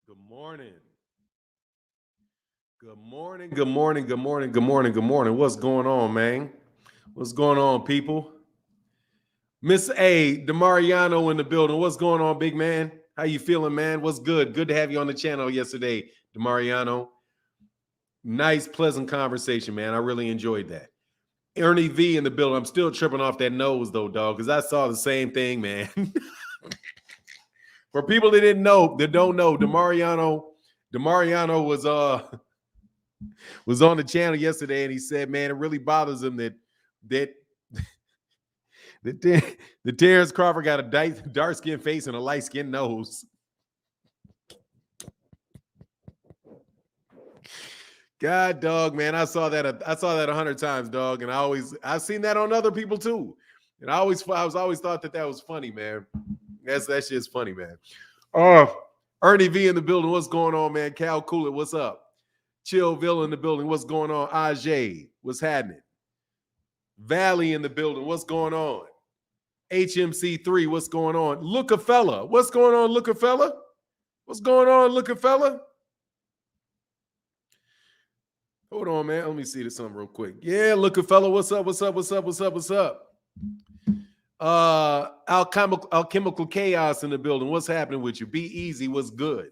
Good morning. Good morning. Good morning. Good morning. Good morning. Good morning. What's going on, man? What's going on, people? Miss A, DeMariano in the building. What's going on, big man? How you feeling, man? What's good? Good to have you on the channel yesterday, DeMariano. Nice, pleasant conversation, man. I really enjoyed that. Ernie V in the building. I'm still tripping off that nose, though, dog, because I saw the same thing, man. For people that don't know, DeMariano was on the channel yesterday, and he said, man, it really bothers him that the Terence Crawford got a dark skinned face and a light skinned nose. God, dog, man, I saw that 100 times, dog, and I've seen that on other people too, and I always thought that was funny, man. That shit's funny, man. Ernie V in the building. What's going on, man? Cal Cooler, what's up? Chillville in the building. What's going on? Ajay, what's happening? Valley in the building. What's going on? HMC3, what's going on? Look a fella. What's going on, look a fella? What's going on, look a fella? Hold on, man. Let me see this something real quick. Yeah, look a fella. What's up? What's up? What's up? What's up? What's up? Alchemical Chaos in the building. What's happening with you? Be easy. What's good?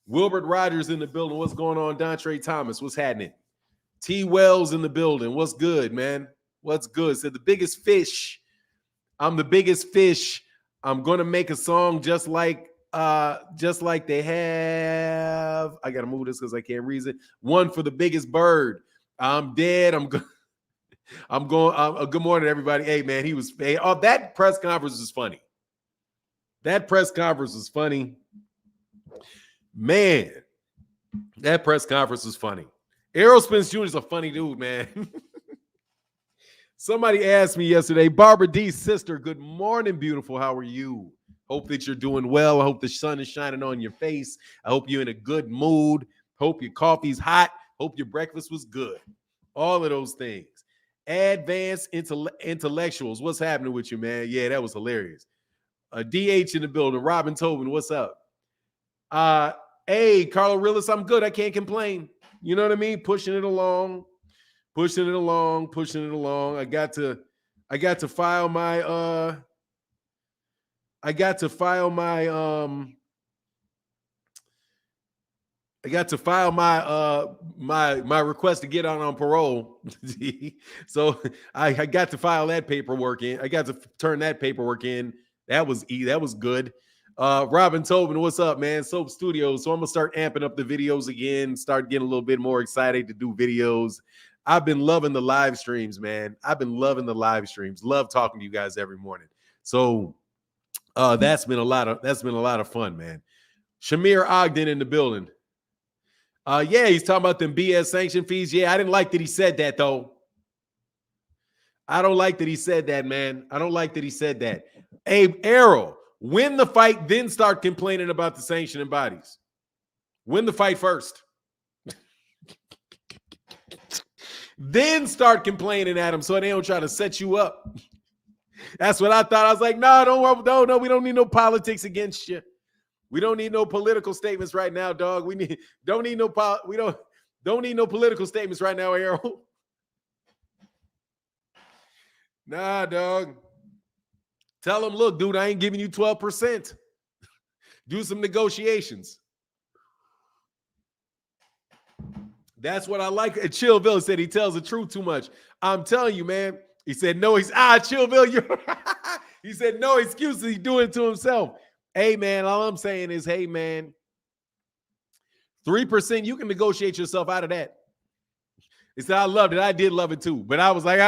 Wilbert Rogers in the building. What's going on? Dontre Thomas. What's happening? T Wells in the building. What's good, man? What's good? Said the biggest fish. I'm the biggest fish. I'm gonna make a song just like they have. I gotta move this because I can't read it. One for the biggest bird. I'm dead. I'm going. Good morning, everybody. Hey, man, that press conference was funny. That press conference was funny. Man, that press conference was funny. Errol Spence Jr. is a funny dude, man. Somebody asked me yesterday, Barbara D's sister, good morning, beautiful. How are you? Hope that you're doing well. I hope the sun is shining on your face. I hope you're in a good mood. Hope your coffee's hot. Hope your breakfast was good. All of those things. Advanced intellectuals. What's happening with you, man? Yeah, that was hilarious. DH in the building. Robin Tobin, what's up? Hey, Carlo Realis, I'm good. I can't complain. You know what I mean? Pushing it along. I got to file my my request to get out on parole. So I got to file that paperwork in. I got to turn that paperwork in. That was good. Robin Tobin, what's up, man? Soap Studios. So I'm gonna start amping up the videos again, start getting a little bit more excited to do videos. I've been loving the live streams, man. I've been loving the live streams. Love talking to you guys every morning. So that's been a lot of fun, man. Shamir Ogden in the building. Yeah, he's talking about them BS sanction fees. Yeah, I didn't like that he said that, though. I don't like that he said that, man. I don't like that he said that. Hey, Errol, win the fight, then start complaining about the sanctioning bodies. Win the fight first. Then start complaining at them so they don't try to set you up. That's what I thought. I was like, no, no, we don't need no politics against you. We don't need no political statements right now, dog. Don't need no political statements right now, Errol. Nah, dog. Tell them, look, dude, I ain't giving you 12%. Do some negotiations. That's what I like. Chillville said he tells the truth too much. I'm telling you, man. He said, no, Chillville, he said, no excuses. He's doing it to himself. Hey, man, all I'm saying is, hey, man, 3%, you can negotiate yourself out of that. He said, I loved it. I did love it too. But I was like,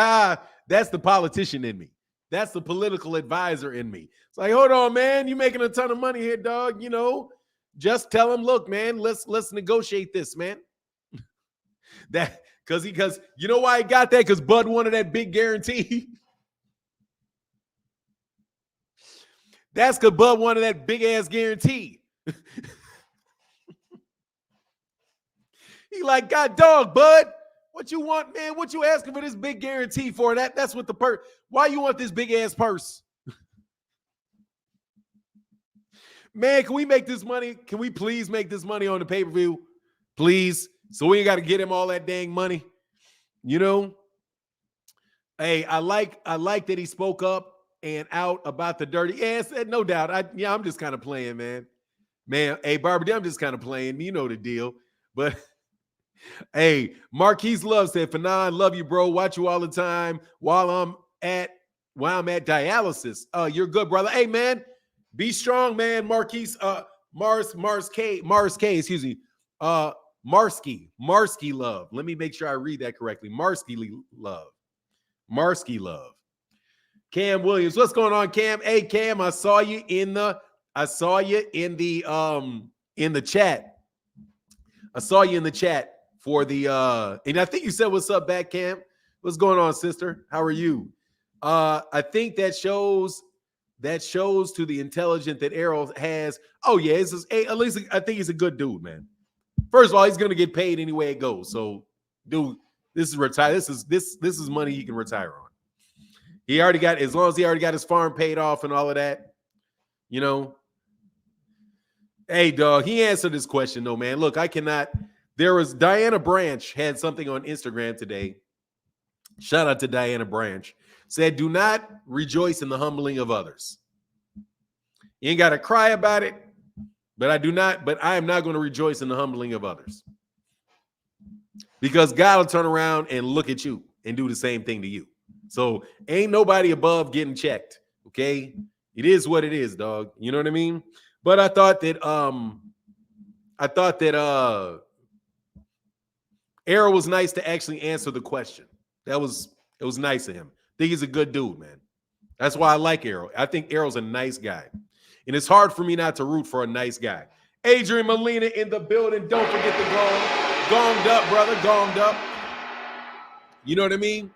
that's the politician in me. That's the political advisor in me. It's like, hold on, man. You're making a ton of money here, dog. You know, just tell him, look, man, let's negotiate this, man. That because you know why he got that? Because Bud wanted that big guarantee. That's because Bud wanted that big ass guarantee. He like, God dog, Bud, what you want, man? What you asking for this big guarantee for? That's what the purse. Why you want this big ass purse? Man, can we make this money? Can we please make this money on the pay-per-view? Please. So we ain't got to get him all that dang money. You know? Hey, I like that he spoke up and out about the dirty ass. No doubt. I'm just kind of playing, man. Man, hey, Barbie, I'm just kind of playing. You know the deal. But hey, Marquise Love said, Fanon, love you, bro. Watch you all the time while I'm at dialysis. You're good, brother. Hey, man, be strong, man. Marquise, Mars K, excuse me. Marsky Love. Let me make sure I read that correctly. Marsky Love. Cam Williams, what's going on, Cam? Hey, Cam, I saw you in the chat. I saw you in the chat for the and I think you said what's up back, Cam. What's going on, sister? How are you? I think that shows to the intelligence that Errol has. Oh yeah, at least I think he's a good dude, man. First of all, he's gonna get paid any way it goes. So, dude, this is retire. This is money he can retire on. He already got, as long as he already got his farm paid off and all of that, you know. Hey, dog, he answered this question though, man. Look, I cannot. There was Diana Branch had something on Instagram today. Shout out to Diana Branch. Said, do not rejoice in the humbling of others. You ain't got to cry about it, but I am not going to rejoice in the humbling of others. Because God will turn around and look at you and do the same thing to you. So ain't nobody above getting checked. Okay. It is what it is, dog. You know what I mean? But I thought that Errol was nice to actually answer the question. It was nice of him. I think he's a good dude, man. That's why I like Errol. I think Errol's a nice guy. And it's hard for me not to root for a nice guy. Adrian Molina in the building. Don't forget the gong. Gonged up, brother. Gonged up. You know what I mean?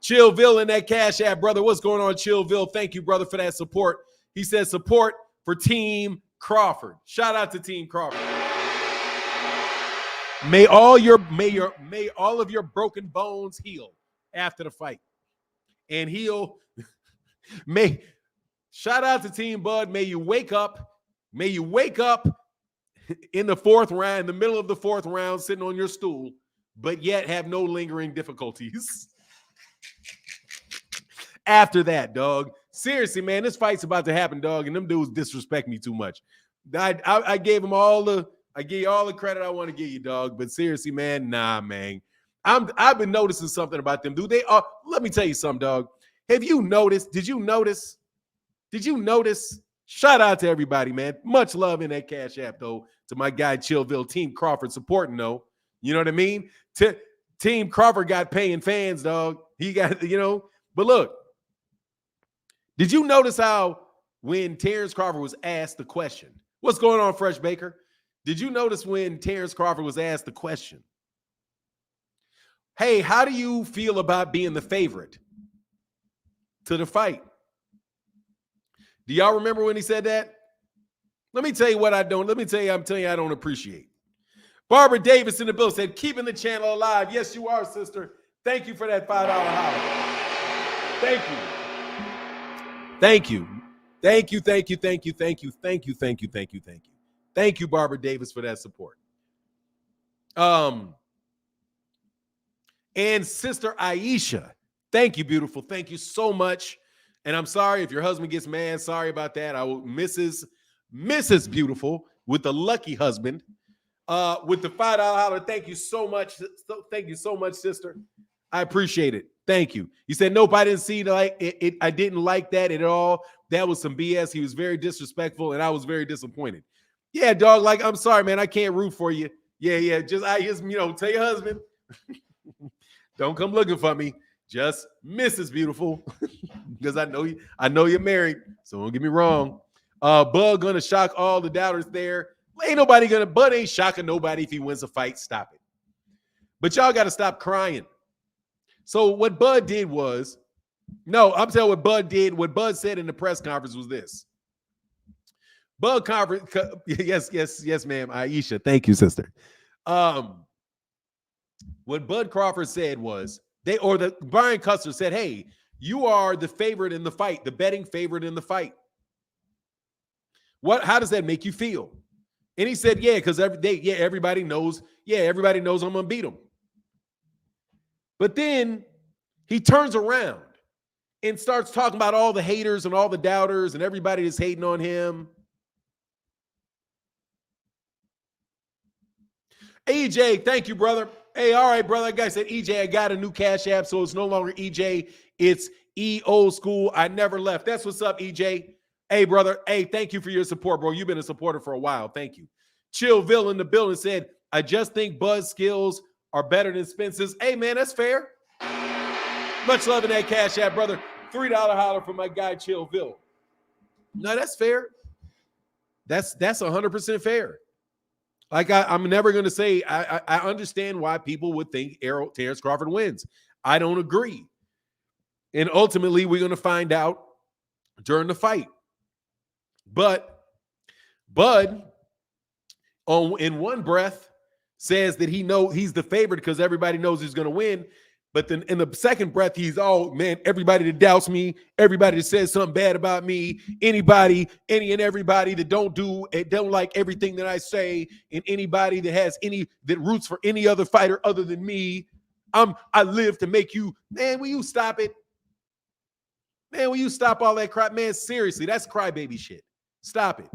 Chillville in that Cash App, brother. What's going on, Chillville? Thank you, brother, for that support. He says support for Team Crawford. Shout out to Team Crawford. May all of your broken bones heal after the fight. And heal. Shout out to Team Bud. May you wake up in the fourth round, in the middle of the fourth round, sitting on your stool, but yet have no lingering difficulties. After that, dog. Seriously, man, this fight's about to happen, dog, and them dudes disrespect me too much. I gave them all the credit I want to give you, dog. But seriously, man, nah, man. I've been noticing something about them, dude. Let me tell you something, dog. Have you noticed? Did you notice? Shout out to everybody, man. Much love in that Cash App, though, to my guy Chillville, Team Crawford supporting, though. You know what I mean? Team Crawford got paying fans, dog. He got, but look, did you notice how when Terence Crawford was asked the question, what's going on, Fresh Baker? Did you notice when Terence Crawford was asked the question, hey, how do you feel about being the favorite to the fight? Do y'all remember when he said that? Let me tell you what I don't. I'm telling you I don't appreciate. Barbara Davis in the bill said, keeping the channel alive. Yes, you are, sister. Thank you for that $5 holiday. Thank you. Thank you. Thank you, thank you, thank you, thank you, thank you, thank you, thank you, thank you. Thank you, Barbara Davis, for that support. And Sister Aisha, thank you, beautiful. Thank you so much. And I'm sorry if your husband gets mad. Sorry about that. I will, Mrs. Beautiful with the lucky husband, with the $5 holler. Thank you so much. Thank you so much, sister. I appreciate it. Thank you. You said, nope, I didn't see it. I didn't like that at all. That was some BS. He was very disrespectful, and I was very disappointed. Yeah, dog, like, I'm sorry, man. I can't root for you. Yeah. Just tell your husband. Don't come looking for me. Just Mrs. Beautiful. Because I know you're married. So don't get me wrong. Bud gonna shock all the doubters there. Bud ain't shocking nobody if he wins a fight. Stop it. But y'all got to stop crying. So what Bud did was, I'm telling what Bud did. What Bud said in the press conference was this. Yes, ma'am. Aisha, thank you, sister. What Bud Crawford said was, Brian Custer said, hey, you are the favorite in the fight, the betting favorite in the fight. How does that make you feel? And he said, yeah, because everybody knows I'm gonna beat him. But then he turns around and starts talking about all the haters and all the doubters and everybody that's hating on him. EJ, thank you, brother. Hey, all right, brother. Like I said, EJ, I got a new Cash App, so it's no longer EJ. It's E Old School. I never left. That's what's up, EJ. Hey, brother. Hey, thank you for your support, bro. You've been a supporter for a while. Thank you. Chillville in the building said, I just think Bud's skills are better than Spence's. Hey, man, that's fair. Much love in that Cash App, brother. $3 holler for my guy, Chillville. No, that's fair. That's 100% fair. Like I'm never going to say I understand why people would think Errol Terence Crawford wins. I don't agree. And ultimately, we're going to find out during the fight. But Bud, in one breath, says that he's the favorite because everybody knows he's going to win. But then in the second breath, he's man, everybody that doubts me, everybody that says something bad about me, any and everybody that don't like everything that I say, and anybody that roots for any other fighter other than me, I live to make you, man, will you stop it? Man, will you stop all that crap? Man, seriously, that's crybaby shit. Stop it.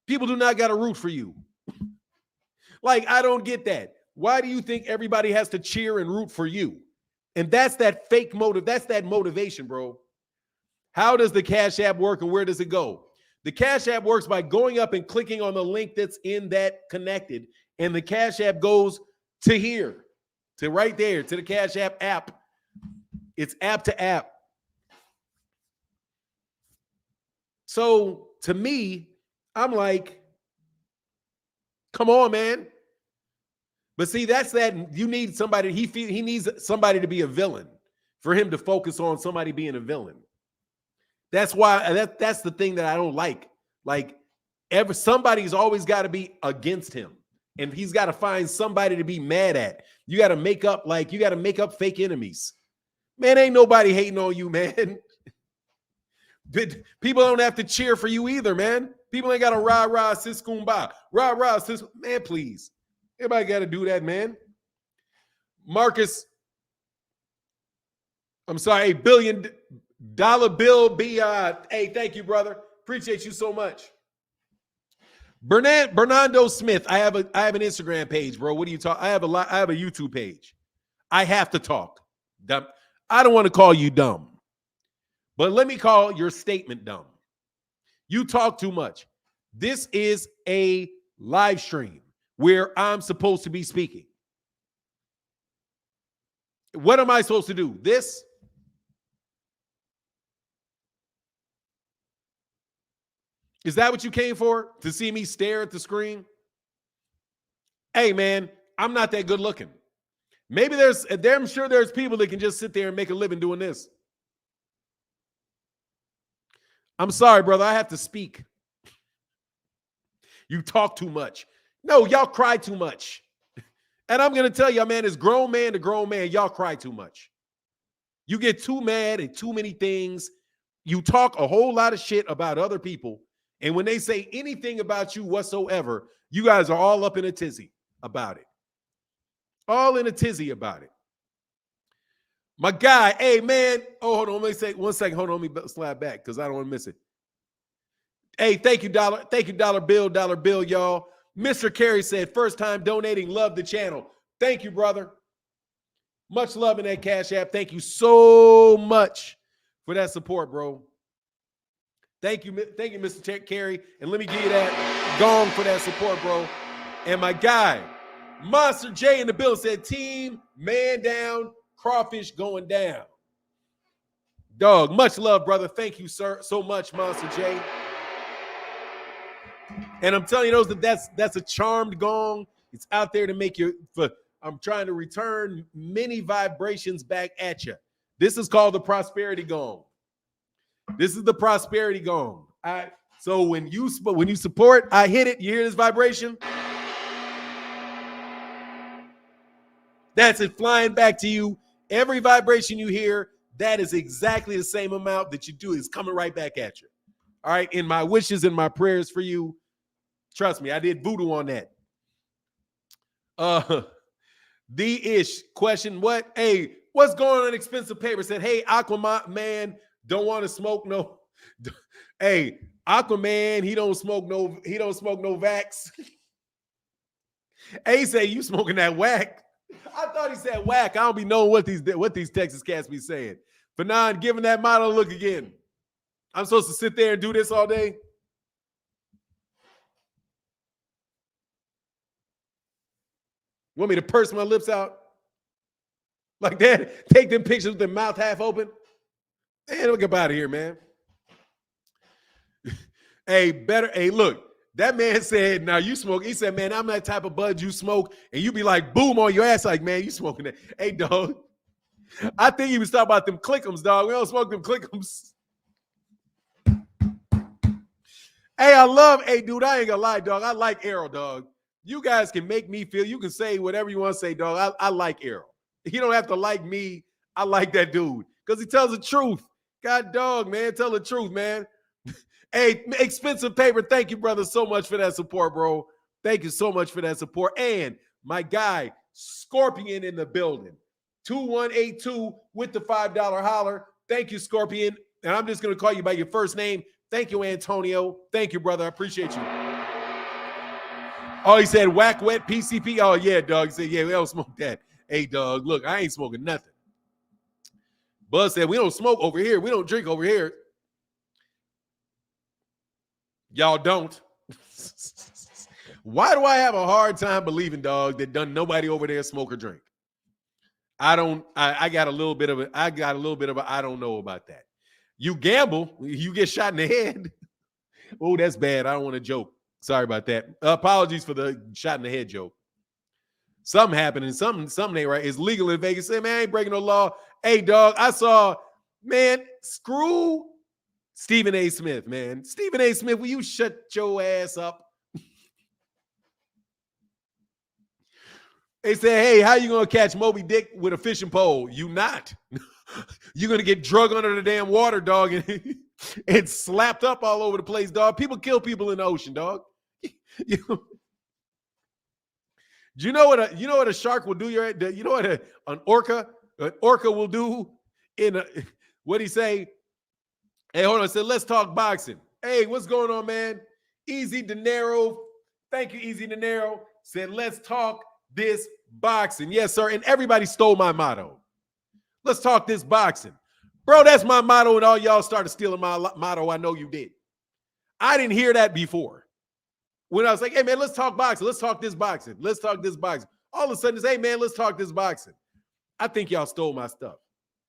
People do not got to root for you. Like, I don't get that. Why do you think everybody has to cheer and root for you? And that's that fake motive. That's that motivation, bro. How does the Cash App work and where does it go? The Cash App works by going up and clicking on the link that's in that connected. And the Cash App goes to here, to right there, to the Cash App. It's app to app. So to me, I'm like, come on, man. But see, that's that you need somebody. He needs somebody to be a villain for him to focus on somebody being a villain. That's why that's the thing that I don't like. Like, somebody's always got to be against him, and he's got to find somebody to be mad at. You got to make up fake enemies. Man, ain't nobody hating on you, man. People don't have to cheer for you either, man. People ain't got to rah sis kumbah, rah sis. Man, please. Everybody got to do that, man. Marcus, I'm sorry, $1 billion bill beyond. Hey, thank you, brother. Appreciate you so much. Bernardo Smith, I have an Instagram page, bro. What do you talk? I have a YouTube page. I have to talk. I don't want to call you dumb, but let me call your statement dumb. You talk too much. This is a live stream where I'm supposed to be speaking. What am I supposed to do? This? Is that what you came for? To see me stare at the screen? Hey, man, I'm not that good looking. Maybe I'm sure there's people that can just sit there and make a living doing this. I'm sorry, brother. I have to speak. You talk too much. No, y'all cry too much. And I'm going to tell you, man, as grown man to grown man, y'all cry too much. You get too mad at too many things. You talk a whole lot of shit about other people. And when they say anything about you whatsoever, you guys are all up in a tizzy about it. All in a tizzy about it. My guy, hey, man. Oh, hold on. Let me say 1 second. Hold on. Let me slide back because I don't want to miss it. Hey, thank you, dollar. Thank you, dollar bill, y'all. Mr. Carey said, first time donating, love the channel. Thank you, brother. Much love in that Cash App. Thank you so much for that support, bro. Thank you, Mr. Carey. And let me give you that gong for that support, bro. And my guy, Monster J in the building said, team, man down, crawfish going down. Dog, much love, brother. Thank you, sir, so much, Monster J. And I'm telling you, that's a charmed gong. It's out there to make you. I'm trying to return many vibrations back at you. This is called the prosperity gong. This is the prosperity gong. So when you support, I hit it. You hear this vibration? That's it flying back to you. Every vibration you hear, that is exactly the same amount that you do is coming right back at you. All right, in my wishes and my prayers for you. Trust me, I did voodoo on that. The ish question, what? Hey, what's going on? Expensive paper said, hey, Aquaman don't want to smoke no. Hey, Aquaman, he don't smoke no vax. Hey, say you smoking that whack. I thought he said whack. I don't be knowing what these Texas cats be saying. Fanon, giving that model a look again. I'm supposed to sit there and do this all day. You want me to purse my lips out? Like that? Take them pictures with their mouth half open? Man, look out of here, man. Hey, look, that man said, now you smoke. He said, man, I'm that type of bud you smoke, and you be like, boom on your ass, like, man, you smoking that. Hey, dog. I think he was talking about them clickums, dog. We don't smoke them clickums. Hey, dude, I ain't gonna lie, dog. I like Errol, dog. You guys can make me feel, you can say whatever you want to say, dog. I like Errol. You don't have to like me. I like that dude because he tells the truth. God, dog, man, tell the truth, man. Hey, expensive paper, thank you, brother, so much for that support, bro. Thank you so much for that support. And my guy, Scorpion in the building. 2182 with the $5 holler. Thank you, Scorpion. And I'm just going to call you by your first name. Thank you, Antonio. Thank you, brother. I appreciate you. Oh, he said whack wet PCP. Oh, yeah, dog. He said, yeah, we don't smoke that. Hey, dog, look, I ain't smoking nothing. Buzz said, we don't smoke over here. We don't drink over here. Y'all don't. Why do I have a hard time believing, dog, that nobody over there smoke or drink? I got a little bit of I don't know about that. You gamble, you get shot in the head. Oh, that's bad. I don't want to joke. Sorry about that. Apologies for the shot in the head joke. Something happened and something ain't right. It's legal in Vegas. Say, man, I ain't breaking no law. Hey, dog, I saw, man, screw Stephen A. Smith, man. Stephen A. Smith, will you shut your ass up? They said, hey, how you going to catch Moby Dick with a fishing pole? You not. You're going to get drug under the damn water, dog, and slapped up all over the place, dog. People kill people in the ocean, dog. Do you know what a shark will do? You know what an orca will do in what he say? Hey, hold on. I said, let's talk boxing. Hey, what's going on, man? Easy Dinero. Thank you, Easy Dinero. Said, let's talk this boxing. Yes, sir. And everybody stole my motto. Let's talk this boxing. Bro, that's my motto, and all y'all started stealing my motto. I know you did. I didn't hear that before. When I was like, hey, man, let's talk boxing. Let's talk this boxing. Let's talk this boxing. All of a sudden, it's, hey, man, let's talk this boxing. I think y'all stole my stuff.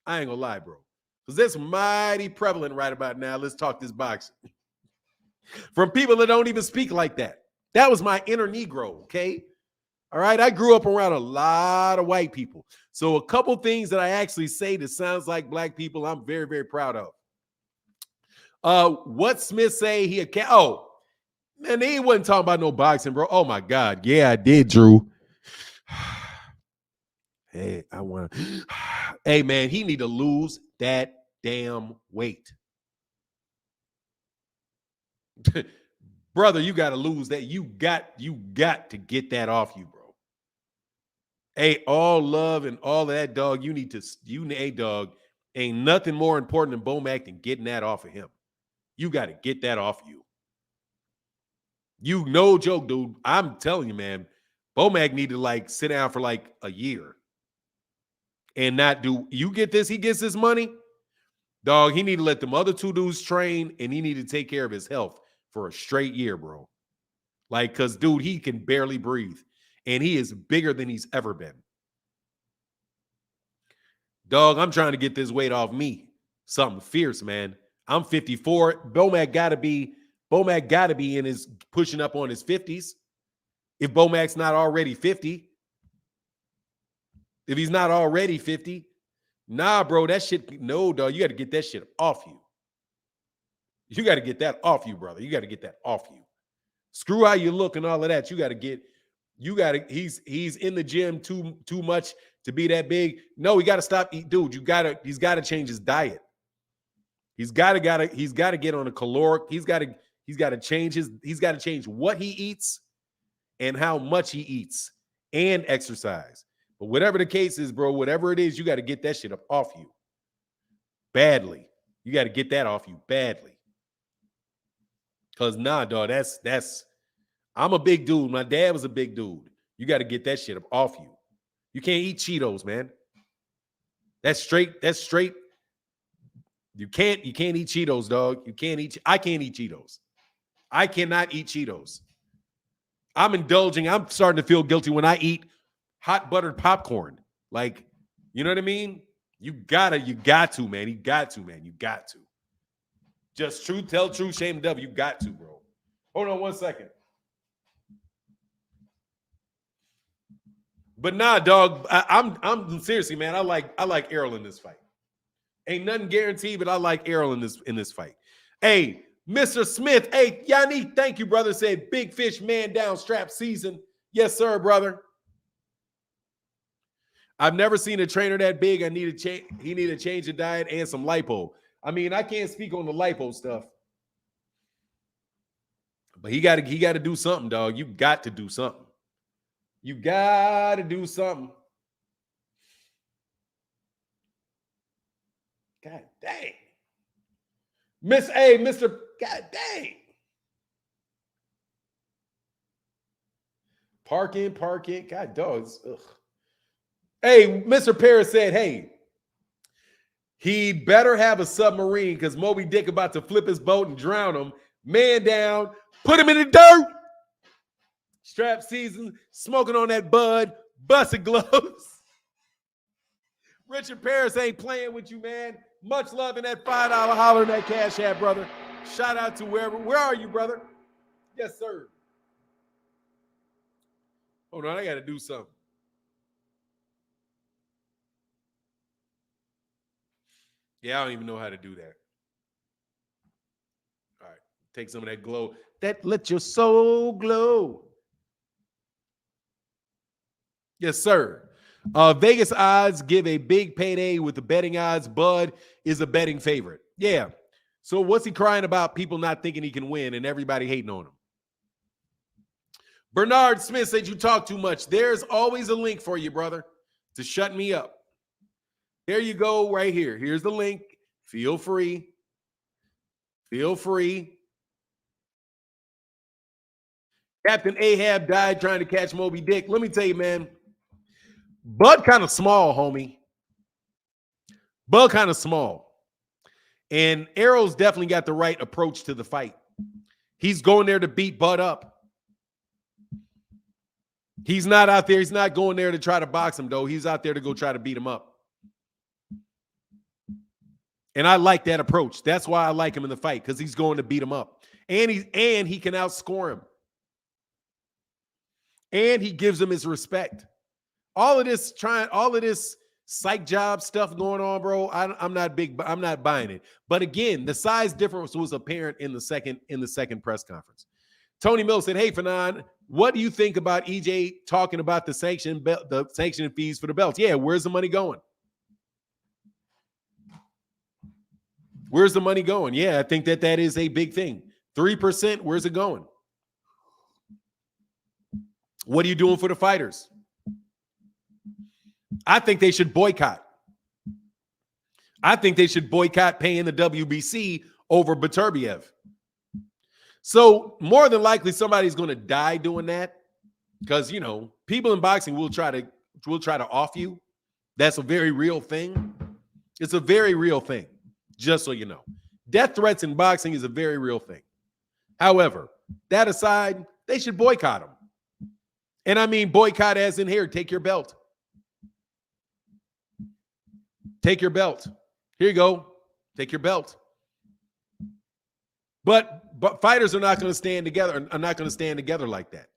I ain't gonna lie, bro. Because that's mighty prevalent right about now. Let's talk this boxing. From people that don't even speak like that. That was my inner Negro, okay? All right, I grew up around a lot of white people. So a couple things that I actually say that sounds like black people, I'm very, very proud of. What Smith say he can't. Oh, man, he wasn't talking about no boxing, bro. Oh my God. Yeah, I did, Drew. Hey, I want to. Hey, man, he need to lose that damn weight. Brother, you got to lose that. You got to get that off you, bro. Hey, all love and all of that, dog. Hey, dog, ain't nothing more important than Bomac than getting that off of him. You got to get that off you. You no joke, dude. I'm telling you, man, Bomac need to like sit down for like a year and not do. You get this, he gets his money, dog. He need to let them other two dudes train, and he need to take care of his health for a straight year, bro. Like, cause dude, he can barely breathe, and he is bigger than he's ever been. Dog, I'm trying to get this weight off me. Something fierce, man. I'm 54. Bomac gotta be in his pushing up on his 50s. If Bomac's not already 50. If he's not already 50, nah, bro, that shit, no, dog, you got to get that shit off you. You got to get that off you, brother. You got to get that off you. Screw how you look and all of that. He's in the gym too much to be that big. No, he got to stop eating. Dude, he's got to change his diet. He's got to get on a caloric. He's got to change what he eats and how much he eats and exercise. But whatever the case is, bro, whatever it is, you got to get that shit up off you badly. You got to get that off you badly. Cause nah, dog, that's I'm a big dude. My dad was a big dude. You got to get that shit up off you. You can't eat Cheetos, man. That's straight. You can't eat Cheetos, dog. I can't eat Cheetos. I cannot eat Cheetos. I'm indulging. I'm starting to feel guilty when I eat hot buttered popcorn. Like, you know what I mean? You got to, man. You got to. Just truth, tell truth, shame the devil. You got to, bro. Hold on 1 second. But nah, dog. I'm seriously, man. I like Errol in this fight. Ain't nothing guaranteed, but I like Errol in this fight. Hey, Mr. Smith. Hey, Yanni, thank you, brother. Said big fish, man down, strap season. Yes, sir, brother. I've never seen a trainer that big. He need to change the diet and some lipo. I mean, I can't speak on the lipo stuff, but he got to do something, dog. You got to do something. You got to do something. God dang. Mr. God dang. Park in. God, dogs. Ugh. Hey, Mr. Paris said, hey, he better have a submarine because Moby Dick about to flip his boat and drown him. Man down, put him in the dirt. Strap season, smoking on that bud, busted gloves. Richard Paris ain't playing with you, man. Much love in that $5 holler in that Cash App, brother. Shout out to wherever. Where are you, brother? Yes, sir. Hold on, I got to do something. Yeah, I don't even know how to do that. All right, take some of that glow. That let your soul glow. Yes, sir. Vegas odds give a big payday with the betting odds. Bud is a betting favorite. Yeah. So what's he crying about? People not thinking he can win and everybody hating on him. Bernard Smith said you talk too much. There's always a link for you, brother, to shut me up. There you go right here. Here's the link. Feel free. Captain Ahab died trying to catch Moby Dick. Let me tell you, man, Bud kind of small, homie. Bud kind of small. And Errol's definitely got the right approach to the fight. He's going there to beat Bud up. He's not out there. He's not going there to try to box him, though. He's out there to go try to beat him up. And I like that approach. That's why I like him in the fight, because he's going to beat him up. And he can outscore him. And he gives him his respect. All of this psych job stuff going on, bro. I'm not buying it. But again, the size difference was apparent in the second press conference. Tony Mills said, "Hey, Fanon, what do you think about EJ talking about the sanctioning fees for the belts? Yeah, where's the money going? Where's the money going? Yeah, I think that is a big thing. 3%, where's it going? What are you doing for the fighters? I think they should boycott. I think they should boycott paying the WBC over Beterbiev. So more than likely somebody's going to die doing that, because, you know, people in boxing will try to off you. That's a very real thing. It's a very real thing, just so you know. Death threats in boxing is a very real thing. However, that aside, they should boycott them. And I mean boycott as in, here, take your belt. Take your belt. Here you go. Take your belt. But fighters are not going to stand together. Are not going to stand together like that.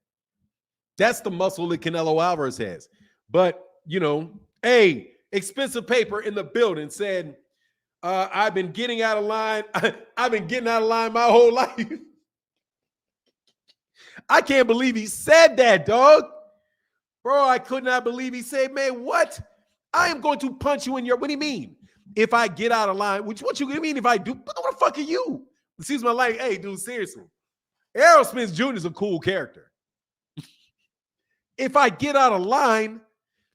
That's the muscle that Canelo Alvarez has. But, you know, hey, expensive paper in the building said, I've been getting out of line. I've been getting out of line my whole life. I can't believe he said that, dog. Bro, I could not believe he said, man, what? I am going to punch you in your, what do you mean? If I get out of line, what you mean if I do? What the fuck are you? Excuse my language. Hey, dude, seriously. Errol Spence Jr. is a cool character. If I get out of line,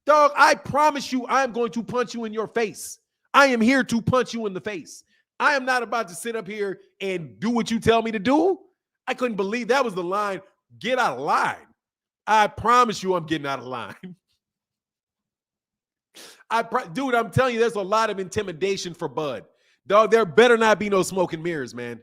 dog, I promise you I'm going to punch you in your face. I am here to punch you in the face. I am not about to sit up here and do what you tell me to do. I couldn't believe that was the line. Get out of line. I promise you I'm getting out of line. Dude, I'm telling you, there's a lot of intimidation for Bud. Dog, there better not be no smoke and mirrors, man.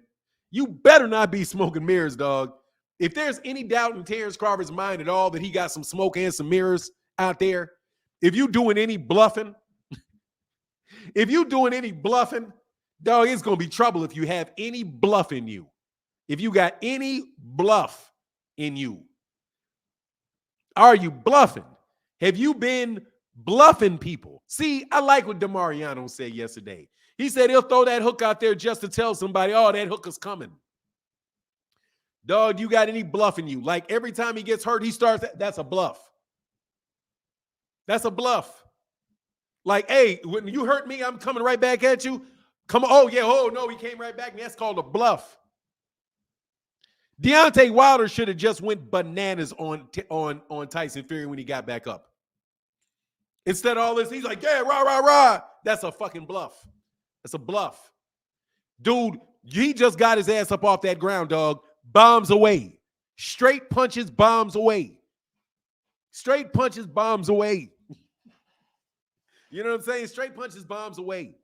You better not be smoking mirrors, dog. If there's any doubt in Terence Crawford's mind at all that he got some smoke and some mirrors out there, if you doing any bluffing, dog, it's going to be trouble if you have any bluff in you. If you got any bluff in you. Are you bluffing? Have you been bluffing people? See, I like what DeMariano said yesterday. He said he'll throw that hook out there just to tell somebody, oh, that hook is coming. Dog, you got any bluff in you? Like every time he gets hurt, he starts, that's a bluff. That's a bluff. Like, hey, when you hurt me, I'm coming right back at you. Come on. Oh, yeah. Oh, no, he came right back. That's called a bluff. Deontay Wilder should have just went bananas on Tyson Fury when he got back up. Instead of all this, he's like, yeah, rah, rah, rah. That's a fucking bluff. That's a bluff. Dude, he just got his ass up off that ground, dog. Bombs away. Straight punches, bombs away. Straight punches, bombs away. You know what I'm saying? Straight punches, bombs away.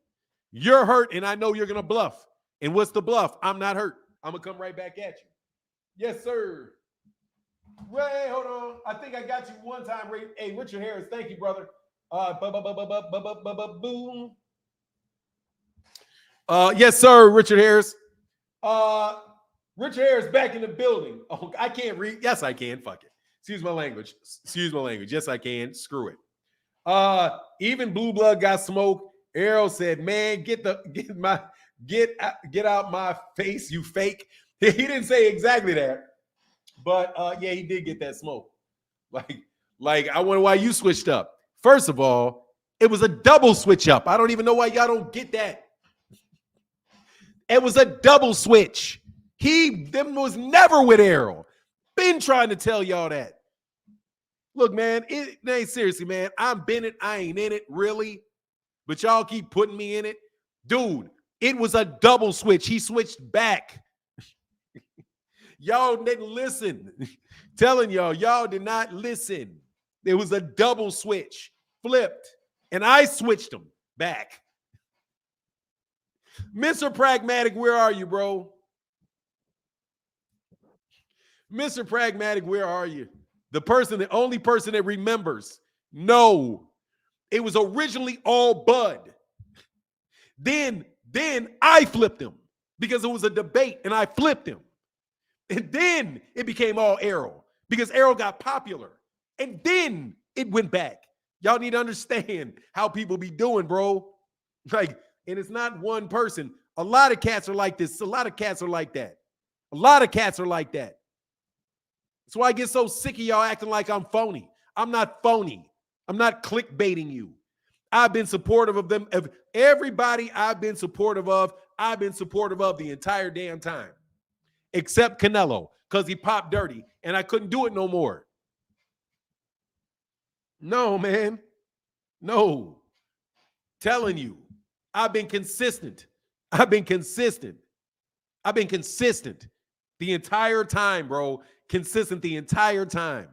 You're hurt, and I know you're going to bluff. And what's the bluff? I'm not hurt. I'm going to come right back at you. Yes, sir. Ray, hold on. I think I got you one time, Ray. Hey, Richard Harris, thank you, brother. Boom. Yes, sir, Richard Harris. Richard Harris back in the building. Oh, I can't read. Yes, I can. Fuck it. Excuse my language. Yes, I can. Screw it. Even Blue Blood got smoke. Errol said, "Man, get out my face, you fake." He didn't say exactly that, but yeah, he did get that smoke. Like I wonder why you switched up. First of all, it was a double switch up. I don't even know why y'all don't get that. It was a double switch. Them was never with Errol. Been trying to tell y'all that. Look, man, seriously, man, I'm been it. I ain't in it, really. But y'all keep putting me in it. Dude, it was a double switch. He switched back. Y'all didn't listen. Telling y'all did not listen. There was a double switch. Flipped. And I switched them back. Mr. Pragmatic, where are you, bro? Mr. Pragmatic, where are you? The only person that remembers. No. It was originally all Bud. Then I flipped him because it was a debate and I flipped him. And then it became all Errol because Errol got popular. And then it went back. Y'all need to understand how people be doing, bro. And it's not one person. A lot of cats are like this. A lot of cats are like that. A lot of cats are like that. That's why I get so sick of y'all acting like I'm phony. I'm not phony. I'm not clickbaiting you. I've been supportive of them. Of everybody I've been supportive of the entire damn time. Except Canelo, because he popped dirty, and I couldn't do it no more. No, man. No. Telling you. I've been consistent. The entire time, bro. Consistent the entire time.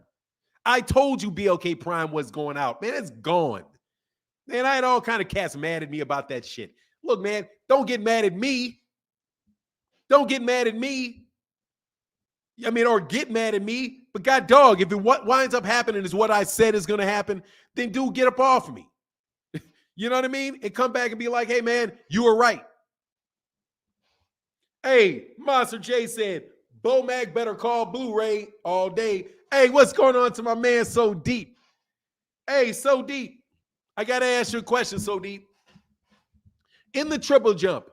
I told you BLK Prime was going out. Man, it's gone. Man, I had all kind of cats mad at me about that shit. Look, man, don't get mad at me. Don't get mad at me. I mean, or get mad at me. But God dog, if what winds up happening is what I said is going to happen, then dude, get up off of me. You know what I mean? And come back and be like, hey, man, you were right. Hey, Monster J said, Bomac better call Blu-ray all day. Hey, what's going on to my man So Deep? Hey, So Deep. I got to ask you a question, So Deep. In the triple jump,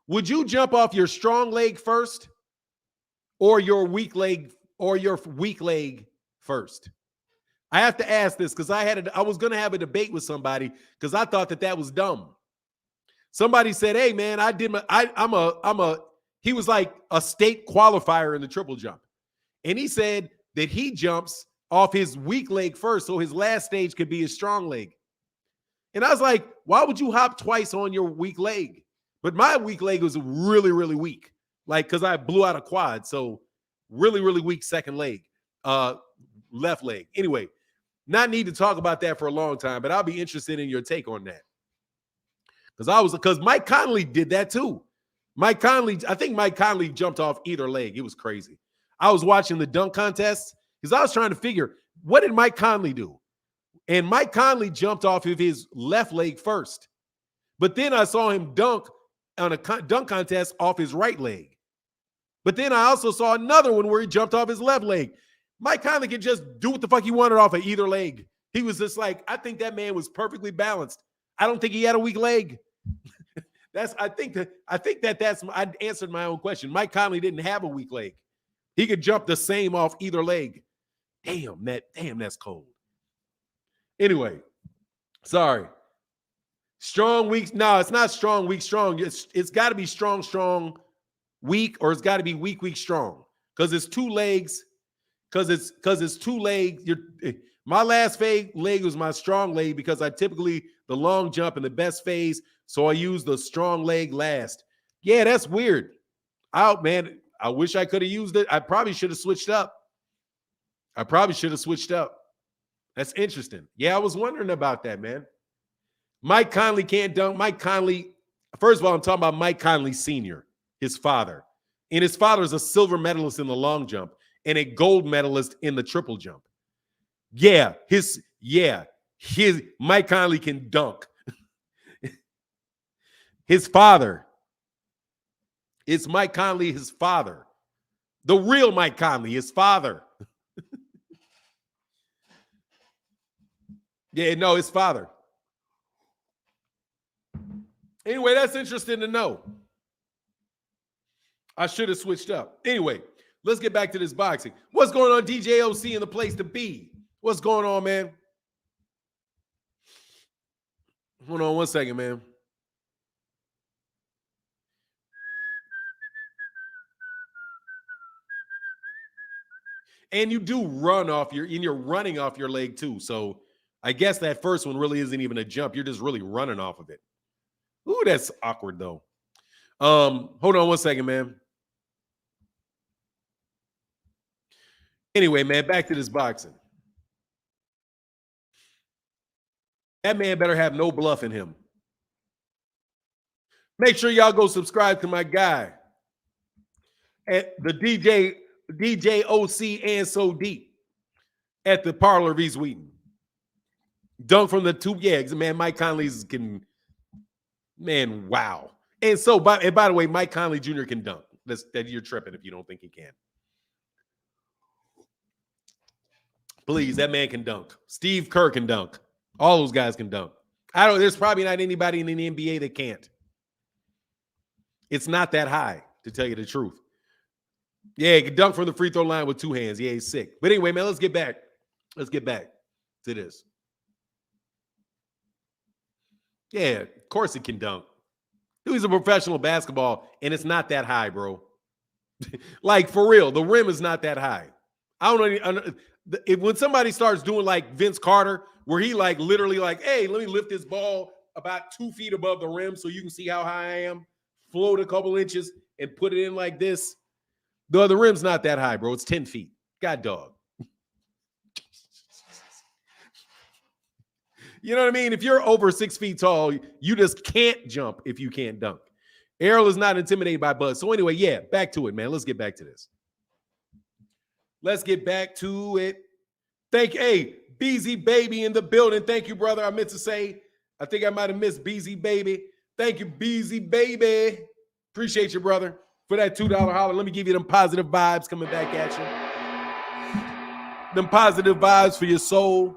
would you jump off your strong leg first or your weak leg first? I have to ask this because I was going to have a debate with somebody because I thought that was dumb. Somebody said, "Hey man, he was like a state qualifier in the triple jump." And he said that he jumps off his weak leg first, so his last stage could be his strong leg. And I was like, why would you hop twice on your weak leg? But my weak leg was really, really weak. Like, because I blew out a quad. So really, really weak second leg, left leg. Anyway, not need to talk about that for a long time, but I'll be interested in your take on that. Because Mike Conley did that too. I think Mike Conley jumped off either leg. It was crazy. I was watching the dunk contest because I was trying to figure, what did Mike Conley do? And Mike Conley jumped off of his left leg first. But then I saw him dunk on a dunk contest off his right leg. But then I also saw another one where he jumped off his left leg. Mike Conley could just do what the fuck he wanted off of either leg. He was just like, I think that man was perfectly balanced. I don't think he had a weak leg. I answered my own question. Mike Conley didn't have a weak leg. He could jump the same off either leg. Damn, that's cold. Anyway, sorry. Strong, weak. No, it's not strong, weak, strong. It's got to be strong, strong, weak, or it's got to be weak, weak, strong. Because it's two legs. Because it's two legs. My last leg was my strong leg because I typically the long jump in the best phase, so I use the strong leg last. Yeah, that's weird. Man, I wish I could have used it. I probably should have switched up. That's interesting. Yeah, I was wondering about that, man. Mike Conley can't dunk. Mike Conley, first of all, I'm talking about Mike Conley Sr., his father. And his father is a silver medalist in the long jump and a gold medalist in the triple jump. His Mike Conley can dunk. His father. It's Mike Conley, his father. The real Mike Conley, his father. His father. Anyway, that's interesting to know. I should have switched up. Anyway, let's get back to this boxing. What's going on, DJ OC, in the place to be? What's going on, man? Hold on one second, man. And you do run off you're running off your leg too. So I guess that first one really isn't even a jump. You're just really running off of it. Ooh, that's awkward though. Hold on one second, man. Anyway, man, back to this boxing. That man better have no bluff in him. Make sure y'all go subscribe to my guy at the DJ OC and So Deep at the Parlor v. Wheaton. Dunk from the two. Yeah, man, Mike Conley's can. Man, wow. And so, by the way, Mike Conley Jr. can dunk. That you're tripping if you don't think he can. Please, that man can dunk. Steve Kerr can dunk. All those guys can dunk. There's probably not anybody in the NBA that can't. It's not that high, to tell you the truth. Yeah, he can dunk from the free throw line with two hands. Yeah, he's sick. But anyway, man, let's get back to this. Yeah, of course he can dunk. He's a professional basketball, and it's not that high, bro. Like, for real, the rim is not that high. I don't know. When somebody starts doing like Vince Carter, where he like literally like, hey, let me lift this ball about 2 feet above the rim so you can see how high I am, float a couple inches and put it in like this. The rim's not that high, bro. It's 10 feet. God dog. You know what I mean? If you're over 6 feet tall, you just can't jump if you can't dunk. Errol is not intimidated by Buzz. So anyway, yeah, back to it, man. Let's get back to this. Let's get back to it. Hey, BZ Baby in the building. Thank you, brother. I meant to say, I think I might have missed BZ Baby. Thank you, BZ Baby. Appreciate you, brother, for that $2 holler. Let me give you them positive vibes coming back at you. Them positive vibes for your soul.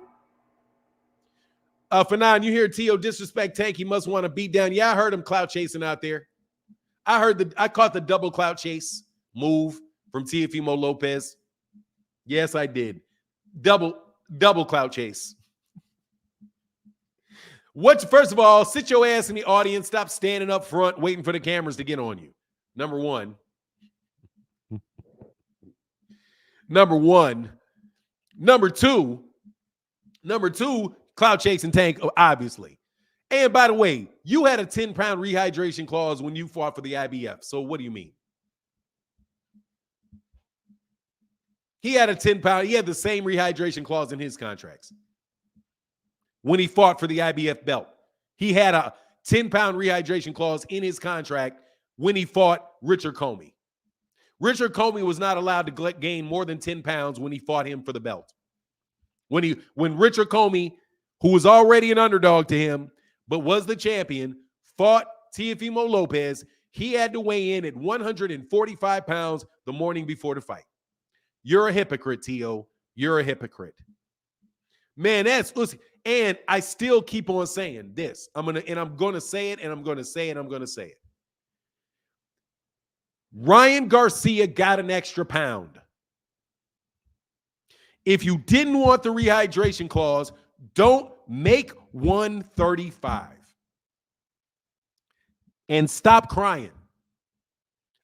For now, you hear Tio disrespect Tank. He must want to beat down. Yeah, I heard him clout chasing out there. I caught the double clout chase move from Teofimo Lopez. Yes, I did. Double clout chase. First of all, sit your ass in the audience. Stop standing up front waiting for the cameras to get on you. Number one. Number two, cloud chasing Tank, obviously. And by the way, you had a 10-pound rehydration clause when you fought for the IBF. So what do you mean? He had a 10-pound, he had the same rehydration clause in his contracts. When he fought for the IBF belt, he had a 10-pound rehydration clause in his contract when he fought Richard Comey. Richard Comey was not allowed to gain more than 10 pounds when he fought him for the belt. When Richard Comey, who was already an underdog to him, but was the champion, fought Teofimo Lopez, he had to weigh in at 145 pounds the morning before the fight. You're a hypocrite, Teo. You're a hypocrite. Man, listen, and I still keep on saying this. I'm gonna say it, and I'm gonna say it. Ryan Garcia got an extra pound. If you didn't want the rehydration clause, don't make 135. And stop crying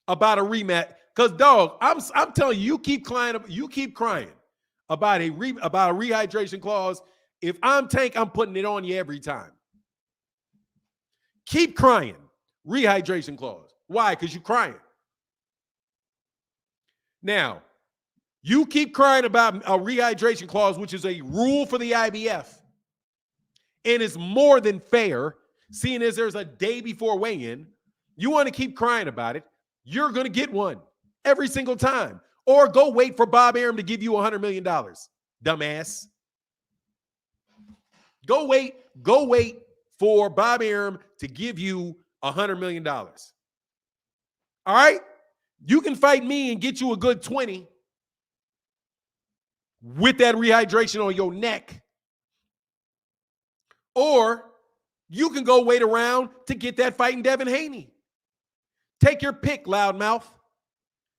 about a rematch. Because, dog, I'm telling you, you keep crying about a rehydration clause. If I'm Tank, I'm putting it on you every time. Keep crying. Rehydration clause. Why? Because you're crying. Now, you keep crying about a rehydration clause, which is a rule for the IBF, and it's more than fair, seeing as there's a day before weigh-in. You want to keep crying about it, you're going to get one every single time. Or go wait for Bob Arum to give you $100 million, dumbass. Go wait for Bob Arum to give you $100 million. All right? You can fight me and get you a good 20 with that rehydration on your neck. Or you can go wait around to get that fight in Devin Haney. Take your pick, loudmouth.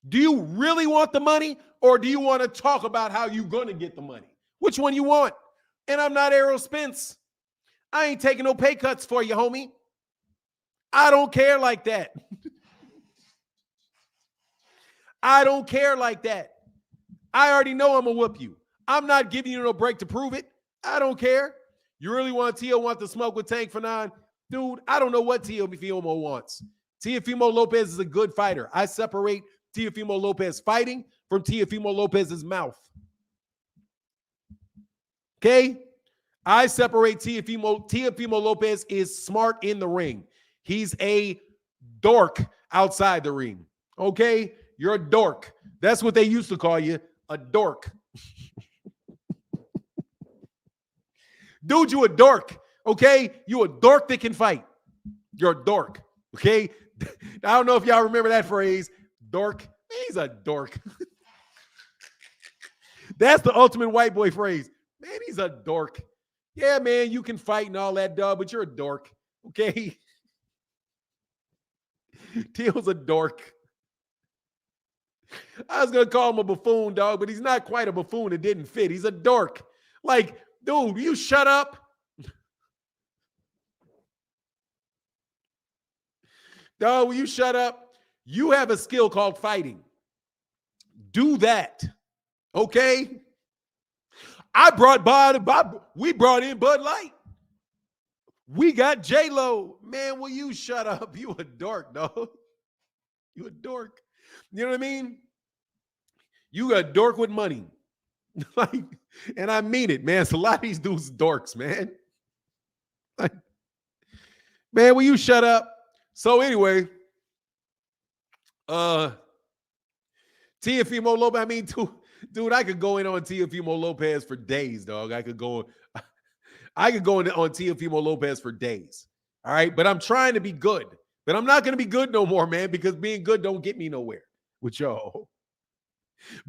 Do you really want the money, or do you want to talk about how you're going to get the money? Which one you want? And I'm not Errol Spence. I ain't taking no pay cuts for you, homie. I don't care like that. I don't care like that. I already know I'm going to whoop you. I'm not giving you no break to prove it. I don't care. You really want to smoke with Tank for 9? Dude, I don't know what Teofimo wants. Teofimo Lopez is a good fighter. I separate Teofimo Lopez fighting from Teofimo Lopez's mouth. Okay? I separate Teofimo. Teofimo Lopez is smart in the ring. He's a dork outside the ring. Okay? You're a dork. That's what they used to call you, a dork. Dude, you a dork, okay? You a dork that can fight. You're a dork, okay? I don't know if y'all remember that phrase, dork. He's a dork. That's the ultimate white boy phrase. Man, he's a dork. Yeah, man, you can fight and all that, dog, but you're a dork, okay? Teal's a dork. I was going to call him a buffoon, dog, but he's not quite a buffoon. It didn't fit. He's a dork. Like, dude, will you shut up? Dog, will you shut up? You have a skill called fighting. Do that. Okay? We brought in Bud Light. We got J-Lo. Man, will you shut up? You a dork, dog. You a dork. You know what I mean? You a dork with money. Like, and I mean it, man. It's a lot of these dudes dorks, man. Like, man, will you shut up? So anyway, Teofimo Lopez, I mean, dude, I could go in on Teofimo Lopez for days, dog. I could go in on Teofimo Lopez for days. All right, but I'm trying to be good. But I'm not going to be good no more, man, because being good don't get me nowhere with y'all.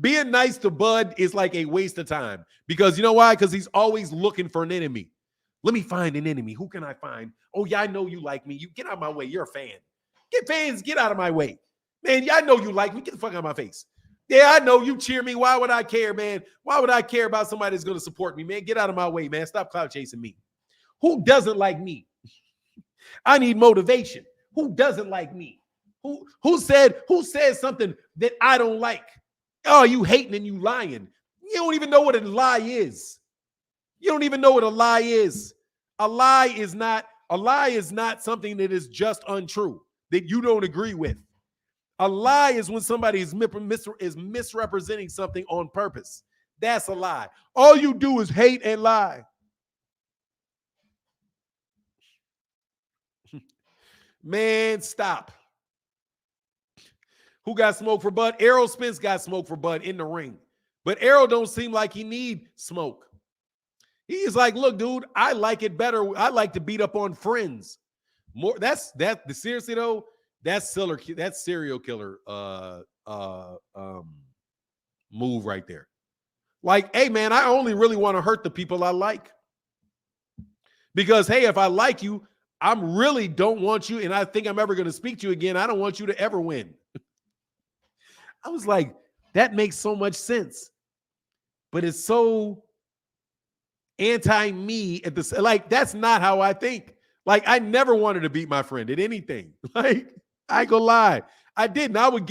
Being nice to Bud is like a waste of time. Because you know why? Because he's always looking for an enemy. Let me find an enemy. Who can I find? Oh, yeah, I know you like me. You get out of my way. You're a fan. Get out of my way. Man, yeah, I know you like me. Get the fuck out of my face. Yeah, I know you cheer me. Why would I care, man? Why would I care about somebody that's going to support me, man? Get out of my way, man. Stop clout chasing me. Who doesn't like me? I need motivation. Who doesn't like me? Who said something that I don't like? Oh, you hating and you lying. You don't even know what a lie is. You don't even know what a lie is. A lie is not something that is just untrue, that you don't agree with. A lie is when somebody is misrepresenting something on purpose. That's a lie. All you do is hate and lie. Man, stop. Who got smoke for Bud? Errol Spence got smoke for Bud in the ring. But Errol don't seem like he need smoke. He's like, look, dude, I like it better. I like to beat up on friends. More seriously though, that's serial killer move right there. Like, hey man, I only really want to hurt the people I like. Because hey, if I like you, I really don't want you, and I think I'm ever going to speak to you again. I don't want you to ever win. I was like, that makes so much sense. But it's so anti-me at this. Like, that's not how I think. Like, I never wanted to beat my friend at anything. Like, I ain't gonna lie. I didn't. I would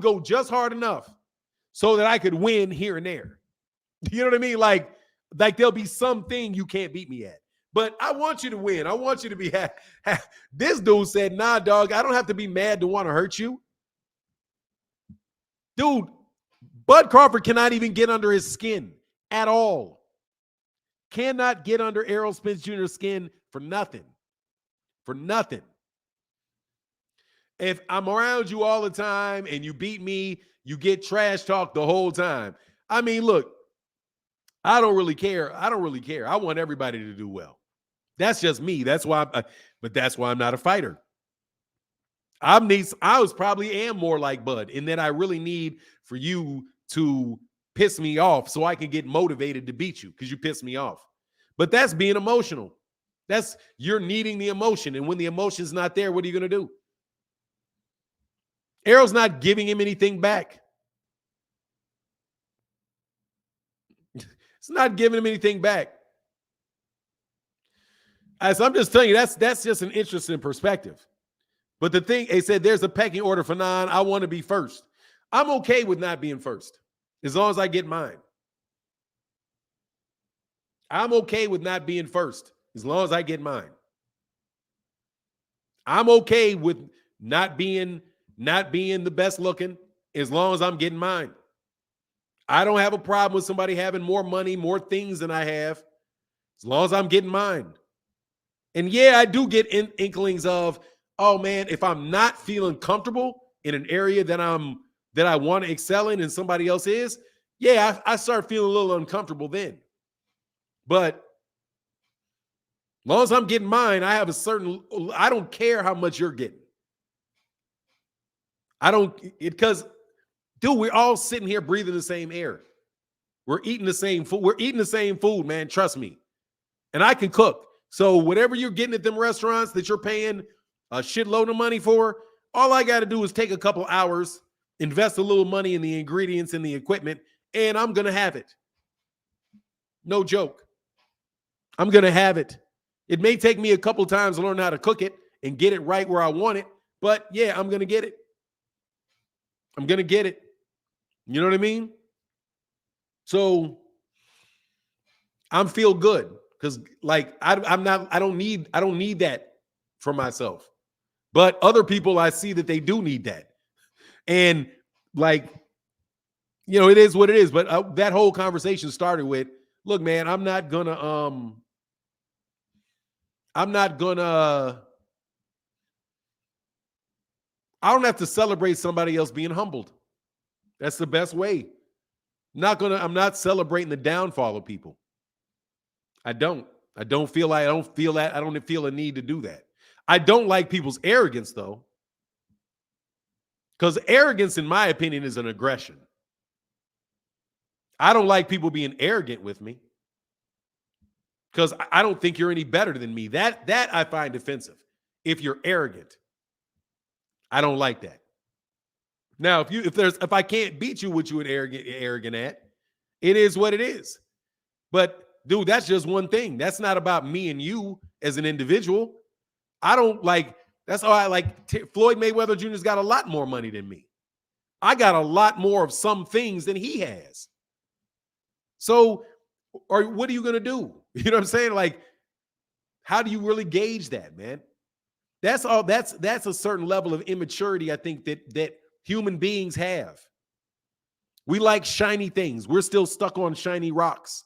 go just hard enough so that I could win here and there. You know what I mean? Like there'll be something you can't beat me at. But I want you to win. I want you to be happy. This dude said, nah, dog, I don't have to be mad to want to hurt you. Dude, Bud Crawford cannot even get under his skin at all. Cannot get under Errol Spence Jr.'s skin for nothing. For nothing. If I'm around you all the time and you beat me, you get trash talk the whole time. I mean, look, I don't really care. I want everybody to do well. That's just me. That's why I'm not a fighter. I probably am more like Bud in that I really need for you to piss me off so I can get motivated to beat you because you piss me off. But that's being emotional. You're needing the emotion. And when the emotion's not there, what are you going to do? Errol's not giving him anything back. It's not giving him anything back. As I'm just telling you, that's just an interesting perspective. But the thing, they said there's a pecking order for nine. I want to be first. I'm okay with not being first as long as I get mine. I'm okay with not being first as long as I get mine. I'm okay with not being the best looking as long as I'm getting mine. I don't have a problem with somebody having more money, more things than I have, as long as I'm getting mine. And yeah, I do get inklings of, oh man, if I'm not feeling comfortable in an area that I want to excel in and somebody else is, yeah, I start feeling a little uncomfortable then. But as long as I'm getting mine, I don't care how much you're getting. Because dude, we're all sitting here breathing the same air. We're eating the same food. We're eating the same food, man. Trust me. And I can cook. So whatever you're getting at them restaurants that you're paying a shitload of money for, all I got to do is take a couple hours, invest a little money in the ingredients and the equipment, and I'm going to have it. No joke. I'm going to have it. It may take me a couple times to learn how to cook it and get it right where I want it, but yeah, I'm going to get it. I'm going to get it. You know what I mean? So I'm feel good because like I don't need that for myself. But other people, I see that they do need that. And like, you know, it is what it is. But that whole conversation started with, look, man, I don't have to celebrate somebody else being humbled. That's the best way. I'm not celebrating the downfall of people. I don't feel a need to do that. I don't like people's arrogance though. Because arrogance, in my opinion, is an aggression. I don't like people being arrogant with me. Because I don't think you're any better than me. That I find offensive. If you're arrogant. I don't like that. Now, if I can't beat you what you would arrogant at, it is what it is. But dude, that's just one thing. That's not about me and you as an individual. I don't like, that's how I like Floyd Mayweather Jr.'s got a lot more money than me. I got a lot more of some things than he has. So, or what are you going to do? You know what I'm saying? Like, how do you really gauge that, man? That's all. That's a certain level of immaturity, I think, that human beings have. We like shiny things. We're still stuck on shiny rocks.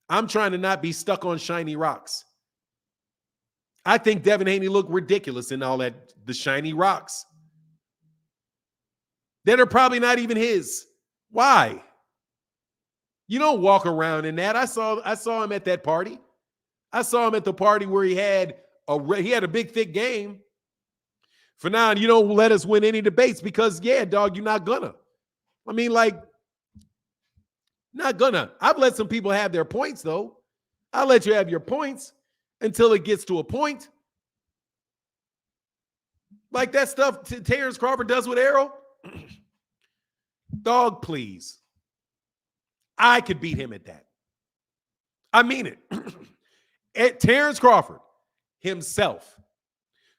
I'm trying to not be stuck on shiny rocks. I think Devin Haney looked ridiculous in all that, the shiny rocks that are probably not even his. Why? You don't walk around in that. I saw him at that party. I saw him at the party where he had a big thick game. For now, you don't let us win any debates because, yeah, dog, you're not gonna. I mean, like, not gonna. I've let some people have their points, though. I'll let you have your points until it gets to a point. Like that stuff Terence Crawford does with Errol. Dog, please. I could beat him at that. I mean it. Terence Crawford himself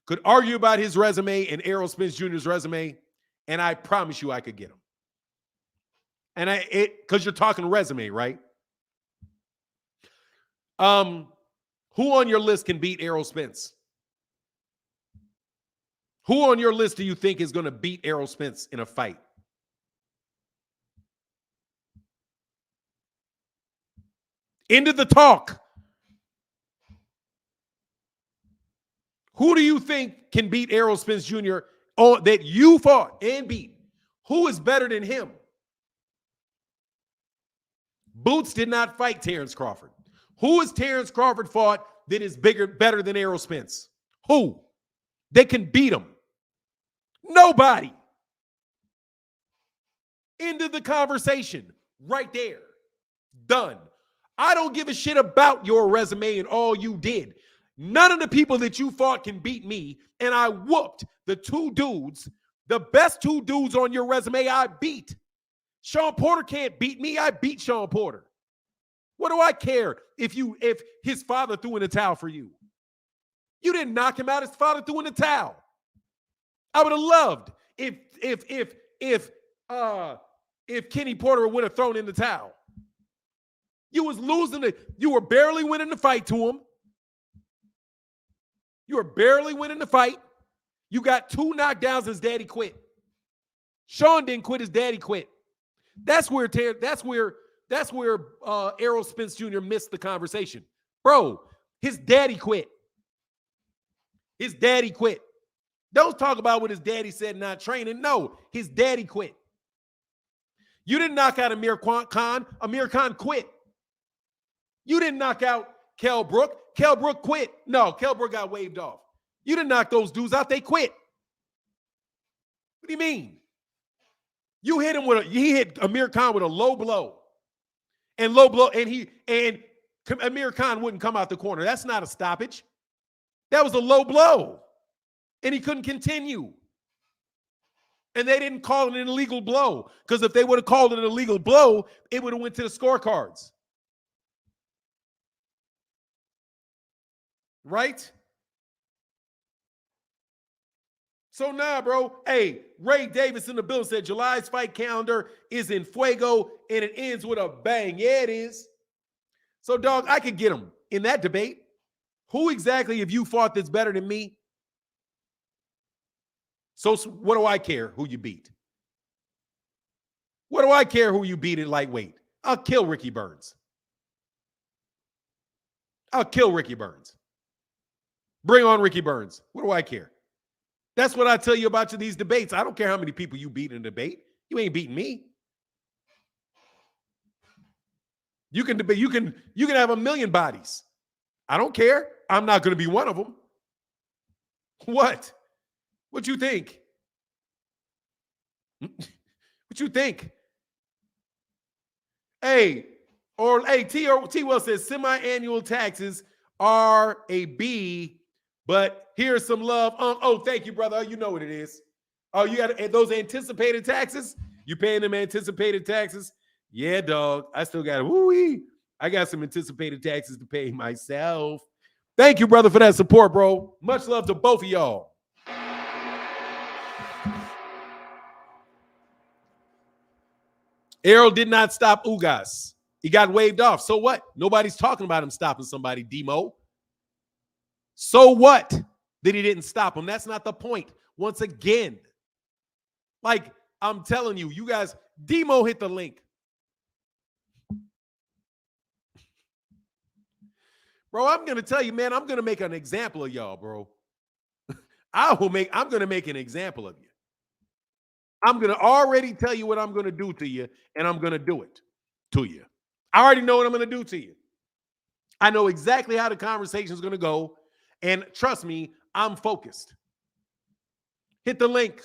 could argue about his resume and Errol Spence Jr.'s resume, and I promise you I could get him. And because you're talking resume, right? Who on your list can beat Errol Spence? Who on your list do you think is going to beat Errol Spence in a fight? Into the talk. Who do you think can beat Errol Spence Jr. That you fought and beat? Who is better than him? Boots did not fight Terence Crawford. Who has Terence Crawford fought that is better than Errol Spence? Who? They can beat him. Nobody. End of the conversation. Right there. Done. I don't give a shit about your resume and all you did. None of the people that you fought can beat me, and I whooped the two dudes, the best two dudes on your resume I beat. Sean Porter can't beat me. I beat Sean Porter. What do I care if his father threw in the towel for you? You didn't knock him out. His father threw in the towel. I would have loved if Kenny Porter would have thrown in the towel. You was losing it. You were barely winning the fight to him. You were barely winning the fight. You got 2 knockdowns. His daddy quit. Sean didn't quit. His daddy quit. That's where Errol Spence Jr. missed the conversation. Bro, his daddy quit. His daddy quit. Don't talk about what his daddy said not training. No, his daddy quit. You didn't knock out Amir Khan. Amir Khan quit. You didn't knock out Kell Brook. Kell Brook quit. No, Kell Brook got waved off. You didn't knock those dudes out. They quit. What do you mean? You hit him he hit Amir Khan with a low blow. And Amir Khan wouldn't come out the corner. That's not a stoppage. That was a low blow. And he couldn't continue. And they didn't call it an illegal blow. Because if they would have called it an illegal blow, it would have went to the scorecards. Right? So now, bro, hey, Ray Davis in the building said July's fight calendar is in fuego and it ends with a bang. Yeah, it is. So, dog, I could get him in that debate. Who exactly have you fought that's better than me? So what do I care who you beat? What do I care who you beat at lightweight? I'll kill Ricky Burns. I'll kill Ricky Burns. Bring on Ricky Burns. What do I care? That's what I tell you about these debates. I don't care how many people you beat in a debate. You ain't beating me. You can debate. You can have 1 million bodies. I don't care. I'm not going to be one of them. What? What you think? What you think? Hey, T. Well says semi-annual taxes are a B, but here's some love. Oh, thank you, brother. You know what it is. Oh, you got those anticipated taxes? You paying them anticipated taxes? Yeah, dog. I still got woo-wee. I got some anticipated taxes to pay myself. Thank you, brother, for that support, bro. Much love to both of y'all. Errol did not stop Ugas. He got waved off. So what? Nobody's talking about him stopping somebody, Demo. So what that he didn't stop him? That's not the point. Once again, like I'm telling you, you guys, Demo hit the link. Bro, I'm going to tell you, man, I'm going to make an example of y'all, bro. I'm going to make an example of you. I'm going to already tell you what I'm going to do to you, and I'm going to do it to you. I already know what I'm going to do to you. I know exactly how the conversation is going to go, and trust me, I'm focused. Hit the link.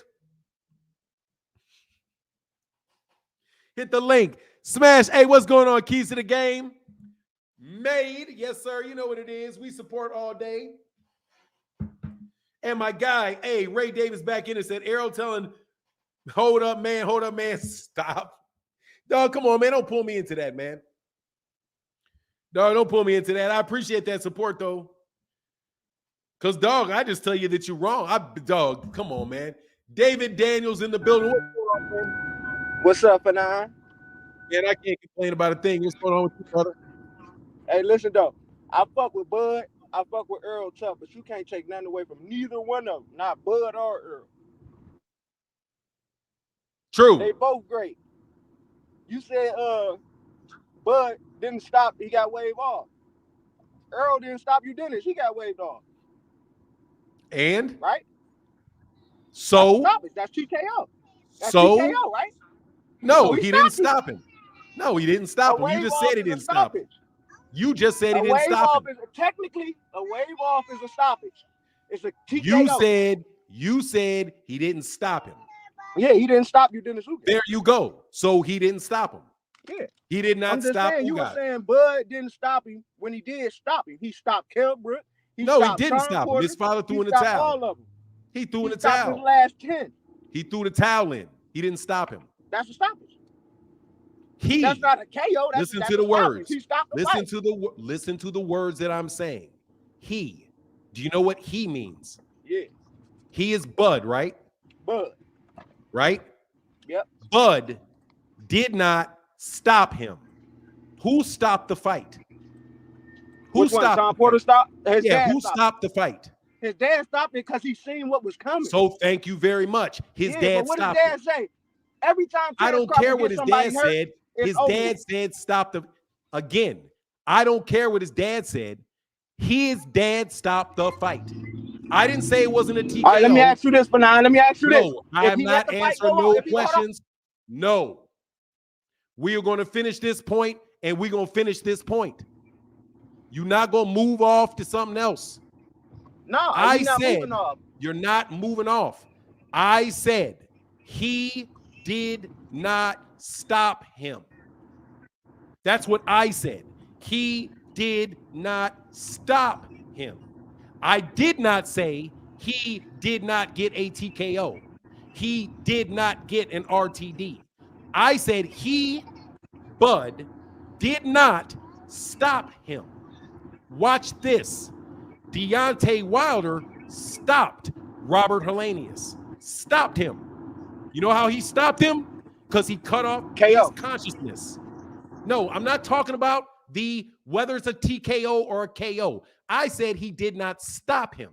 Hit the link. Smash. Hey, what's going on? Keys to the game. Made. Yes, sir. You know what it is. We support all day. And my guy, hey, Ray Davis back in and said, Errol telling, hold up, man, stop. Dog, come on, man. Don't pull me into that, man. Dog, don't pull me into that. I appreciate that support, though. Because, dog, I just tell you that you're wrong. Dog, come on, man. David Daniels in the building. What's going on, man? What's up, Fanon? Man, I can't complain about a thing. What's going on with you, brother? Hey, listen, though. I fuck with Bud. I fuck with Errol tough, but you can't take nothing away from neither one of them. Not Bud or Errol. True. They both great. You said Bud didn't stop. He got waved off. Errol didn't stop you, Dennis. He got waved off. And? Right? So? That's TKO. That's so? TKO, right? No, so he didn't stop him. No, he didn't stop him. You just said he didn't stop him. You just said he didn't stop him. Technically, a wave off is a stoppage. It's a TKO. You said he didn't stop him. Yeah, he didn't stop you, Dennis. There you go. So he didn't stop him. Yeah. He did not stop him. You were saying Bud didn't stop him when he did stop him. He stopped Kelbrook. He didn't stop him. His father threw in the towel. All of them. He threw in the towel. His last 10. He threw the towel in. He didn't stop him. That's a stoppage. That's not a KO. Listen to the words. He stopped the fight. Listen to the words that I'm saying. He. Do you know what he means? Yeah. He is Bud, right? Bud. Right? Yep. Bud did not stop him. Who stopped the fight? Who stopped? Sean Porter stopped? Who stopped the fight? His dad stopped it because he seen what was coming. So thank you very much. His dad stopped it. What did Dad say? Every time I don't care what his dad said. His dad said stop the again. I don't care what his dad said. His dad stopped the fight. I didn't say it wasn't a TKO. All right, let me ask you this, Fanon. Let me ask you this. No, I am not answering no questions. No. We are going to finish this point, and we're going to finish this point. You're not going to move off to something else. No, I said you're not moving off. I said he did not stop him. That's what I said. He did not stop him. I did not say he did not get a TKO. He did not get an RTD. I said he, Bud, did not stop him. Watch this. Deontay Wilder stopped Robert Helenius. Stopped him. You know how he stopped him? Because he cut off his consciousness. No, I'm not talking about whether it's a TKO or a KO. I said he did not stop him.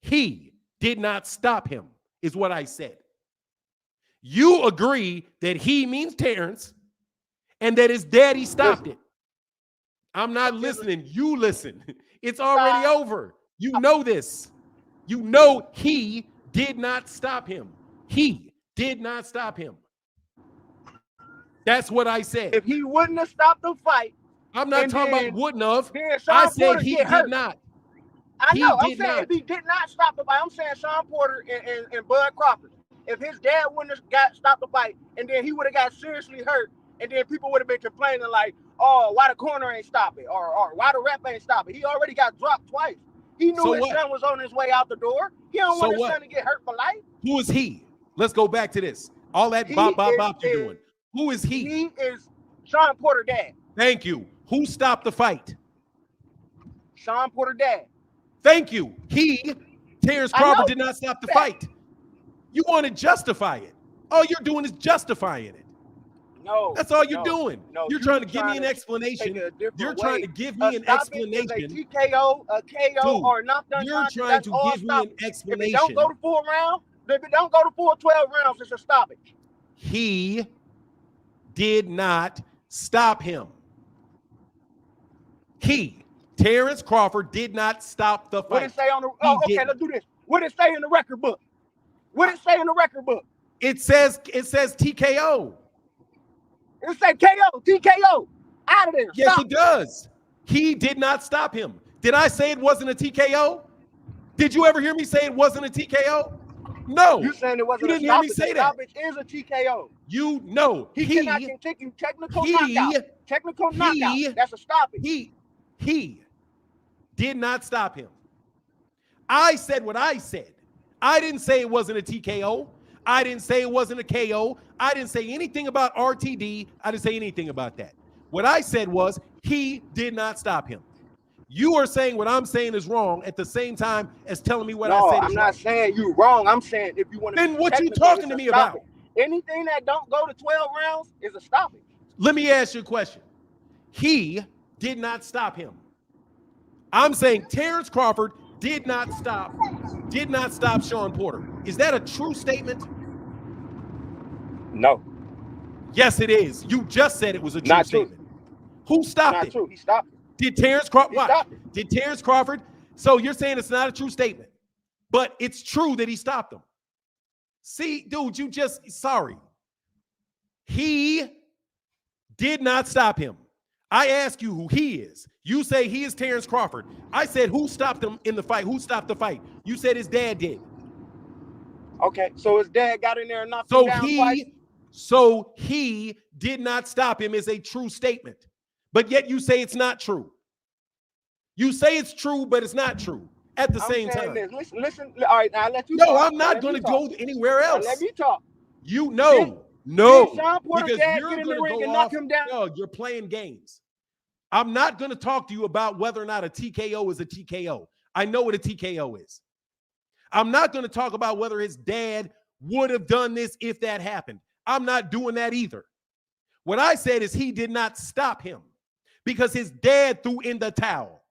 He did not stop him, is what I said. You agree that he means Terence and that his daddy stopped it. I'm not listening. You listen. It's already over. You know this. You know he did not stop him. He did not stop him. That's what I said. If he wouldn't have stopped the fight. I'm not talking about wouldn't have. I said he did not. I know. I'm saying if he did not stop the fight, I'm saying Sean Porter and Bud Crawford. If his dad wouldn't have stopped the fight and then he would have got seriously hurt and then people would have been complaining like, oh, why the corner ain't stop it or why the ref ain't stop it. He already got dropped twice. He knew his son was on his way out the door. He don't want his son to get hurt for life. Who is he? Let's go back to this. All that bop you're doing. Who is he? He is Sean Porter dad. Thank you. Who stopped the fight? Sean Porter dad. Thank you. Terence Crawford did not stop the fight. You want to justify it. All you're doing is justifying it. No. That's all you're doing. No, you're trying to give me an explanation. You're trying to give me an explanation. A TKO, a KO, Dude, or a knockdown. You're trying to give me an explanation. If it don't go to full round, if it don't go to full 12 rounds, it's a stoppage. He did not stop him. Terence Crawford did not stop the fight. What did it say on the? Oh, okay, let's do this. What did it say in the record book? What did it say in the record book? It says TKO. It said KO, TKO. Out of there. Yes, it does. He did not stop him. Did I say it wasn't a TKO? Did you ever hear me say it wasn't a TKO? No. You saying it wasn't you didn't hear me say that. Stoppage is a TKO. You know. He cannot continue technical knockout. Technical knockout. That's a stoppage. He did not stop him. I said what I said. I didn't say it wasn't a TKO. I didn't say it wasn't a KO. I didn't say anything about RTD. I didn't say anything about that. What I said was he did not stop him. You are saying what I'm saying is wrong at the same time as telling me what I said is wrong. No, I'm not saying you wrong. I'm saying if you want to. Then what you talking to me about? Anything that don't go to 12 rounds is a stoppage. Let me ask you a question. He did not stop him. I'm saying Terence Crawford did not stop Sean Porter. Is that a true statement? No. Yes, it is. You just said it was a true statement. Who stopped it? Not true. He stopped it. Did Terence Crawford? Did Terence Crawford? So you're saying it's not a true statement, but it's true that he stopped him. See, dude, sorry. He did not stop him. I ask you who he is. You say he is Terence Crawford. I said who stopped him in the fight? Who stopped the fight? You said his dad did. Okay, so his dad got in there and knocked him down twice? So he did not stop him is a true statement. But yet you say it's not true. You say it's true, but it's not true at the same time. Listen. All right, now let you talk. No, I'm not going to go anywhere else. Now let me talk. You know. No. Did Sean Porter's dad get in the ring and knock him down? No, you're playing games. I'm not going to talk to you about whether or not a TKO is a TKO. I know what a TKO is. I'm not going to talk about whether his dad would have done this if that happened. I'm not doing that either. What I said is he did not stop him because his dad threw in the towel.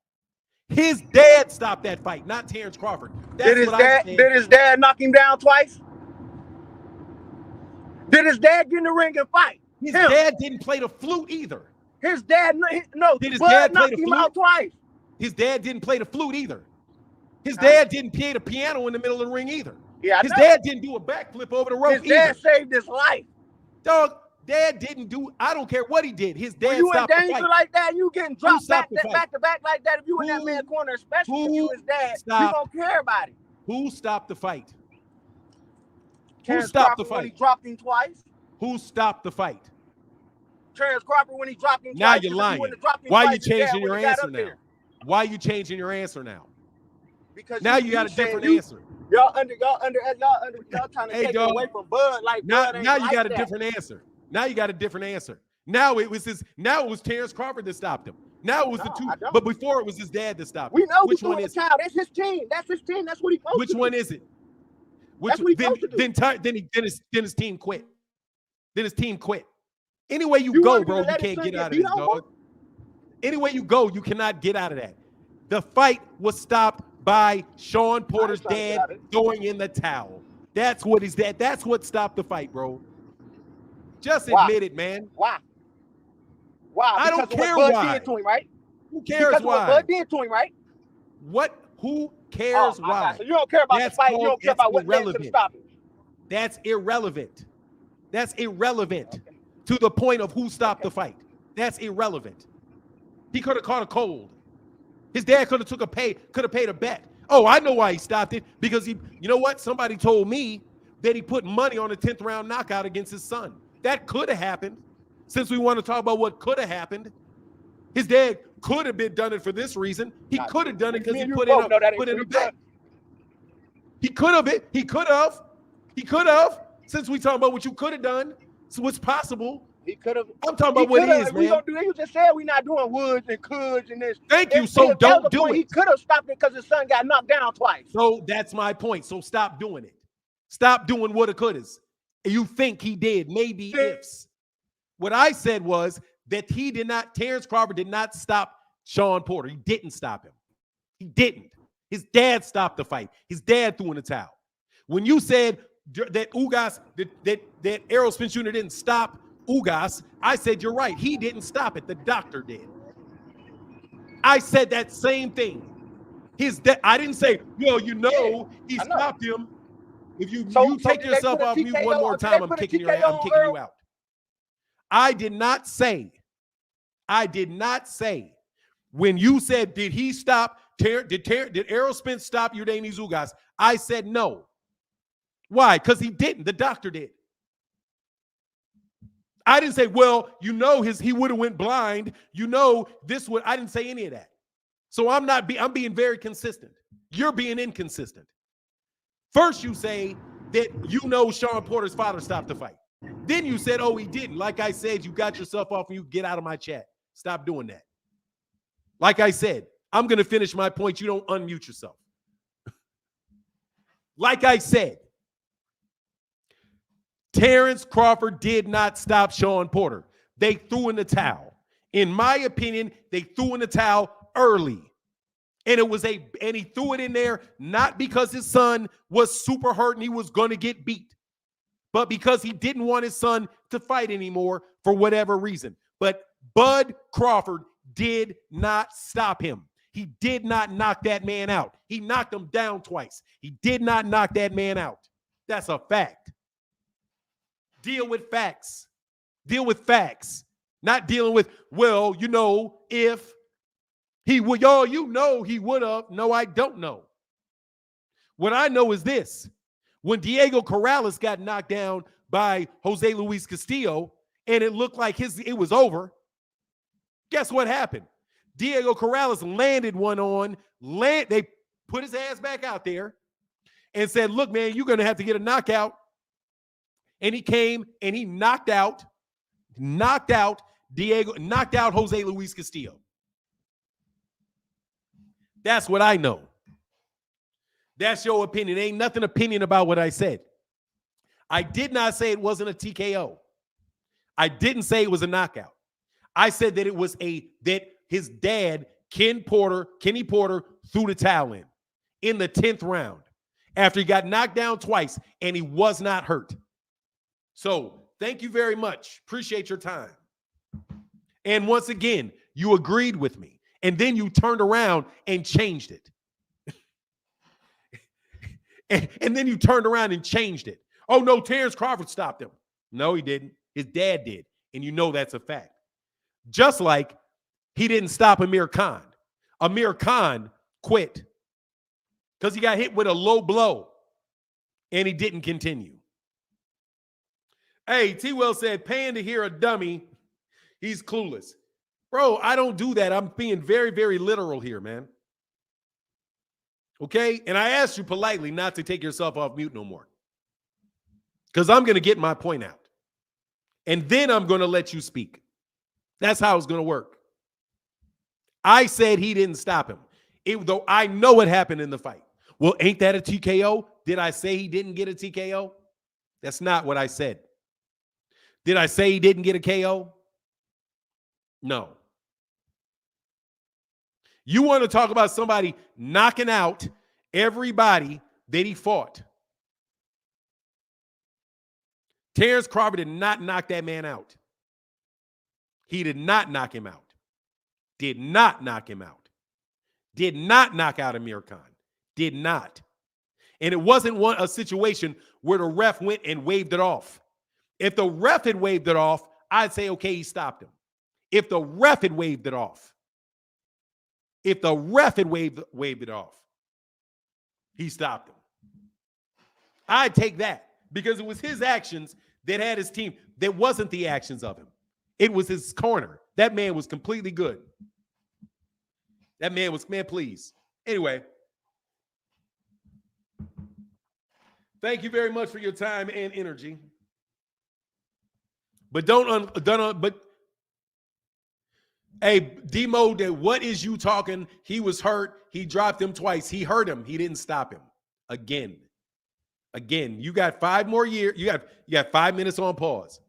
His dad stopped that fight, not Terence Crawford. Did his dad knock him down twice? Did his dad get in the ring and fight? His dad didn't play the flute either. His dad, no. Did his dad play the flute? Him out twice. His dad didn't play the flute either. His dad didn't play the piano in the middle of the ring either. Yeah, his dad didn't do a backflip over the rope either. His dad saved his life. Dog, dad didn't do. I don't care what he did. His dad stopped the fight. You in danger like that, you getting dropped back to back like that. If you in that man's corner, especially if you his dad, you don't care about it. Who stopped the fight? Who stopped the fight? When he dropped him twice. Who stopped the fight? Terence Crawford when he dropped him now twice. You're lying. Why are you changing your answer now? Why are you changing your answer now? Because now you got a different answer. Y'all trying to take it away from Bud like now Bud you got a different answer. Now you got a different answer. Now it was Terence Crawford that stopped him. Now it was the two, but before it was his dad that stopped him. We know which one is it? That's his team. That's his team. That's what he supposed to do. Which one is it? Then his team quit. Then his team quit. Any way you go, bro, you can't get out of this, dog. Any way you go, you cannot get out of that. The fight was stopped by Sean Porter's dad throwing in the towel. That's what is that. That's what stopped the fight, bro. Just admit it, man. Why? I don't care why. Bud did to him, right? Who cares why? What Bud did to him, right? Who cares why? So you don't care about the fight. You don't care about what led to the stoppage. That's irrelevant. That's irrelevant to the point of who stopped the fight. That's irrelevant. He could have caught a cold. His dad could have paid a bet. Oh, I know why he stopped it. Because you know what? Somebody told me that he put money on a 10th round knockout against his son. That could have happened. Since we want to talk about what could have happened, his dad could have done it for this reason. He could have done it because he put in a bet. He could have. Since we talking about what you could have done, so it's possible He could have. I'm talking about what it is, man. You just said we not doing woods and coulds and this. Thank you. So don't do it. He could have stopped it because his son got knocked down twice. So that's my point. So stop doing it. Stop doing woulda, couldas. You think he did, maybe ifs. What I said was that Terence Crawford did not stop Shawn Porter. He didn't stop him. He didn't. His dad stopped the fight. His dad threw in the towel. When you said that Ugas, that Errol Spence Jr. didn't stop Ugas, I said you're right. He didn't stop it. The doctor did. I said that same thing. I didn't say, he stopped him. If you take yourself off mute one more time, I'm kicking you out. I did not say when you said, did he stop? Did Errol Spence stop Yordenis Ugas? I said no. Why? Because he didn't. The doctor did. I didn't say, he would have went blind. I didn't say any of that. So I'm being very consistent. You're being inconsistent. First, you say that Shawn Porter's father stopped the fight. Then you said, he didn't. Like I said, you got yourself off and you get out of my chat. Stop doing that. Like I said, I'm going to finish my point. You don't unmute yourself. Like I said, Terence Crawford did not stop Shawn Porter. They threw in the towel. In my opinion, they threw in the towel early. And he threw it in there not because his son was super hurt and he was going to get beat, but because he didn't want his son to fight anymore for whatever reason. But Bud Crawford did not stop him. He did not knock that man out. He knocked him down twice. He did not knock that man out. That's a fact. Deal with facts. Deal with facts. Not dealing with, if he would, he would have. No, I don't know. What I know is this. When Diego Corrales got knocked down by Jose Luis Castillo and it looked like it was over, guess what happened? Diego Corrales landed they put his ass back out there and said, look, man, you're going to have to get a knockout. And he came and he knocked out Jose Luis Castillo. That's what I know. That's your opinion. Ain't nothing opinion about what I said. I did not say it wasn't a TKO. I didn't say it was a knockout. I said that it was that his dad, Kenny Porter, threw the towel in the 10th round after he got knocked down twice and he was not hurt. So thank you very much. Appreciate your time. And once again, you agreed with me. And then you turned around and changed it. and then you turned around and changed it. Oh, no, Terence Crawford stopped him. No, he didn't. His dad did. And that's a fact. Just like he didn't stop Amir Khan. Amir Khan quit because he got hit with a low blow and he didn't continue. Hey, T-Well said, paying to hear a dummy, he's clueless. Bro, I don't do that. I'm being very, very literal here, man. Okay? And I asked you politely not to take yourself off mute no more. Because I'm going to get my point out. And then I'm going to let you speak. That's how it's going to work. I said he didn't stop him. Though I know what happened in the fight. Well, ain't that a TKO? Did I say he didn't get a TKO? That's not what I said. Did I say he didn't get a KO? No. You want to talk about somebody knocking out everybody that he fought. Terence Crawford did not knock that man out. He did not knock him out. Did not knock him out. Did not knock out Amir Khan. Did not. And it wasn't a situation where the ref went and waved it off. If the ref had waved it off, I'd say, okay, he stopped him. If the ref had waved it off, he stopped him. I'd take that because it was his actions that had his team. That wasn't the actions of him. It was his corner. That man was completely good. Man, please. Anyway, thank you very much for your time and energy. But hey, D-Mode, what is you talking? He was hurt. He dropped him twice. He hurt him. He didn't stop him. Again, you got 5 more years. You got 5 minutes on pause.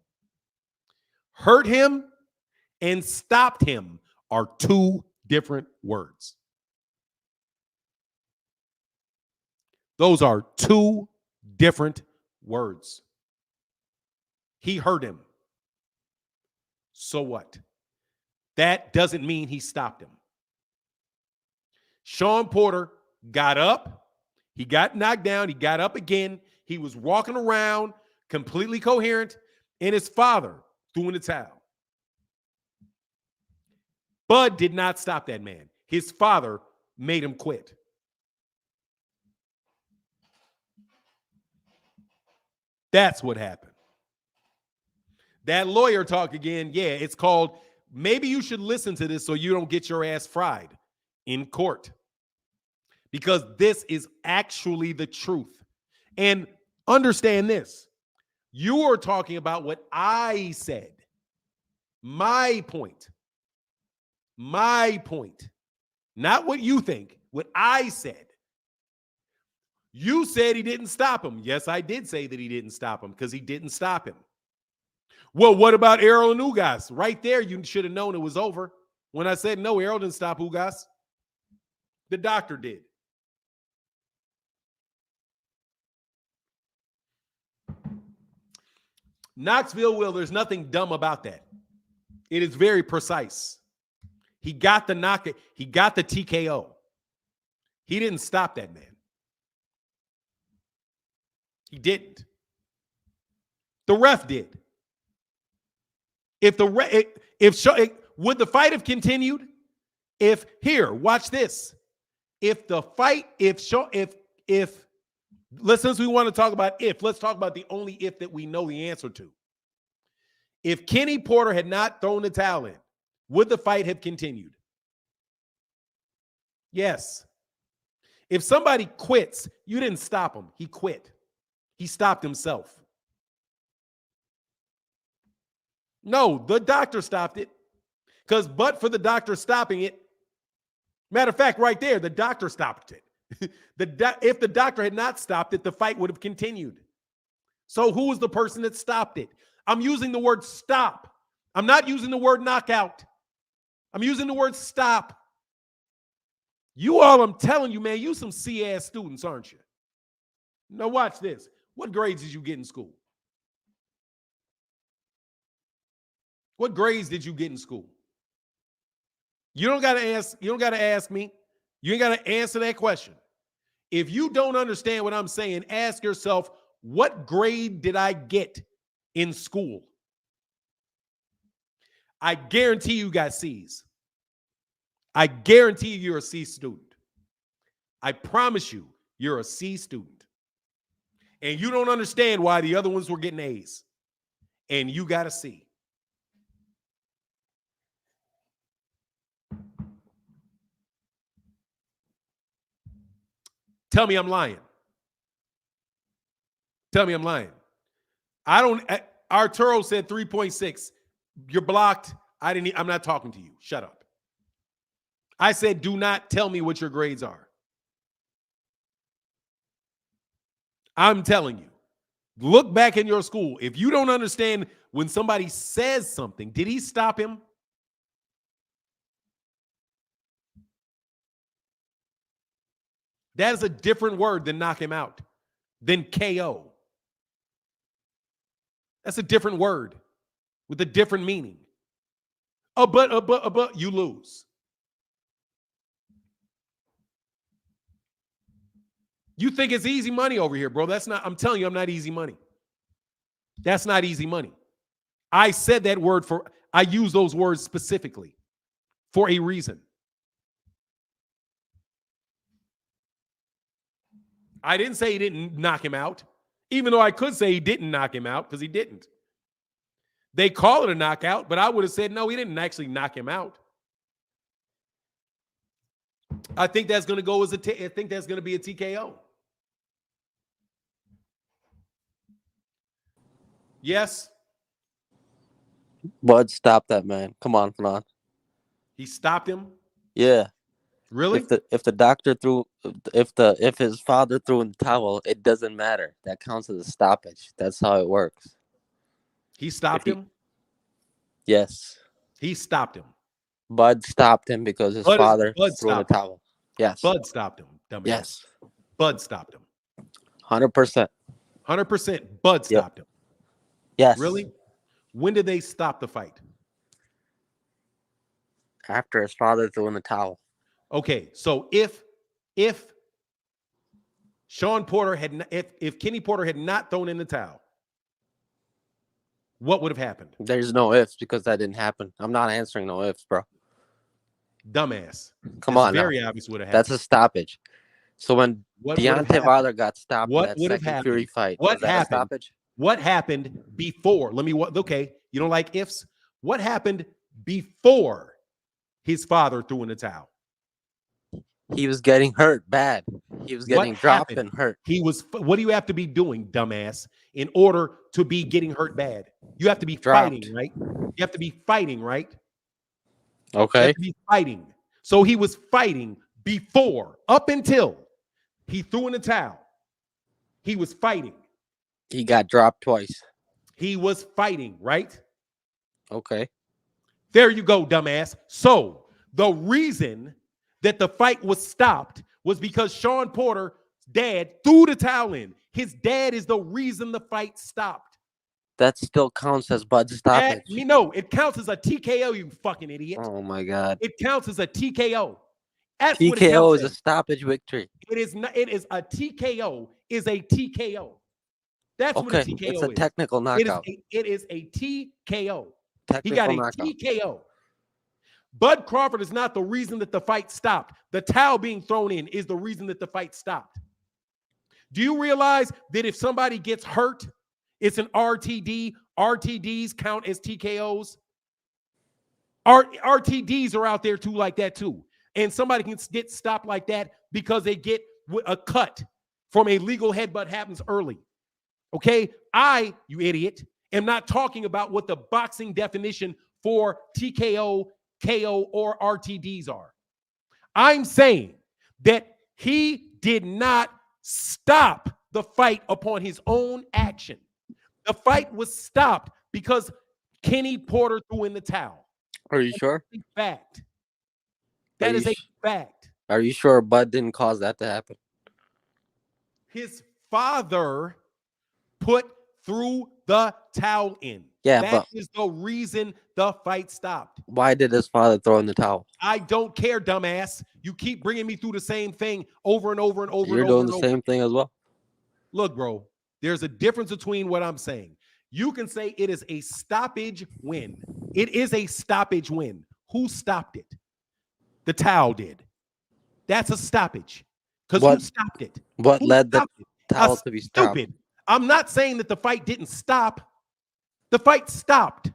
Hurt him and stopped him are 2 different words. Those are 2 different words. He hurt him. So what? That doesn't mean he stopped him. Sean Porter got up. He got knocked down. He got up again. He was walking around completely coherent, and his father threw in the towel. Bud did not stop that man. His father made him quit. That's what happened. That lawyer talk again, yeah, it's called, maybe you should listen to this so you don't get your ass fried in court. Because this is actually the truth. And understand this. You are talking about what I said. My point. My point. Not what you think. What I said. You said he didn't stop him. Yes, I did say that he didn't stop him because he didn't stop him. Well, what about Errol and Ugas? Right there, you should have known it was over. When I said no, Errol didn't stop Ugas. The doctor did. Knoxville Will, there's nothing dumb about that. It is very precise. He got the knockout. He got the TKO. He didn't stop that man. He didn't. The ref did. Would the fight have continued? Watch this. If the fight, since we want to talk about let's talk about the only if that we know the answer to. If Kenny Porter had not thrown the towel in, would the fight have continued? Yes. If somebody quits, you didn't stop him. He quit. He stopped himself. No, the doctor stopped it. But for the doctor stopping it, matter of fact, right there, the doctor stopped it. If the doctor had not stopped it, the fight would have continued. So who was the person that stopped it? I'm using the word stop. I'm not using the word knockout. I'm using the word stop. I'm telling you, man, you some C-ass students, aren't you? Now watch this. What grades did you get in school? What grades did you get in school? You don't got to ask me. You ain't got to answer that question. If you don't understand what I'm saying, ask yourself, what grade did I get in school? I guarantee you got C's. I guarantee you're a C student. I promise you're a C student. And you don't understand why the other ones were getting A's. And you got a C. Tell me I'm lying. Tell me I'm lying. Arturo said 3.6. You're blocked. I'm not talking to you. Shut up. I said, do not tell me what your grades are. I'm telling you. Look back in your school. If you don't understand when somebody says something, did he stop him? That is a different word than knock him out, than KO. That's a different word with a different meaning. But you lose. You think it's easy money over here, bro. I'm telling you, I'm not easy money. That's not easy money. I said that word I use those words specifically for a reason. I didn't say he didn't knock him out, even though I could say he didn't knock him out because he didn't. They call it a knockout, but I would have said, no, he didn't actually knock him out. I think that's going to go I think that's going to be a TKO. Yes. Bud stopped that man. Come on, Flan. He stopped him. Yeah. Really? If the doctor threw if his father threw in the towel, it doesn't matter. That counts as a stoppage. That's how it works. He stopped him. Yes. He stopped him. Bud stopped him because his father Bud threw in the stopped him. towel. Yes. Bud stopped him. Dumbass. Yes. Bud stopped him. 100%. 100%. Bud stopped him. Yes. Really? When did they stop the fight? After his father threw in the towel. Okay, so if Sean Porter had if Kenny Porter had not thrown in the towel, what would have happened? There's no ifs because that didn't happen. I'm not answering no ifs, bro. Dumbass. Come on, very now. obvious would have happened. That's a stoppage. So when Deontay Wilder got stopped in that second Fury fight, was that a stoppage? What happened before? Okay, you don't like ifs? What happened before his father threw in the towel? He was getting hurt bad. He was getting dropped and hurt. What do you have to be doing, dumbass, in order to be getting hurt bad? You have to be fighting, right? You have to be fighting, right? Okay. You have to be fighting. So he was fighting before, up until he threw in the towel. He was fighting. He got dropped twice. He was fighting, right? Okay. There you go, dumbass. So the reason that the fight was stopped was because Sean Porter's dad threw the towel in. His dad is the reason the fight stopped. That still counts as Bud stoppage. No, it counts as a TKO, you fucking idiot. Oh, my God. It counts as a TKO. That's TKO is a stoppage victory. It is not. It is a TKO. Is a TKO. That's what a TKO is. It's a technical knockout. It is a TKO. He got a TKO. Bud Crawford is not the reason that the fight stopped. The towel being thrown in is the reason that the fight stopped. Do you realize that if somebody gets hurt, it's an RTD? RTDs count as TKOs. RTDs are out there too, like that too. And somebody can get stopped like that because they get a cut from a legal headbutt happens early. Okay? You idiot, am not talking about what the boxing definition for TKO, KO, or RTDs are. I'm saying that he did not stop the fight upon his own action. The fight was stopped because Kenny Porter threw in the towel. Are you sure? That's a fact. That is a fact. Are you sure Bud didn't cause that to happen? His father threw the towel in. Yeah, that is the reason the fight stopped. Why did his father throw in the towel? I don't care, dumbass. You keep bringing me through the same thing over and over and over. You're doing the same thing as well. Look, bro, there's a difference between what I'm saying. You can say it is a stoppage win. It is a stoppage win. Who stopped it? The towel did. That's a stoppage. Because who stopped it? What led the towel to be stopped? I'm not saying that the fight didn't stop. The fight stopped.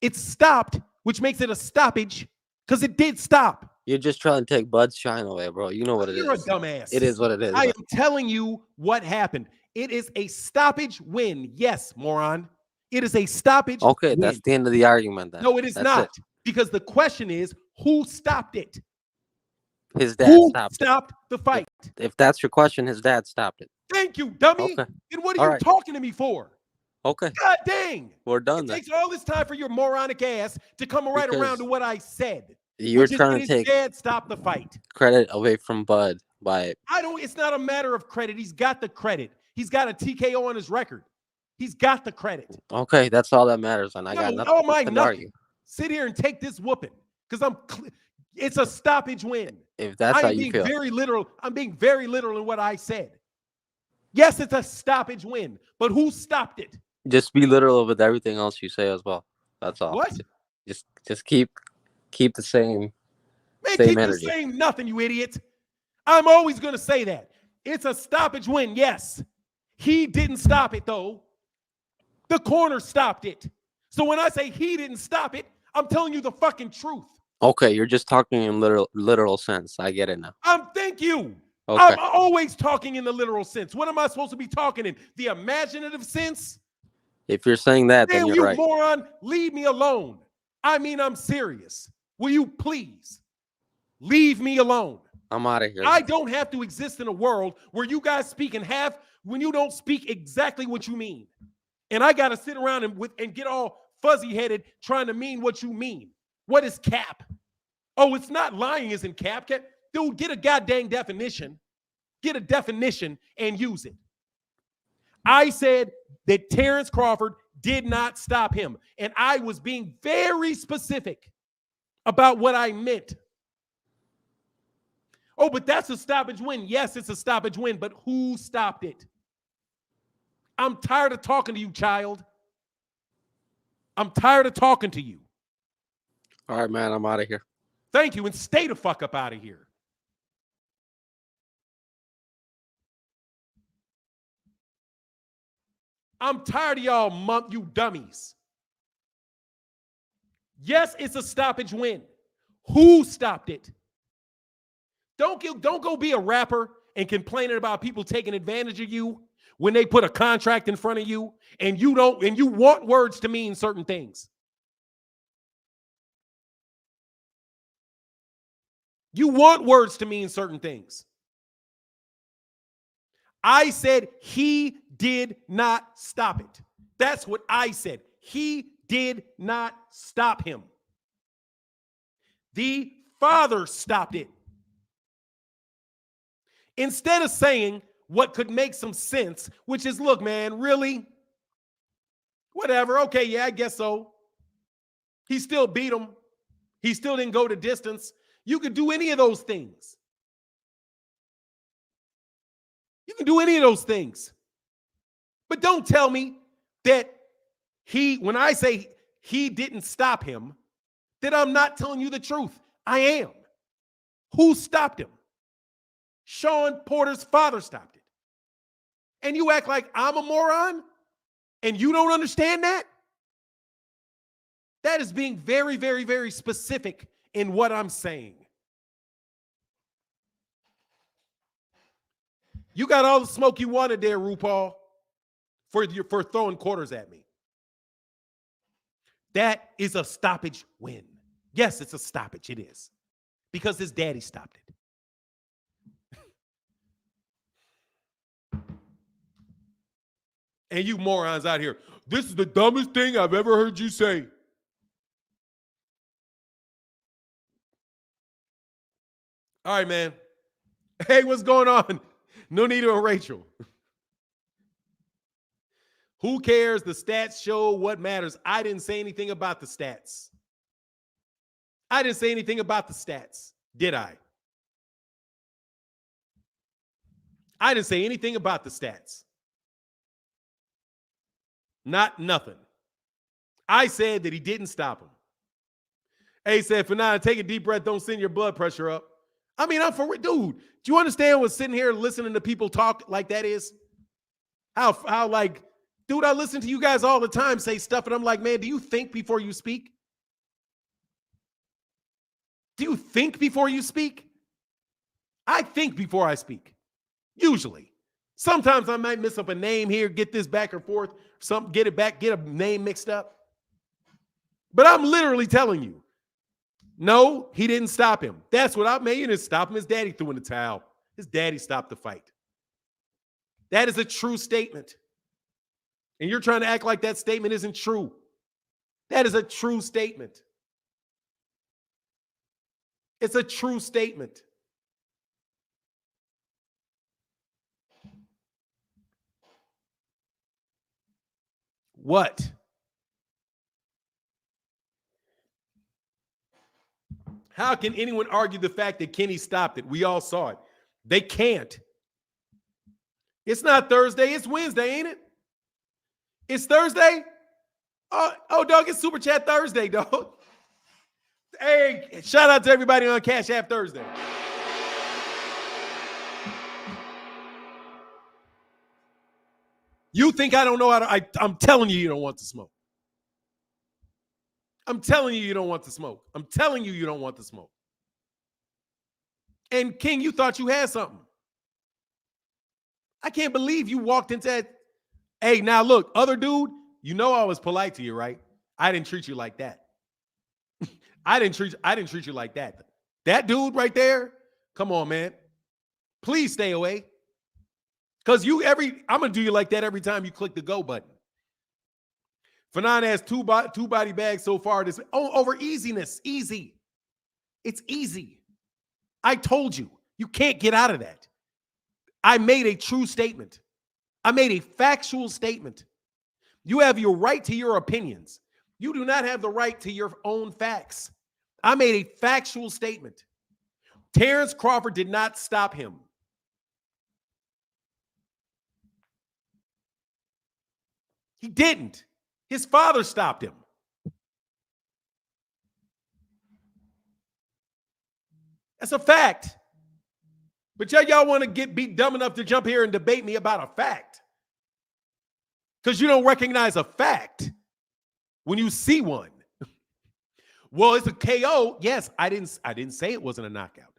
It stopped, which makes it a stoppage because it did stop. You're just trying to take Bud's shine away, bro. You know what it is. You're a dumbass. It is what it is. I am telling you what happened. It is a stoppage win. Yes, moron. It is a stoppage win. That's the end of the argument then. No, it is not. Because the question is, who stopped it? His dad stopped the fight. If that's your question, his dad stopped it. Thank you, dummy. Okay. And what are you talking to me for? Okay. God dang. We're done. It takes all this time for your moronic ass to come right around to what I said. You're trying to take dad stop the fight. Credit away from Bud by it's not a matter of credit. He's got the credit. He's got a TKO on his record. He's got the credit. Okay, that's all that matters. And I got nothing to argue. Sit here and take this whooping because it's a stoppage win. If that's how you feel. I'm being very literal in what I said. Yes, it's a stoppage win, but who stopped it? Just be literal with everything else you say as well. That's all. What? Just keep the same. Man, keep energy. The same nothing, you idiot. I'm always gonna say that. It's a stoppage win, yes. He didn't stop it though. The corner stopped it. So when I say he didn't stop it, I'm telling you the fucking truth. Okay, you're just talking in literal sense. I get it now. Thank you. Okay. I'm always talking in the literal sense. What am I supposed to be talking in? The imaginative sense? If you're saying that, then Damn, you're you right. moron, leave me alone. I mean, I'm serious. Will you please leave me alone? I'm out of here. I don't have to exist in a world where you guys speak in half when you don't speak exactly what you mean. And I got to sit around and get all fuzzy-headed trying to mean what you mean. What is cap? Oh, it's not lying isn't cap. Dude, get a goddamn definition. Get a definition and use it. I said that Terence Crawford did not stop him. And I was being very specific about what I meant. Oh, but that's a stoppage win. Yes, it's a stoppage win, but who stopped it? I'm tired of talking to you, child. I'm tired of talking to you. All right, man, I'm out of here. Thank you, and stay the fuck up out of here. I'm tired of y'all, you dummies. Yes, it's a stoppage win. Who stopped it? Don't go be a rapper and complaining about people taking advantage of you when they put a contract in front of you and you want words to mean certain things. You want words to mean certain things. I said he did not stop it. That's what I said. He did not stop him. The father stopped it. Instead of saying what could make some sense, which is, look, man, really? Whatever. Okay, yeah, I guess so. He still beat him. He still didn't go the distance. You could do any of those things. You can do any of those things. But don't tell me that when I say he didn't stop him, that I'm not telling you the truth. I am. Who stopped him? Sean Porter's father stopped it. And you act like I'm a moron and you don't understand that? That is being very, very, very specific in what I'm saying. You got all the smoke you wanted there, RuPaul, for throwing quarters at me. That is a stoppage win. Yes, it's a stoppage. It is. Because his daddy stopped it. And you morons out here, this is the dumbest thing I've ever heard you say. All right, man. Hey, what's going on? Nonita and Rachel. Who cares? The stats show what matters. I didn't say anything about the stats. I didn't say anything about the stats, did I? I didn't say anything about the stats. Nothing. I said that he didn't stop him. A said, Fernanda, take a deep breath. Don't send your blood pressure up. I mean, I'm for real. Dude, do you understand what sitting here listening to people talk like that is? How like, dude, I listen to you guys all the time say stuff, and I'm like, man, do you think before you speak? Do you think before you speak? I think before I speak. Usually. Sometimes I might miss up a name here, get this back and forth, get it back, get a name mixed up. But I'm literally telling you, no, he didn't stop him. That's what I mean. He didn't stop him. His daddy threw in the towel. His daddy stopped the fight. That is a true statement. And you're trying to act like that statement isn't true. That is a true statement. It's a true statement. What? How can anyone argue the fact that Kenny stopped it? We all saw it. They can't. It's not Thursday. It's Wednesday, ain't it? It's Thursday? Oh, dog, it's Super Chat Thursday, dog. Hey, shout out to everybody on Cash App Thursday. You think I don't know how to, I'm telling you don't want to smoke. I'm telling you don't want to smoke. I'm telling you don't want to smoke. And King, you thought you had something. I can't believe you walked into that. Hey, now look, other dude, You know I was polite to you, right? I didn't treat you like that. I didn't treat you like that. That dude right there, come on, man. Please stay away. Because I'm going to do you like that every time you click the go button. Fanon has two body bags so far. Over easiness. Easy. It's easy. I told you. You can't get out of that. I made a true statement. I made a factual statement. You have your right to your opinions. You do not have the right to your own facts. I made a factual statement. Terence Crawford did not stop him. He didn't. His father stopped him. That's a fact. But y'all want to be dumb enough to jump here and debate me about a fact. Because you don't recognize a fact when you see one. Well, it's a KO. Yes, I didn't say it wasn't a knockout.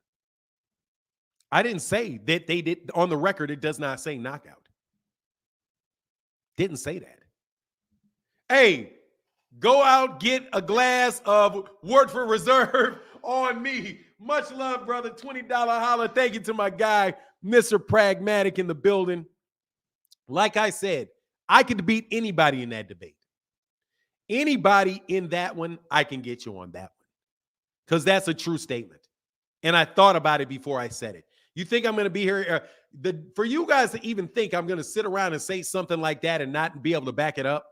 I didn't say that they did. On the record, it does not say knockout. Didn't say that. Hey, go out, get a glass of Woodford Reserve on me. Much love, brother. $20 holler. Thank you to my guy, Mr. Pragmatic in the building. Like I said, I could beat anybody in that debate. Anybody in that one, I can get you on that one. Because that's a true statement. And I thought about it before I said it. You think I'm going to be here? For you guys to even think I'm going to sit around and say something like that and not be able to back it up?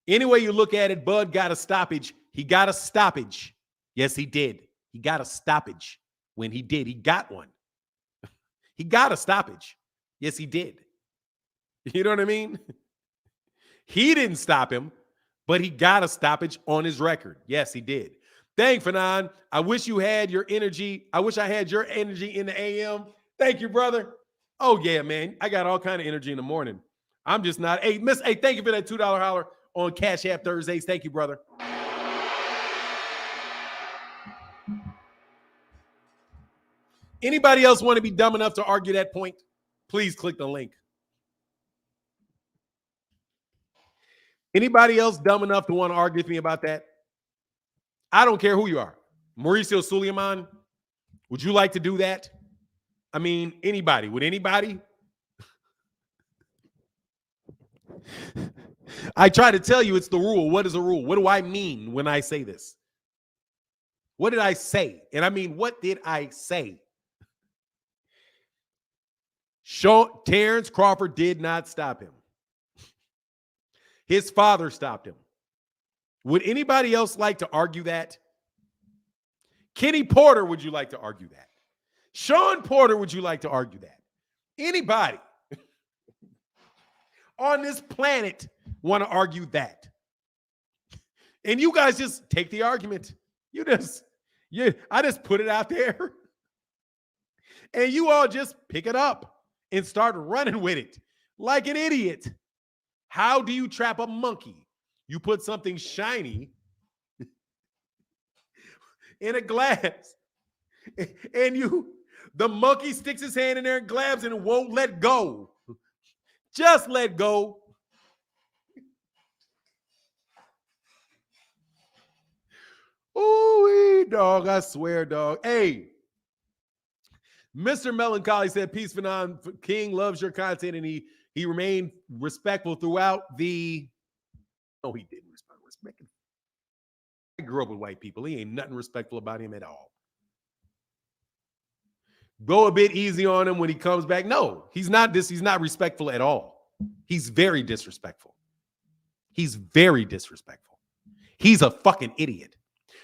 Any way you look at it, Bud got a stoppage. He got a stoppage. Yes, he did. He got a stoppage. When he did, he got one. He got a stoppage. Yes, he did. You know what I mean? He didn't stop him, but he got a stoppage on his record. Yes, he did. Thank Fanon. I wish you had your energy. I wish I had your energy in the AM. Thank you, brother. Oh, yeah, man. I got all kind of energy in the morning. I'm just not. Hey, thank you for that $2 holler on Cash App Thursdays. Thank you, brother. Anybody else want to be dumb enough to argue that point? Please click the link. Anybody else dumb enough to want to argue with me about that? I don't care who you are. Mauricio Suleiman, would you like to do that? I mean, anybody. Would anybody? I try to tell you it's the rule. What is a rule? What do I mean when I say this? What did I say? And I mean, what did I say? Terence Crawford did not stop him. His father stopped him. Would anybody else like to argue that? Kenny Porter, would you like to argue that? Sean Porter, would you like to argue that? Anybody on this planet want to argue that? And you guys just take the argument. I just put it out there. And you all just pick it up and start running with it like an idiot. How do you trap a monkey? You put something shiny in a glass, and the monkey sticks his hand in there and grabs and won't let go. Just let go. Ooh, dog, I swear, dog. Hey, Mr. Melancholy said, peace, Fanon. King loves your content, and he remained respectful throughout the... No, he didn't respect him. I grew up with white people. He ain't nothing respectful about him at all. Go a bit easy on him when he comes back. No, he's not respectful at all. He's very disrespectful. He's very disrespectful. He's a fucking idiot.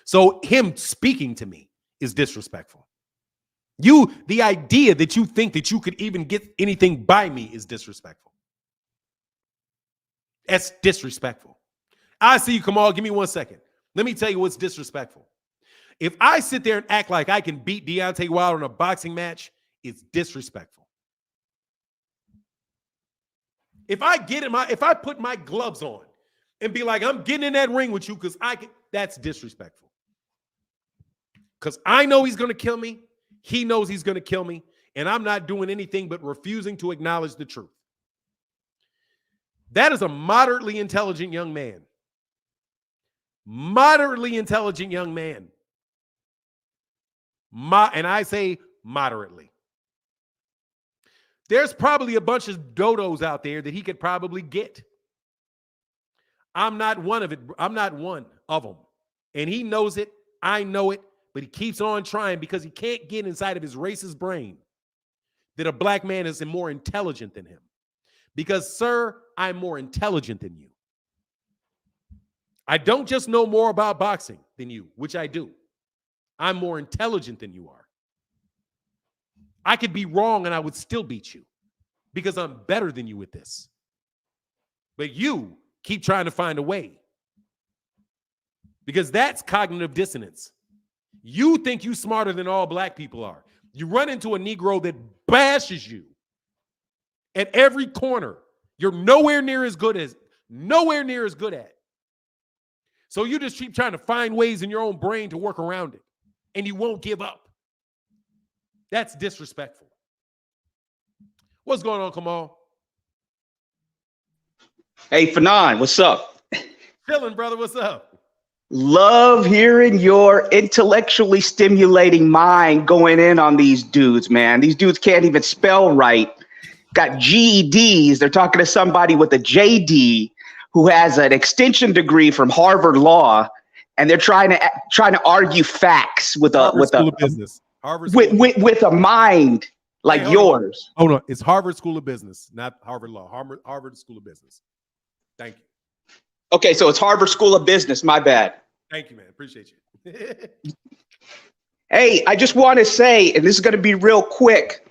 So him speaking to me is disrespectful. The idea that you think that you could even get anything by me is disrespectful. That's disrespectful. I see you, Kamal. Give me 1 second. Let me tell you what's disrespectful. If I sit there and act like I can beat Deontay Wilder in a boxing match, it's disrespectful. If I put my gloves on and be like, I'm getting in that ring with you because that's disrespectful. Because I know he's going to kill me. He knows he's going to kill me. And I'm not doing anything but refusing to acknowledge the truth. That is a moderately intelligent young man. Moderately intelligent young man. And I say moderately. There's probably a bunch of dodos out there that he could probably get. I'm not one of it. I'm not one of them. And he knows it. I know it. But he keeps on trying because he can't get inside of his racist brain that a black man is more intelligent than him. Because, sir, I'm more intelligent than you. I don't just know more about boxing than you, which I do. I'm more intelligent than you are. I could be wrong and I would still beat you because I'm better than you at this. But you keep trying to find a way because that's cognitive dissonance. You think you're smarter than all black people are. You run into a Negro that bashes you at every corner. You're nowhere near as good at. So you just keep trying to find ways in your own brain to work around it, and you won't give up. That's disrespectful. What's going on, Kamal? Hey, Fanon, what's up? Chilling, brother. What's up? Love hearing your intellectually stimulating mind going in on these dudes, man. These dudes can't even spell right. Got GEDs. They're talking to somebody with a JD who has an extension degree from Harvard Law, and they're trying to argue facts with a mind like yours. Oh no, it's Harvard School of Business, not Harvard Law. Harvard School of Business. Thank you. Okay, so it's Harvard School of Business. My bad. Thank you, man. Appreciate you. Hey, I just want to say, and this is going to be real quick,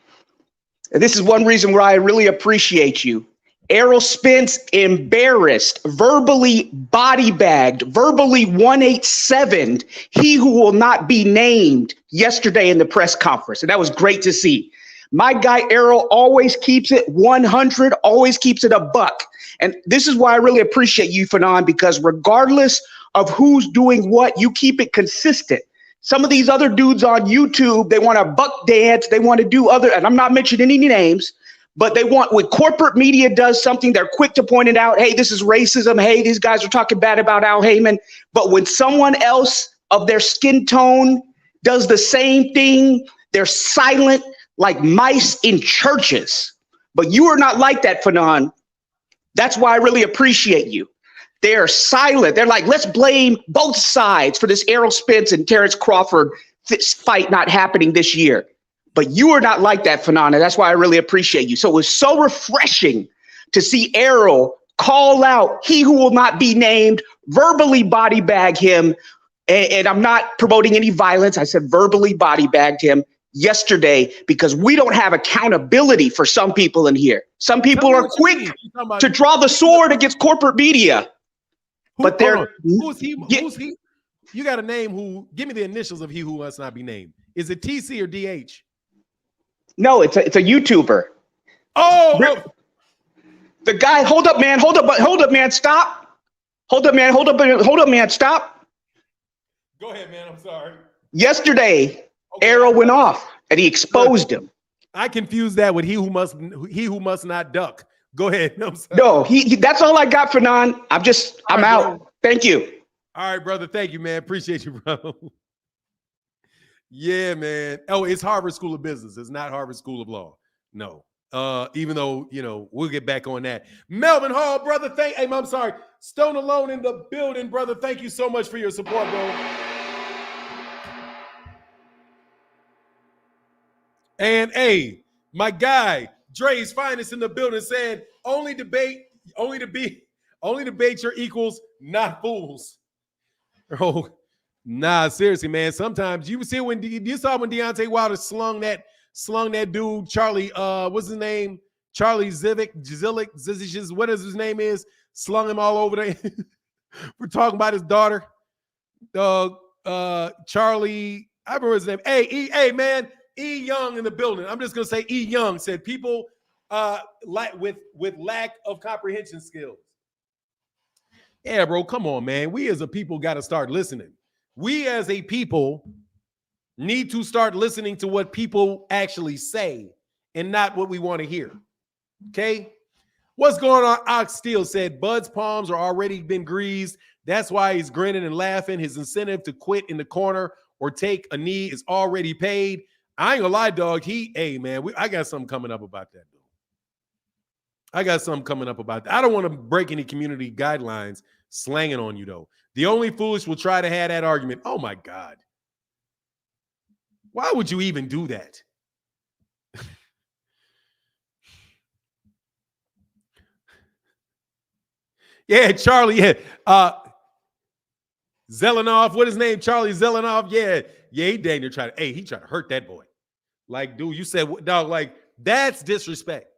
and this is one reason why I really appreciate you. Errol Spence embarrassed, verbally body bagged, verbally 187'd he who will not be named yesterday in the press conference. And that was great to see. My guy Errol always keeps it 100, always keeps it a buck. And this is why I really appreciate you, Fanon, because regardless of who's doing what, you keep it consistent. Some of these other dudes on YouTube, they want to buck dance. They want to do other, and I'm not mentioning any names, but they want, when corporate media does something, they're quick to point it out. Hey, this is racism. Hey, these guys are talking bad about Al Heyman. But when someone else of their skin tone does the same thing, they're silent like mice in churches. But you are not like that, Fanon. That's why I really appreciate you. They're silent. They're like, let's blame both sides for this Errol Spence and Terence Crawford fight not happening this year. But you are not like that, Fanon. That's why I really appreciate you. So it was so refreshing to see Errol call out he who will not be named, verbally body bag him. And I'm not promoting any violence. I said verbally body bagged him yesterday because we don't have accountability for some people in here. Some people are quick to draw the sword against corporate media. But they're who's he? You got a name who? Give me the initials of he who must not be named. Is it TC or DH? No, it's a YouTuber. Oh, the guy. Hold up, man. Hold up, man. Stop. Hold up, man. Stop. Go ahead, man. I'm sorry. Yesterday, Errol went off and he exposed him. I confused that with he who must not duck. Go ahead. No, he that's all I got for I'm out. Bro. Thank you. All right, brother. Thank you, man. Appreciate you, bro. Yeah, man. Oh, it's Harvard School of Business. It's not Harvard School of Law. No. Even though, we'll get back on that. Melvin Hall, brother. I'm sorry. Stone Alone in the building, brother. Thank you so much for your support, bro. And hey, my guy, Dre's Finest in the building said, only debate your equals, not fools. Oh, nah, seriously, man. Sometimes you see when Deontay Wilder slung that dude, Charlie, what's his name? Charlie Zivic, what is his name is? Slung him all over there. We're talking about his daughter. Charlie, I remember his name. Hey, man. E. Young in the building. I'm just gonna say E. Young said people with lack of comprehension skills. Yeah, bro, come on, man. We as a people got to start listening. We as a people need to start listening to what people actually say and not what we want to hear. Okay? What's going on? Ox Steel said Bud's palms are already been greased. That's why he's grinning and laughing. His incentive to quit in the corner or take a knee is already paid. I ain't gonna lie, dog. Hey, man, I got something coming up about that, dude. I got something coming up about that. I don't want to break any community guidelines slanging on you, though. The only foolish will try to have that argument. Oh, my God. Why would you even do that? Yeah, Charlie. Yeah. Zelenov. What his name? Charlie Zelenov. Yeah. Yeah, he dang near tried to. Hey, he tried to hurt that boy. Like, dude, you said, dog, like, that's disrespect.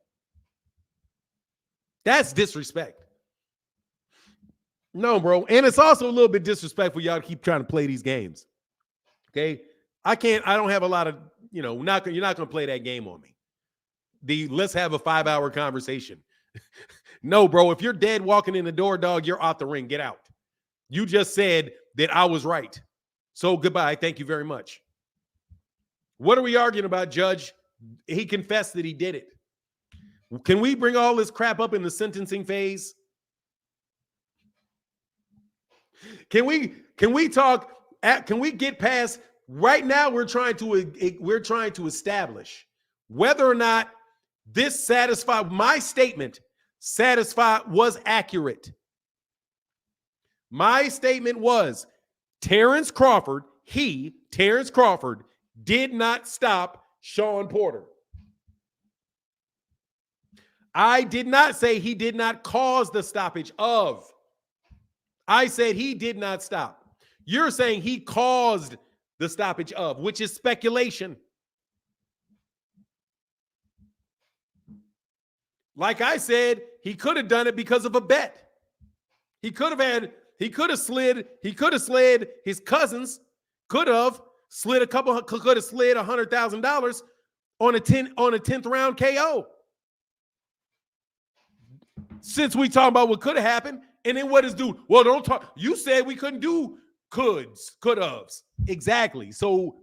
That's disrespect. No, bro. And it's also a little bit disrespectful y'all to keep trying to play these games. Okay? I don't have a lot of, you're not going to play that game on me. Let's have a 5-hour conversation. No, bro. If you're dead walking in the door, dog, you're out the ring. Get out. You just said that I was right. So goodbye. Thank you very much. What are we arguing about, Judge? He confessed that he did it. Can we bring all this crap up in the sentencing phase? Can we talk? Can we get past? Right now, we're trying to establish whether or not this my statement was accurate. My statement was Terence Crawford did not stop Sean Porter. I did not say he did not cause the stoppage of. I said he did not stop. You're saying he caused the stoppage of, which is speculation. Like I said, he could have done it because of a bet. He could have slid his cousins, could have slid $100,000 on a 10th round KO. Since we talking about what could have happened, and then what is dude? Well, don't talk. You said we couldn't do could-haves. Exactly. So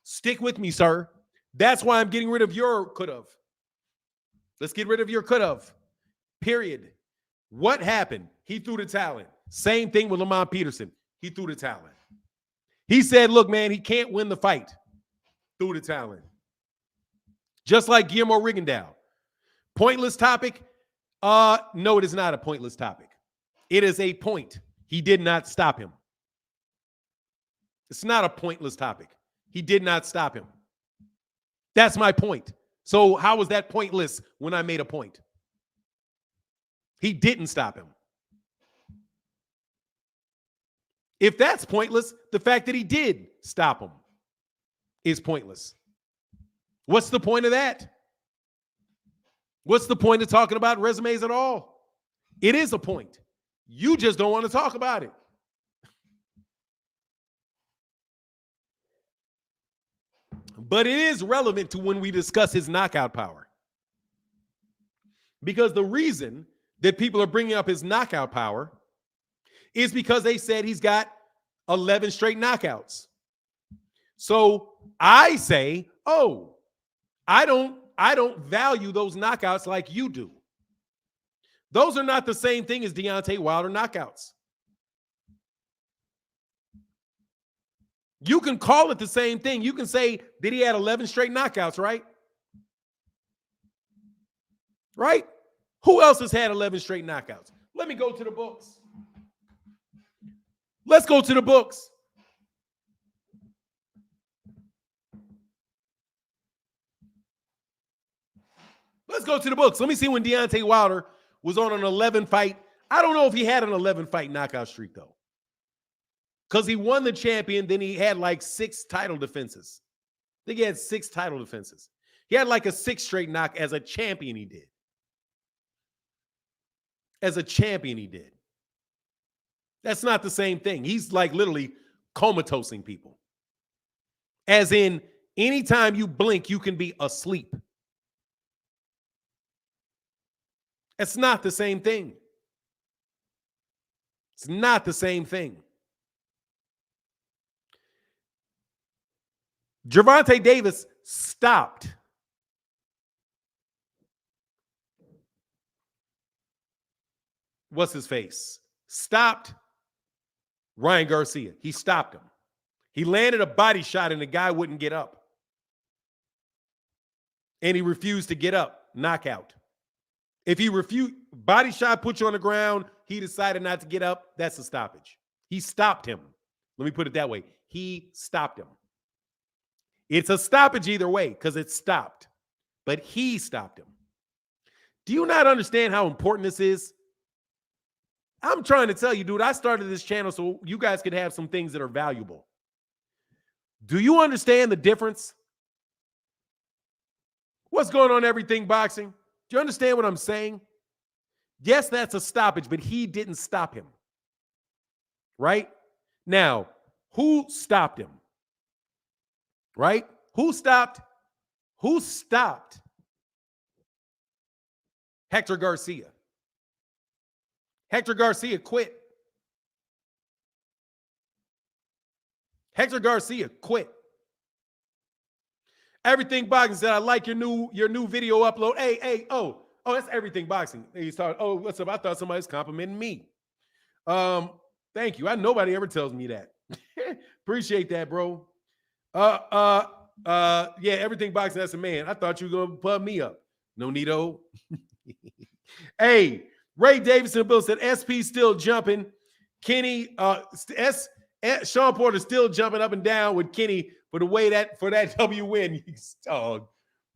stick with me, sir. That's why I'm getting rid of your could-have. Let's get rid of your could-have. Period. What happened? He threw the towel in. Same thing with Lamont Peterson. He threw the towel in. He said, look, man, he can't win the fight. Threw the towel in. Just like Guillermo Rigondeaux. Pointless topic? No, it is not a pointless topic. It is a point. He did not stop him. It's not a pointless topic. He did not stop him. That's my point. So how was that pointless when I made a point? He didn't stop him. If that's pointless, the fact that he did stop him is pointless. What's the point of that? What's the point of talking about resumes at all? It is a point. You just don't want to talk about it. But it is relevant to when we discuss his knockout power. Because the reason that people are bringing up his knockout power is because they said he's got 11 straight knockouts. So I say, oh, I don't value those knockouts like you do. Those are not the same thing as Deontay Wilder knockouts. You can call it the same thing. You can say that he had 11 straight knockouts, right? Right? Who else has had 11 straight knockouts? Let me go to the books. Let's go to the books. Let's go to the books. Let me see when Deontay Wilder was on an 11 fight. I don't know if he had an 11 fight knockout streak, though. Because he won the champion, then he had like 6 title defenses. I think he had 6 title defenses. He had like a 6 straight knock as a champion he did. As a champion he did. That's not the same thing. He's like literally comatosing people. As in, anytime you blink, you can be asleep. It's not the same thing. It's not the same thing. Gervonta Davis stopped. what's his face, stopped Ryan Garcia. He stopped him. He landed a body shot and the guy wouldn't get up. And he refused to get up. Knockout. If he refused, body shot, put you on the ground, he decided not to get up, that's a stoppage. He stopped him. Let me put it that way. He stopped him. It's a stoppage either way because it's stopped. But he stopped him. Do you not understand how important this is? I'm trying to tell you, dude, I started this channel so you guys could have some things that are valuable. Do you understand the difference? What's going on, Everything Boxing? Do you understand what I'm saying? Yes, that's a stoppage, but he didn't stop him. Right? Now, who stopped him? Right? Who stopped Hector Garcia? Hector Garcia quit. Hector Garcia quit. Everything Boxing said, I like your new video upload. Hey, oh, that's Everything Boxing. He's talking, oh, what's up? I thought somebody was complimenting me. Thank you. Nobody ever tells me that. Appreciate that, bro. Yeah, Everything Boxing, that's a man. I thought you were gonna pub me up. No neato. Hey, Ray Davidson Bill said SP still jumping. Kenny, Sean Porter still jumping up and down with Kenny for that W win.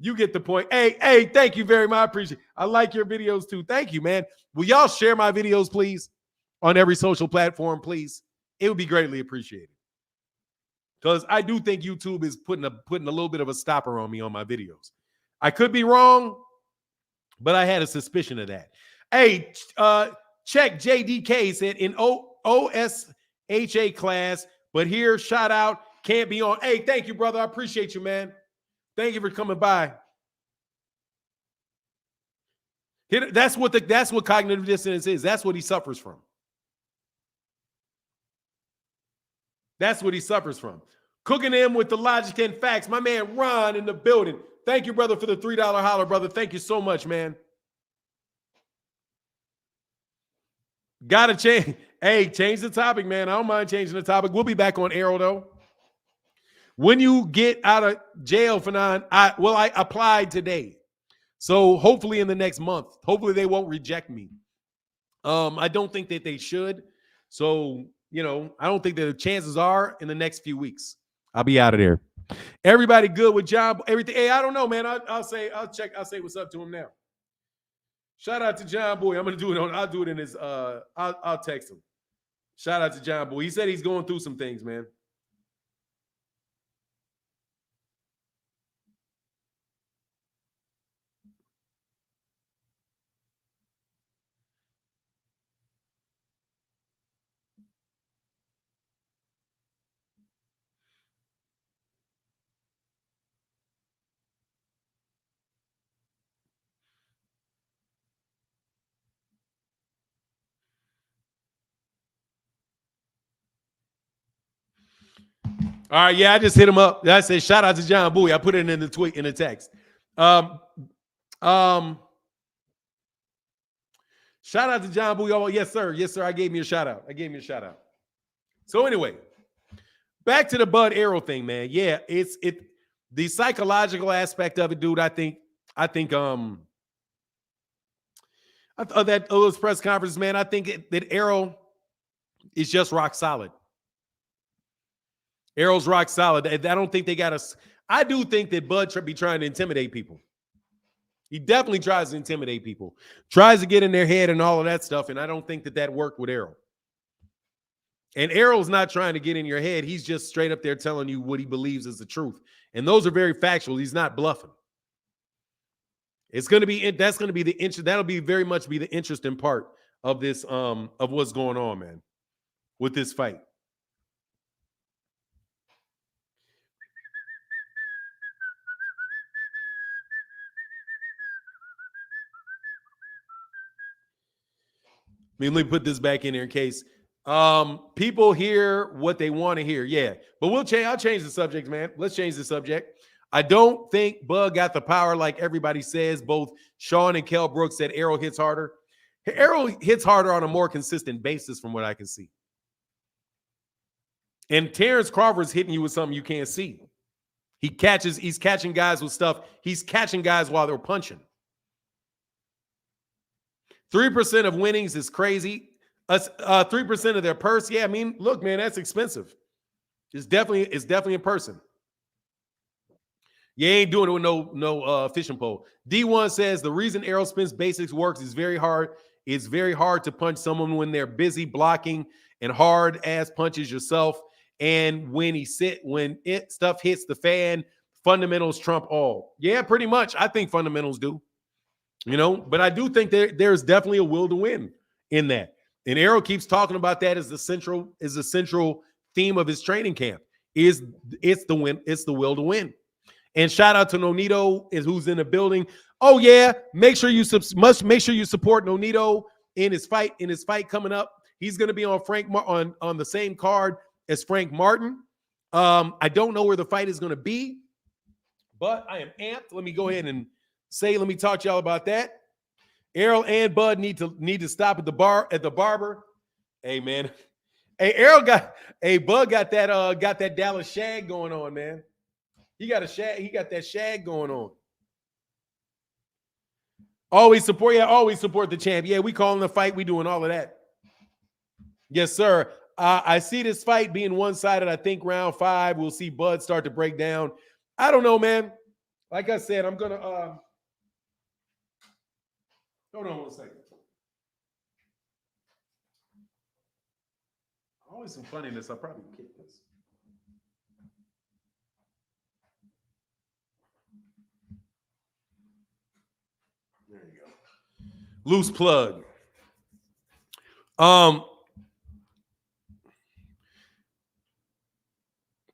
You get the point. Hey, thank you very much. I appreciate it. I like your videos too. Thank you, man. Will y'all share my videos, please, on every social platform, please? It would be greatly appreciated. Because I do think YouTube is putting a little bit of a stopper on me on my videos. I could be wrong, but I had a suspicion of that. Hey, check JDK said in OSHA class, but here, shout out, can't be on. Hey, thank you, brother. I appreciate you, man. Thank you for coming by. That's what cognitive dissonance is. That's what he suffers from. That's what he suffers from. Cooking him with the logic and facts. My man Ron in the building. Thank you, brother, for the $3 holler, brother. Thank you so much, man. Gotta change. Hey, change the topic, man. I don't mind changing the topic. We'll be back on Errol, though. When you get out of jail, Fanon, I applied today. So hopefully in the next month, hopefully they won't reject me. I don't think that they should. So, I don't think that the chances are in the next few weeks. I'll be out of there. Everybody good with John? Everything? Hey, I don't know, man. I'll say what's up to him now. Shout out to John Boy. I'll do it in his, I'll text him. Shout out to John Boy. He said he's going through some things, man. All right, yeah, I just hit him up. I said, shout out to John Bowie. I put it in the tweet, in the text. Shout out to John Bowie. Oh, yes, sir. Yes, sir. I gave me a shout out. So anyway, back to the Bud Errol thing, man. Yeah, it's the psychological aspect of it, dude. I think that those press conferences, man. I think that Errol is just rock solid. Errol's rock solid. I don't think they got us. I do think that Bud be trying to intimidate people. He definitely tries to intimidate people, tries to get in their head and all of that stuff. And I don't think that worked with Errol. And Errol's not trying to get in your head. He's just straight up there telling you what he believes is the truth. And those are very factual. He's not bluffing. That'll very much be the interesting part of this, of what's going on, man, with this fight. Let me put this back in there in case people hear what they want to hear. Yeah, but I'll change the subject, man. Let's change the subject. I don't think Bud got the power like everybody says. Both Sean and Kell Brooks said Errol hits harder. Errol hits harder on a more consistent basis from what I can see. And Terence Crawford's hitting you with something you can't see. He's catching guys with stuff. He's catching guys while they're punching. 3% of winnings is crazy. 3% of their purse. Yeah, I mean, look, man, that's expensive. It's definitely a person. You ain't doing it with no fishing pole. D1 says the reason Errol Spence basics works is very hard. It's very hard to punch someone when they're busy blocking and hard ass punches yourself. And when stuff hits the fan, fundamentals trump all. Yeah, pretty much. I think fundamentals do. But I do think there's definitely a will to win in that. And Errol keeps talking about that as the central theme of his training camp. It's the will to win. And shout out to Nonito who's in the building. Oh yeah, make sure you support Nonito in his fight coming up. He's going to be on on the same card as Frank Martin. I don't know where the fight is going to be, but I am amped. Let me go ahead and let me talk to y'all about that. Errol and Bud need to stop at the barber. Hey man, Bud got that Dallas shag going on, man. He got that shag going on. Always support the champ. Yeah, we calling the fight. We doing all of that. Yes, sir. I see this fight being one-sided. I think round 5, we'll see Bud start to break down. I don't know, man. Like I said, I'm gonna hold on one second. Always some funniness. I'll probably kick this. There you go. Loose plug.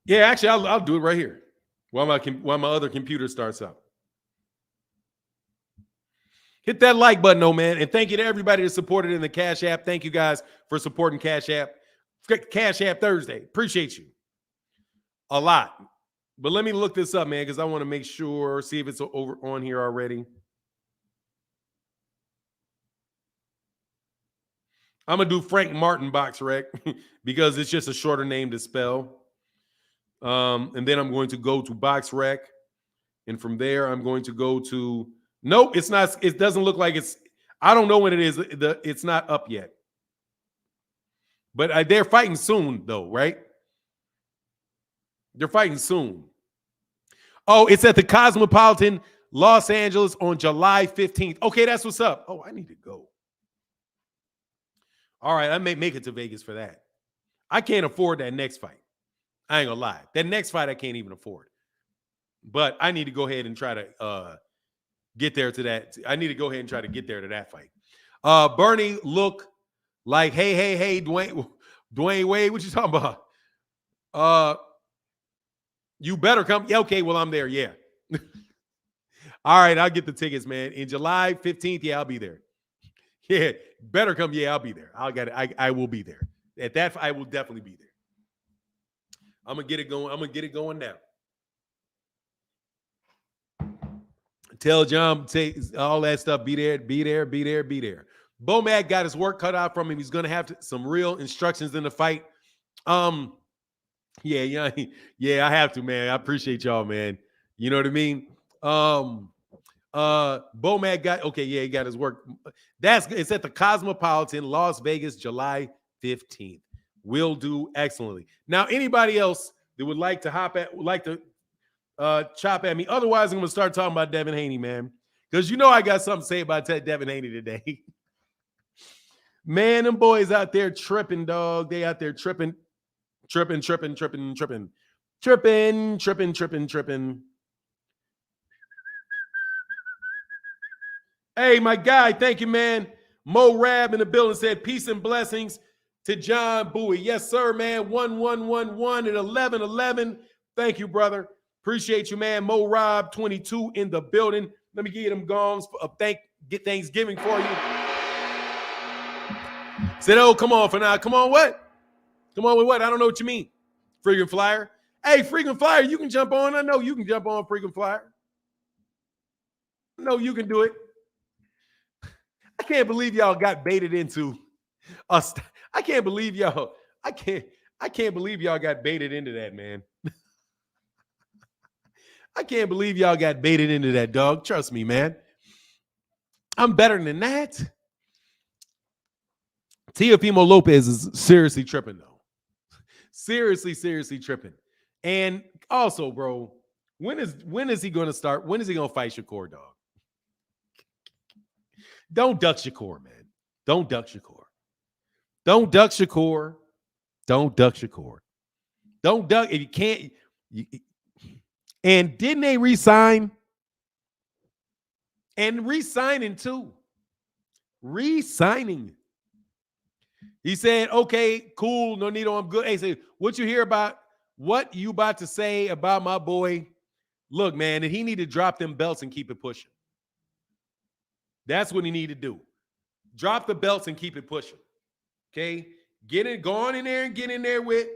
Yeah, actually, I'll do it right here while my other computer starts up. Hit that like button, oh man, and thank you to everybody that supported in the Cash App. Thank you guys for supporting Cash App. Cash App Thursday. Appreciate you a lot. But let me look this up, man, because I want to make sure, see if it's over on here already. I'm going to do Frank Martin box rec because it's just a shorter name to spell. And then I'm going to go to box rec. And from there, I'm going to go to, nope, it's not, it doesn't look like it's, I don't know when it is. It's not up yet. But they're fighting soon, though, right? They're fighting soon. Oh, it's at the Cosmopolitan, Los Angeles on July 15th. Okay, that's what's up. Oh, I need to go. All right, I may make it to Vegas for that. I can't afford that next fight. I ain't gonna lie. That next fight I can't even afford. But I need to go ahead and try to get there to that. I need to go ahead and try to get there to that fight. Bernie look like, hey, Dwayne Wade, what you talking about? You better come. Yeah, okay, well, I'm there. Yeah. All right, I'll get the tickets, man. In July 15th, yeah, I'll be there. Yeah, better come. Yeah, I'll be there. I will be there. At that, I will definitely be there. I'm gonna get it going. I'm gonna get it going now. Tell John, say all that stuff. Be there. Bomac got his work cut out from him. He's gonna have some real instructions in the fight. Yeah, I have to, man. I appreciate y'all, man. You know what I mean? Bomac got he got his work. It's at the Cosmopolitan, Las Vegas, July 15th. Will do excellently. Now, anybody else that would like to chop at me? Otherwise, I'm gonna start talking about Devin Haney, man. Because you know I got something to say about Devin Haney today. Man, them boys out there tripping, dog. They out there tripping. Hey, my guy, thank you, man. Mo Rab in the building said peace and blessings to John Bowie. Yes, sir, man. 1111 and 1111. Thank you, brother. Appreciate you, man. Mo Rob 22 in the building. Let me give you them gongs get Thanksgiving for you. Said, oh, come on for now. Come on, what? Come on with what? I don't know what you mean. Freaking Flyer. Hey, Freaking Flyer, you can jump on. I know you can jump on Freaking Flyer. I know you can do it. can't believe y'all got baited into us. I can't believe y'all. I can't believe y'all got baited into that, man. I can't believe y'all got baited into that, dog. Trust me, man. I'm better than that. Teofimo Lopez is seriously tripping, though. Seriously tripping. And also, bro, when is he going to start? When is he going to fight Shakur, dog? Don't duck Shakur, man. Don't duck Shakur. Don't duck Shakur. Don't duck Shakur. Don't duck. If you can't. And didn't they re-sign? And re-signing too. Re-signing. He said, okay, cool, Nonito, I'm good. Hey, say, what you hear about what you about to say about my boy? Look, man, and he need to drop them belts and keep it pushing. That's what he need to do. Drop the belts and keep it pushing. Okay? Go on in there and get in there with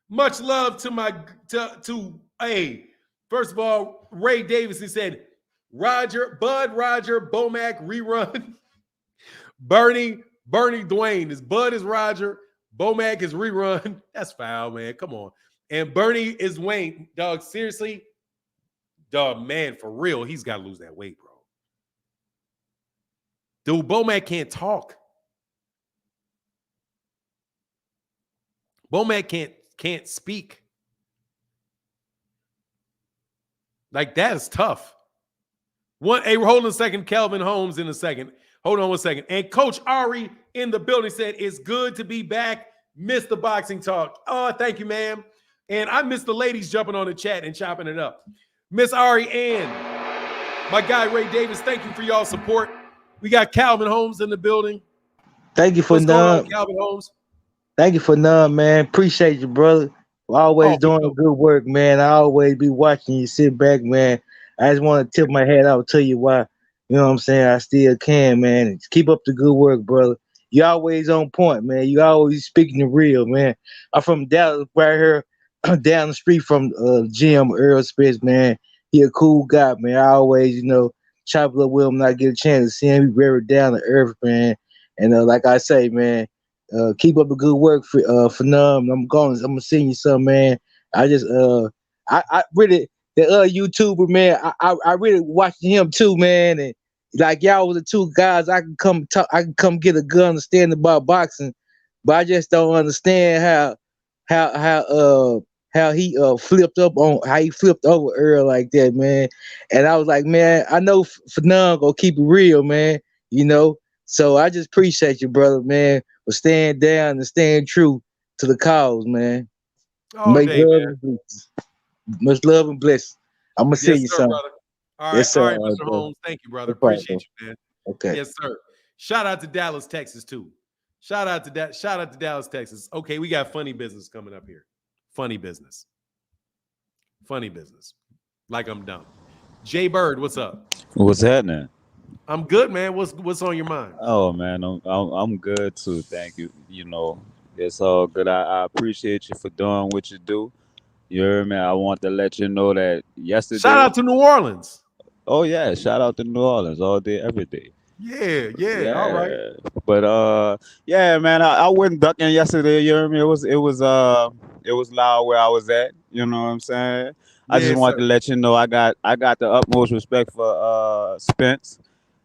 much love to hey, first of all, Ray Davis, he said, Bud Roger, Bomac rerun. Bernie Dwayne. His Bud is Roger. Bomac is rerun. That's foul, man. Come on. And Bernie is Wayne. Dog, seriously? Dog, man, for real, he's got to lose that weight, bro. Dude, Bomac can't talk. Bomac can't speak. Like, that is tough. Hey, hold on a second. Kelvin Holmes in a second. Hold on one second. And Coach Ari in the building said, it's good to be back. Missed the boxing talk. Oh, thank you, ma'am. And I missed the ladies jumping on the chat and chopping it up. Miss Ari and my guy Ray Davis, thank you for y'all support. We got Calvin Holmes in the building. Thank you for none. Calvin Holmes. Thank you for none, man. Appreciate you, brother. Always doing good work, man. I always be watching you sit back, man. I just want to tip my hat out, tell you why. You know what I'm saying? I still can, man. Keep up the good work, brother. You always on point, man. You always speaking the real, man. I'm from Dallas, right here, down the street from Jim Errol Spence, man. He a cool guy, man. I always, chop it up with him when I get a chance to see him. He very down to earth, man. And like I say, man, keep up the good work for Num. I'm gonna send you some, man. I just I really the YouTuber, man. I really watching him too, man. And like y'all was the two guys I can come talk. I can come get a good understanding about boxing, but I just don't understand how he flipped over Errol like that, man. And I was like, man, I know Fanon gonna keep it real, man. So I just appreciate you, brother, man, for staying down and staying true to the cause, man. Much love and bless. I'm gonna see you, son. Brother. All right, yes, sir. All right, Mr. Holmes. Thank you, brother. Appreciate you, man. Okay. Yes, sir. Shout out to Dallas, Texas, too. Shout out to Dallas, Texas. Okay, we got funny business coming up here. Funny business. Like I'm dumb. Jay Bird, what's up? What's happening? I'm good, man. What's on your mind? Oh man, I'm good too. Thank you. It's all good. I appreciate you for doing what you do. You heard me? I want to let you know that yesterday. Shout out to New Orleans. Oh yeah, shout out to New Orleans all day, every day. Yeah. All right. But yeah, man, I wasn't ducking yesterday. You heard me? It was loud where I was at. You know what I'm saying? I just wanted to let you know I got the utmost respect for Spence.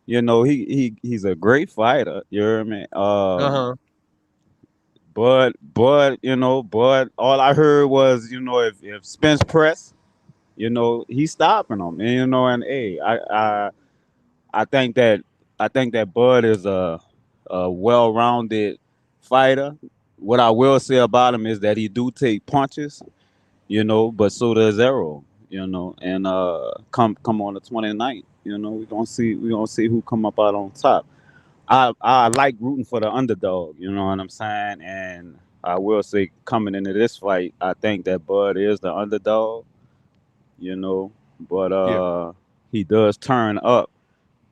He's a great fighter. You heard me? But all I heard was, if Spence press, he's stopping him. And hey, I think that Bud is a well-rounded fighter. What I will say about him is that he do take punches, but so does Errol, and come on the 29th, we're gonna see who come up out on top. I like rooting for the underdog, you know what I'm saying? And I will say coming into this fight, I think that Bud is the underdog, but he does turn up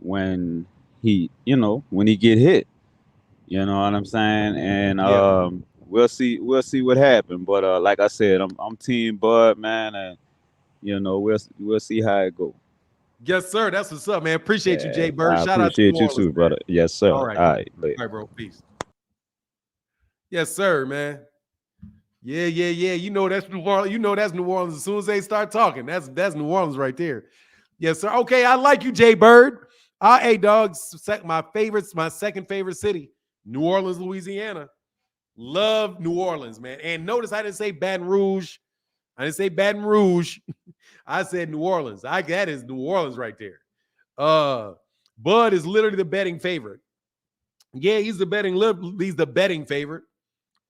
when he get hit. You know what I'm saying? And we'll see what happens. But like I said, I'm team Bud, man, and we'll see how it goes. Yes, sir. That's what's up, man. Appreciate you, Jay Yeah, Bird. I Shout out to New appreciate you Orleans, too, brother. Yes, sir. All right. All right, later. All right, bro. Peace. Yes, sir, man. Yeah. You know that's New Orleans. You know that's New Orleans. As soon as they start talking, that's New Orleans right there. Yes, sir. Okay, I like you, Jay Bird. Hey, dog. My second favorite city, New Orleans, Louisiana. Love New Orleans, man. And notice I didn't say Baton Rouge. I didn't say Baton Rouge. I said New Orleans. That is New Orleans right there. Bud is literally the betting favorite. Yeah, he's the betting favorite.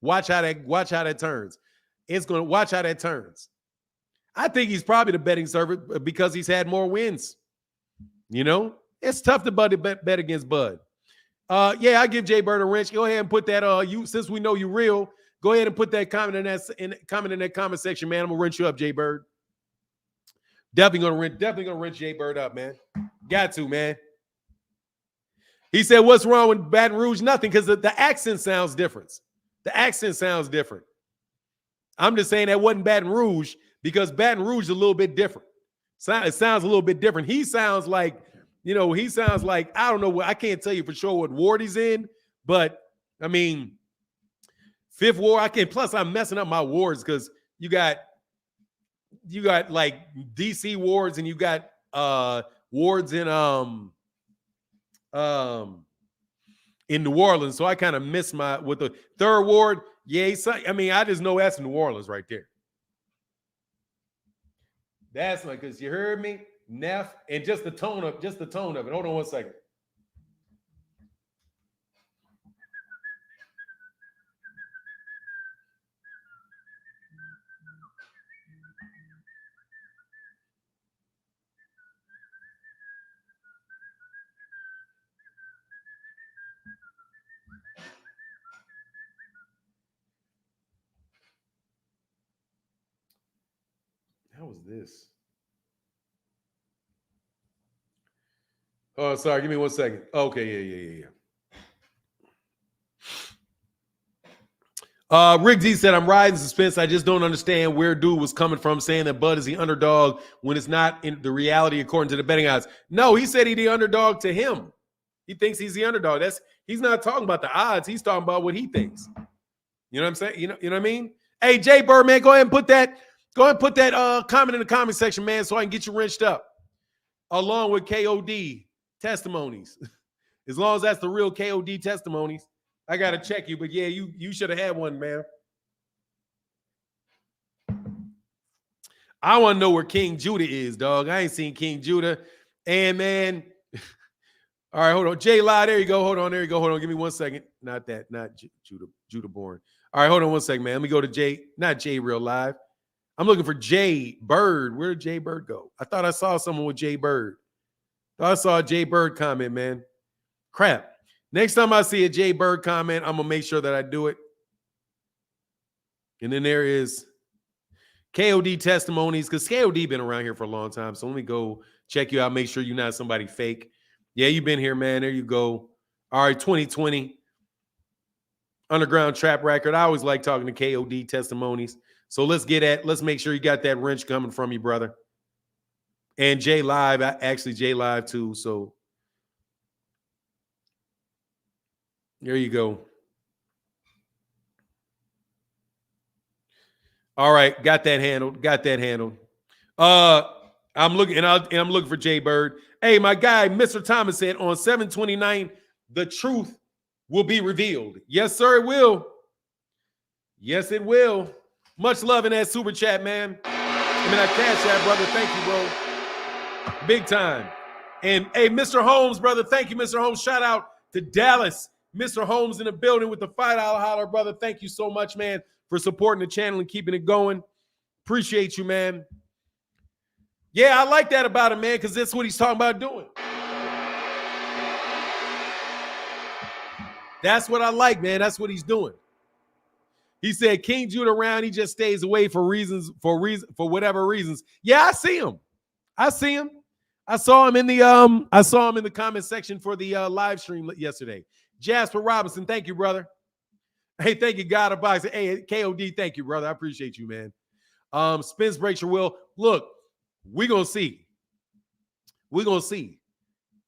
Watch how that turns. It's gonna watch how that turns. I think he's probably the betting servant because he's had more wins. You know, it's tough to bet against Bud. Yeah, I give Jay Bird a wrench. Go ahead and put that. Since we know you real, go ahead and put that comment in that comment section, man. I'm gonna wrench you up, Jay Bird. Definitely gonna wrench Jay Bird up, man. Got to, man. He said, "What's wrong with Baton Rouge? Nothing, because the accent sounds different. The accent sounds different. I'm just saying that wasn't Baton Rouge because Baton Rouge is a little bit different. It sounds a little bit different. He sounds like, I don't know. I can't tell you for sure what ward he's in, but I mean, Fifth Ward. Plus, I'm messing up my wards because you got like DC wards and you got wards in New Orleans. So I kind of missed with the third ward. Yeah, I just know that's New Orleans right there. That's like, because you heard me, Neff, and just the tone of it. Hold on one second. How was this? Oh, sorry. Give me 1 second. Okay, yeah. Rick D said, "I'm riding suspense. I just don't understand where dude was coming from saying that Bud is the underdog when it's not in the reality according to the betting odds." No, he said he's the underdog to him. He thinks he's the underdog. He's not talking about the odds. He's talking about what he thinks. You know what I'm saying? You know what I mean? Hey, Jay Bird, man, go ahead and put that comment in the comment section, man, so I can get you wrenched up. Along with KOD testimonies. As long as that's the real KOD testimonies. I gotta check you, but yeah, you should have had one, man. I want to know where King Judah is, dog. I ain't seen King Judah. And man, all right, hold on. Jay Live, there you go. Hold on. Give me 1 second. Not Judah Born. All right, hold on 1 second, man. Let me go to Jay, not Jay Real Live. I'm looking for Jay Bird. Where did Jay Bird go? I thought I saw someone with Jay Bird. I saw a Jay Bird comment, man. Crap. Next time I see a Jay Bird comment, I'm going to make sure that I do it. And then there is KOD testimonies, because KOD been around here for a long time. So let me go check you out. Make sure you're not somebody fake. Yeah, you've been here, man. There you go. All right, 2020 Underground Trap Record. I always like talking to KOD testimonies. So let's make sure you got that wrench coming from you, brother. And Jay Live, actually Jay Live too. So there you go. All right, got that handled. I'm looking for Jay Bird. Hey, my guy, Mr. Thomas said on 7/29, the truth will be revealed. Yes, sir, it will. Yes, it will. Much love in that super chat, man. That cash app, brother. Thank you, bro. Big time. And hey, Mr. Holmes, brother. Thank you, Mr. Holmes. Shout out to Dallas. Mr. Holmes in the building with the $5 holler, brother. Thank you so much, man, for supporting the channel and keeping it going. Appreciate you, man. Yeah, I like that about him, man, because that's what he's talking about doing. That's what I like, man. That's what he's doing. He said King Judah around, he just stays away for whatever reasons. Yeah, I see him. I saw him in the comment section for the live stream yesterday. Jasper Robinson, thank you, brother. Hey, thank you, God of Boxing. Hey, KOD, thank you, brother. I appreciate you, man. Spence breaks your will. Look, we're gonna see. We're going to see.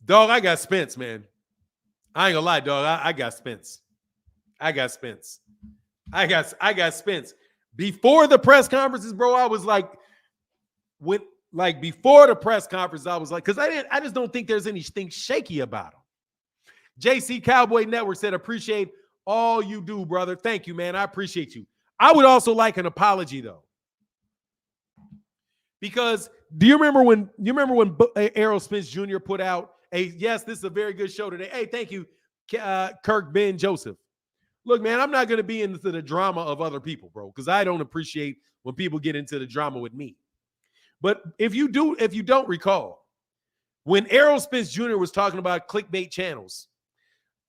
Dog, I got Spence, man. I ain't gonna lie, dog. I got Spence. I got Spence. I got Spence. Before the press conferences, bro, I was like, before the press conference, I was like, because I just don't think there's anything shaky about him. JC Cowboy Network said, appreciate all you do, brother. Thank you, man. I appreciate you. I would also like an apology, though. Because do you remember when Errol Spence Jr. put out yes, this is a very good show today. Hey, thank you, Kirk Ben Joseph. Look, man, I'm not going to be into the drama of other people, bro, because I don't appreciate when people get into the drama with me. But if you don't recall, when Errol Spence Jr. was talking about clickbait channels,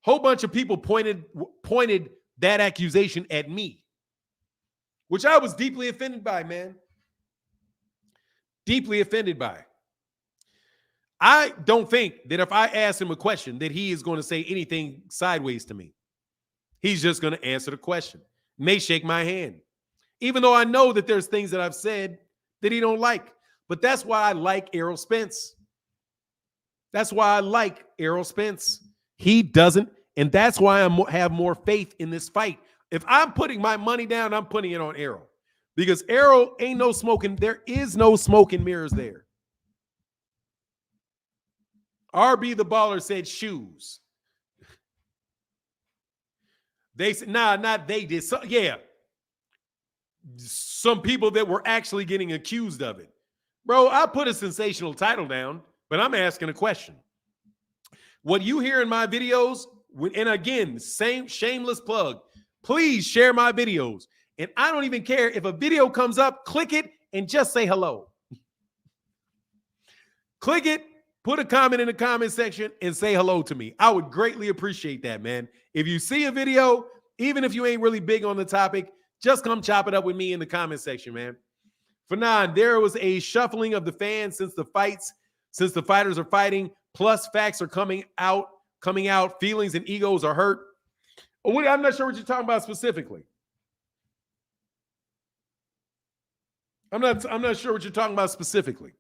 a whole bunch of people pointed that accusation at me, which I was deeply offended by, man. Deeply offended by. I don't think that if I ask him a question that he is going to say anything sideways to me. He's just going to answer the question. May shake my hand. Even though I know that there's things that I've said that he don't like. But that's why I like Errol Spence. That's why I like Errol Spence. He doesn't, and that's why I have more faith in this fight. If I'm putting my money down, I'm putting it on Errol. Because Errol ain't no smoking. There is no smoke and mirrors there. RB the Baller said shoes. They said, nah, not they did. So, yeah. Some people that were actually getting accused of it. Bro, I put a sensational title down, but I'm asking a question. What you hear in my videos, and again, same shameless plug, please share my videos. And I don't even care if a video comes up, click it and just say hello. Click it. Put a comment in the comment section and say hello to me. I would greatly appreciate that, man. If you see a video, even if you ain't really big on the topic, just come chop it up with me in the comment section, man. For nine, there was a shuffling of the fans since the fighters are fighting, plus facts are coming out, feelings and egos are hurt. I'm not sure what you're talking about specifically. I'm not sure what you're talking about specifically.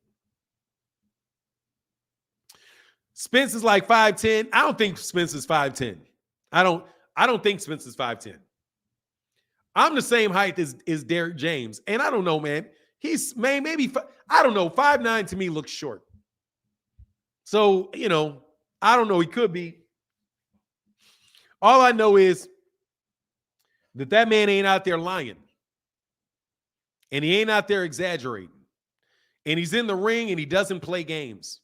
Spence is like 5'10". I don't think Spence is 5'10". I don't think Spence is 5'10". I'm the same height as Derek James. And I don't know, man. He's maybe, I don't know. 5'9" to me looks short. So, I don't know. He could be. All I know is that man ain't out there lying. And he ain't out there exaggerating. And he's in the ring and he doesn't play games.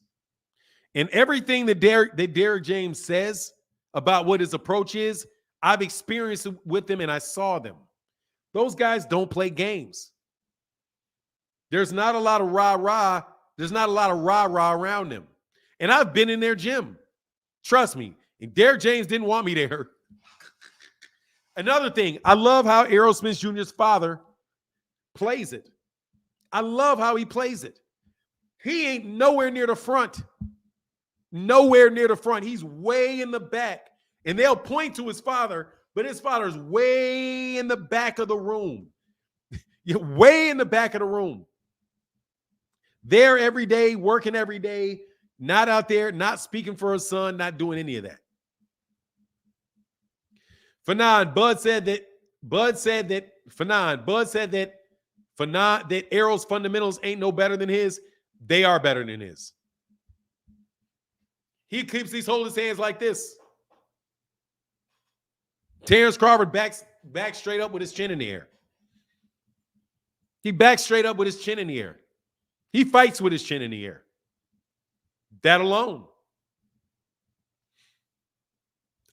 And everything that Derek James says about what his approach is, I've experienced it with them and I saw them. Those guys don't play games. There's not a lot of rah-rah. There's not a lot of rah-rah around them. And I've been in their gym. Trust me. And Derek James didn't want me there. Another thing, I love how Errol Spence Jr.'s father plays it. I love how he plays it. He ain't nowhere near the front. Nowhere near the front. He's way in the back. And they'll point to his father, but his father's way in the back of the room. Way in the back of the room. There every day, working every day, not out there, not speaking for his son, not doing any of that. Fanon, Bud said that Errol's fundamentals ain't no better than his. They are better than his. He keeps these holding his hands like this. Terence Crawford backs straight up with his chin in the air. He backs straight up with his chin in the air. He fights with his chin in the air. That alone.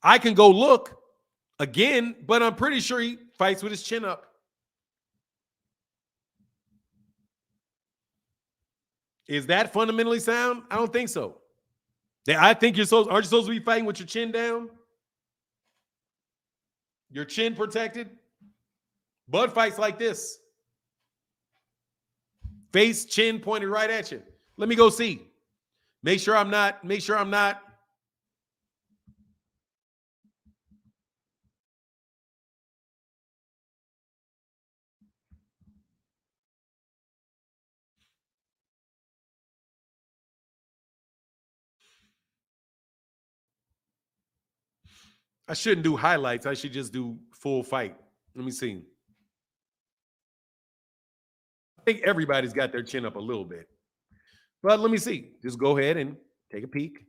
I can go look again, but I'm pretty sure he fights with his chin up. Is that fundamentally sound? I don't think so. I think aren't you supposed to be fighting with your chin down? Your chin protected? Bud fights like this. Face, chin pointed right at you. Let me go see. Make sure I'm not I shouldn't do highlights. I should just do full fight. Let me see. I think everybody's got their chin up a little bit. But let me see. Just go ahead and take a peek.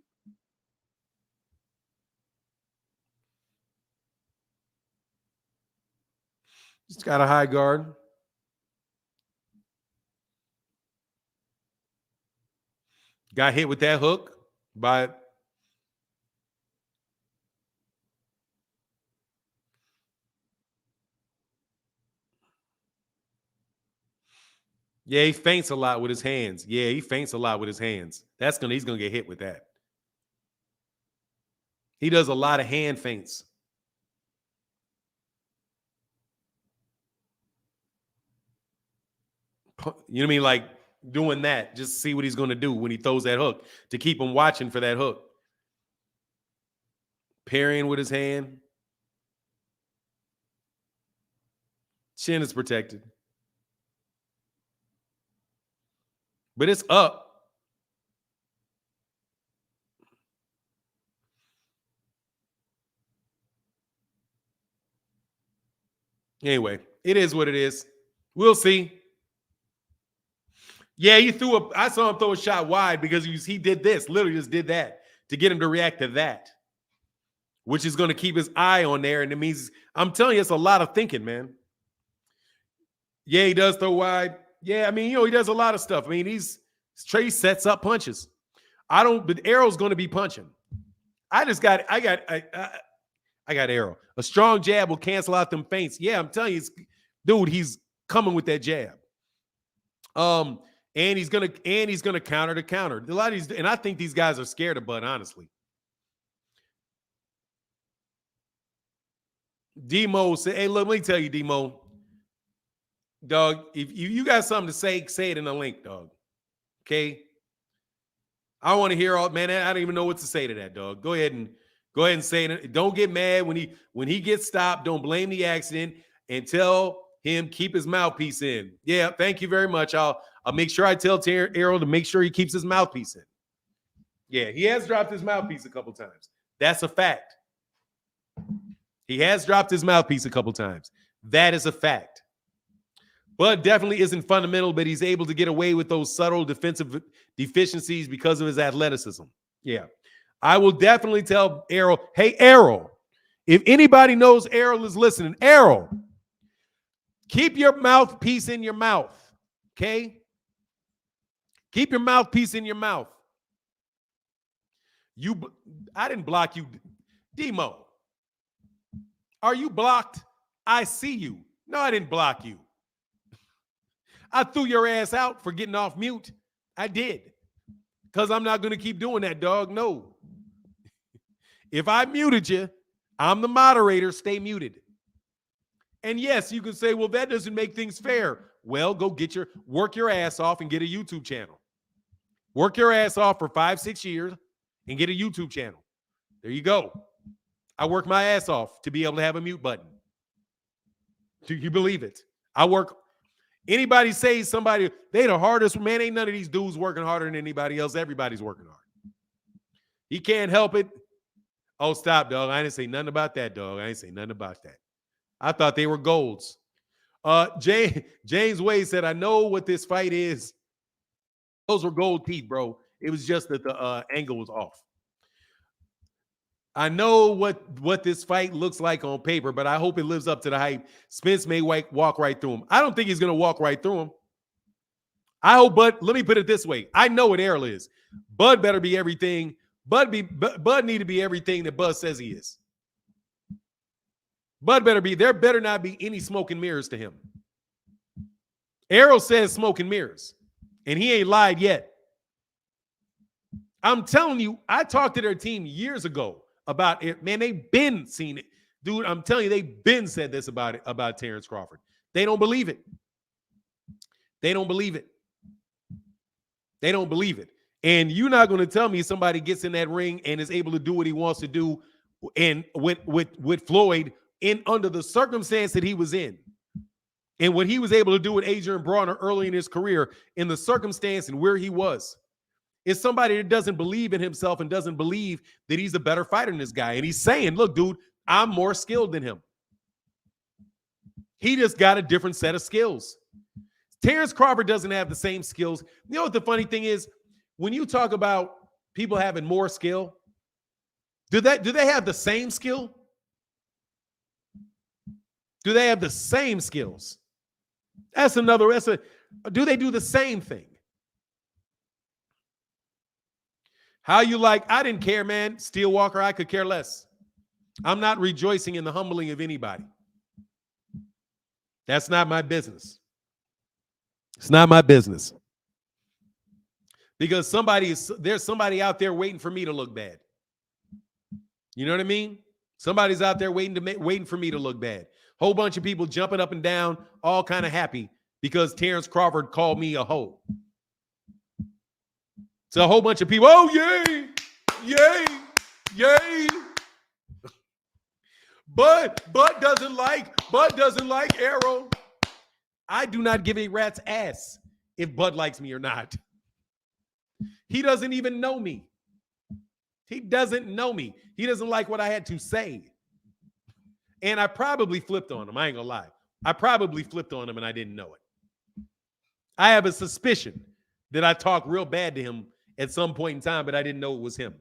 Just got a high guard. Got hit with that hook by yeah, he feints a lot with his hands. Yeah, he feints a lot with his hands. He's gonna get hit with that. He does a lot of hand feints. You know what I mean? Like doing that, just see what he's gonna do when he throws that hook to keep him watching for that hook. Parrying with his hand. Chin is protected. But it's up. Anyway, it is what it is. We'll see. Yeah, I saw him throw a shot wide because he did this, literally just did that to get him to react to that, which is going to keep his eye on there. And it means, I'm telling you, it's a lot of thinking, man. Yeah, he does throw wide. Yeah, I mean, he does a lot of stuff. I mean, Trey sets up punches. But Errol's going to be punching. I got Errol. A strong jab will cancel out them feints. Yeah, I'm telling you, dude, he's coming with that jab. And he's gonna counter to counter. A lot of these, and I think these guys are scared of Bud, honestly. Demo said, "Hey, look, let me tell you, Demo, dog. If you got something to say it in the link, dog. Okay. I want to hear all, man. I don't even know what to say to that, dog. Go ahead and say it. Don't get mad when he gets stopped. Don't blame the accident and tell him keep his mouthpiece in. Yeah, thank you very much. I'll make sure I tell Errol to make sure he keeps his mouthpiece in. Yeah, he has dropped his mouthpiece a couple times. That's a fact. He has dropped his mouthpiece a couple times. That is a fact. Bud definitely isn't fundamental, but he's able to get away with those subtle defensive deficiencies because of his athleticism. Yeah. I will definitely tell Errol, hey, Errol, if anybody knows Errol is listening, Errol, keep your mouthpiece in your mouth, okay? Keep your mouthpiece in your mouth. I didn't block you. Demo, are you blocked? I see you. No, I didn't block you. I threw your ass out for getting off mute. I did. Because I'm not going to keep doing that, dog. No. If I muted you, I'm the moderator. Stay muted. And yes, you can say, well, that doesn't make things fair. Well, go work your ass off and get a YouTube channel. Work your ass off for 5-6 years and get a YouTube channel. There you go. I work my ass off to be able to have a mute button. Do you believe it? Anybody say somebody, they the hardest, man, ain't none of these dudes working harder than anybody else. Everybody's working hard. He can't help it. Oh, stop, dog. I didn't say nothing about that, dog. I didn't say nothing about that. I thought they were golds. James Wade said, I know what this fight is. Those were gold teeth, bro. It was just that the angle was off. I know what this fight looks like on paper, but I hope it lives up to the hype. Spence may walk right through him. I don't think he's going to walk right through him. I hope, but let me put it this way. I know what Errol is. Bud better be everything. Bud need to be everything that Bud says he is. Bud better be, there better not be any smoke and mirrors to him. Errol says smoke and mirrors, and he ain't lied yet. I'm telling you, I talked to their team years ago about it. Man, they've been seeing it. Dude, I'm telling you, they've been said this about Terence Crawford. They don't believe it. They don't believe it. They don't believe it. And you're not going to tell me somebody gets in that ring and is able to do what he wants to do and with Floyd under the circumstance that he was in. And what he was able to do with Adrian Brawner early in his career in the circumstance and where he was. Is somebody that doesn't believe in himself and doesn't believe that he's a better fighter than this guy. And he's saying, look, dude, I'm more skilled than him. He just got a different set of skills. Terence Crawford doesn't have the same skills. You know what the funny thing is? When you talk about people having more skill, do they have the same skill? Do they have the same skills? Do they do the same thing? How you like, I didn't care, man. Steel Walker, I could care less. I'm not rejoicing in the humbling of anybody. That's not my business. It's not my business. Because there's somebody out there waiting for me to look bad. You know what I mean? Somebody's out there waiting for me to look bad. Whole bunch of people jumping up and down, all kind of happy because Terence Crawford called me a hoe. So a whole bunch of people, oh, yay, yay, yay. Bud doesn't like Errol. I do not give a rat's ass if Bud likes me or not. He doesn't even know me. He doesn't know me. He doesn't like what I had to say. And I probably flipped on him. I ain't gonna lie. I probably flipped on him and I didn't know it. I have a suspicion that I talked real bad to him at some point in time, but I didn't know it was him.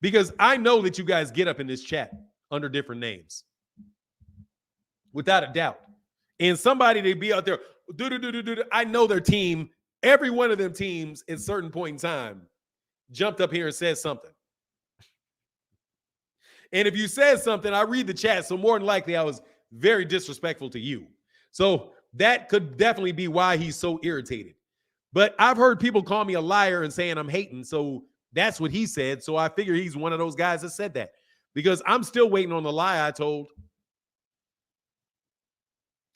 Because I know that you guys get up in this chat under different names. Without a doubt. And somebody to be out there, I know their team, every one of them teams at a certain point in time jumped up here and said something. And if you said something, I read the chat, so more than likely I was very disrespectful to you. So that could definitely be why he's so irritated. But I've heard people call me a liar and saying I'm hating, so that's what he said. So I figure he's one of those guys that said that. Because I'm still waiting on the lie I told.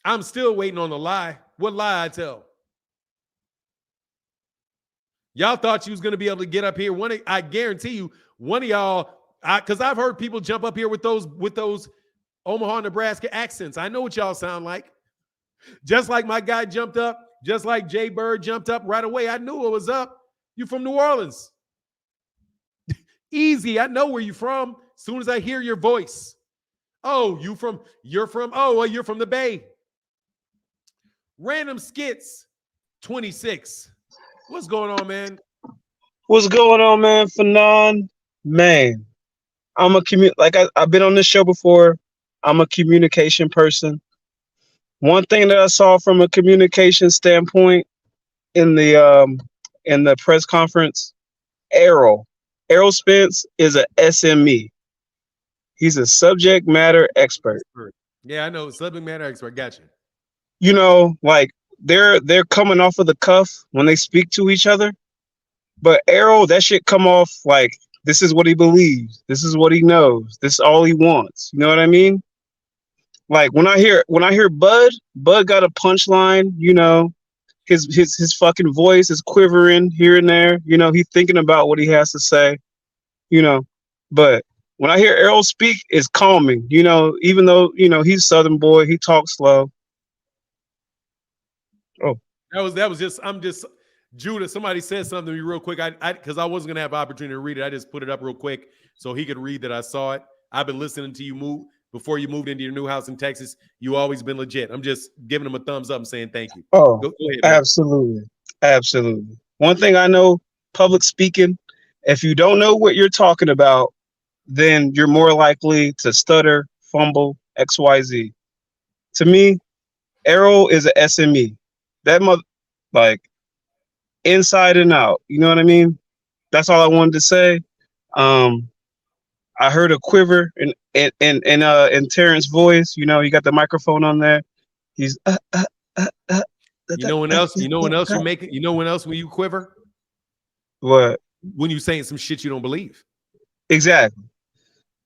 I'm still waiting on the lie. What lie I tell? Y'all thought you was going to be able to get up here. I guarantee you, one of y'all, because I've heard people jump up here with those Omaha, Nebraska accents. I know what y'all sound like. Just like my guy jumped up, just like Jay Bird jumped up right away. I knew it was up. You from New Orleans. Easy. I know where you're from. As soon as I hear your voice. Oh, you're from the Bay. Random Skits 26. What's going on, man? What's going on, man? Fanon, man. I've been on this show before. I'm a communication person. One thing that I saw from a communication standpoint in the press conference, Errol Spence is a SME. He's a subject matter expert. Yeah, I know, subject matter expert. Gotcha. You know, like they're coming off of the cuff when they speak to each other. But Errol, that shit come off like this is what he believes. This is what he knows. This is all he wants. You know what I mean? Like when I hear Bud got a punchline, you know, his fucking voice is quivering here and there. You know, he's thinking about what he has to say, you know. But when I hear Errol speak, it's calming, you know, even though, you know, he's a Southern boy, he talks slow. Oh. That was just Judah, somebody said something to me real quick. Because I wasn't gonna have an opportunity to read it. I just put it up real quick so he could read that I saw it. I've been listening to you before you moved into your new house in Texas. You always been legit. I'm just giving him a thumbs up and saying thank you. Oh, go ahead, absolutely. Absolutely. One thing I know, public speaking, if you don't know what you're talking about, then you're more likely to stutter, fumble, XYZ. To me, Errol is a SME. That like inside and out. You know what I mean? That's all I wanted to say. I heard a quiver in Terrence's voice. You know, he got the microphone on there. He's You know when else you make it? You know when else when you quiver? What? When you saying some shit you don't believe. Exactly.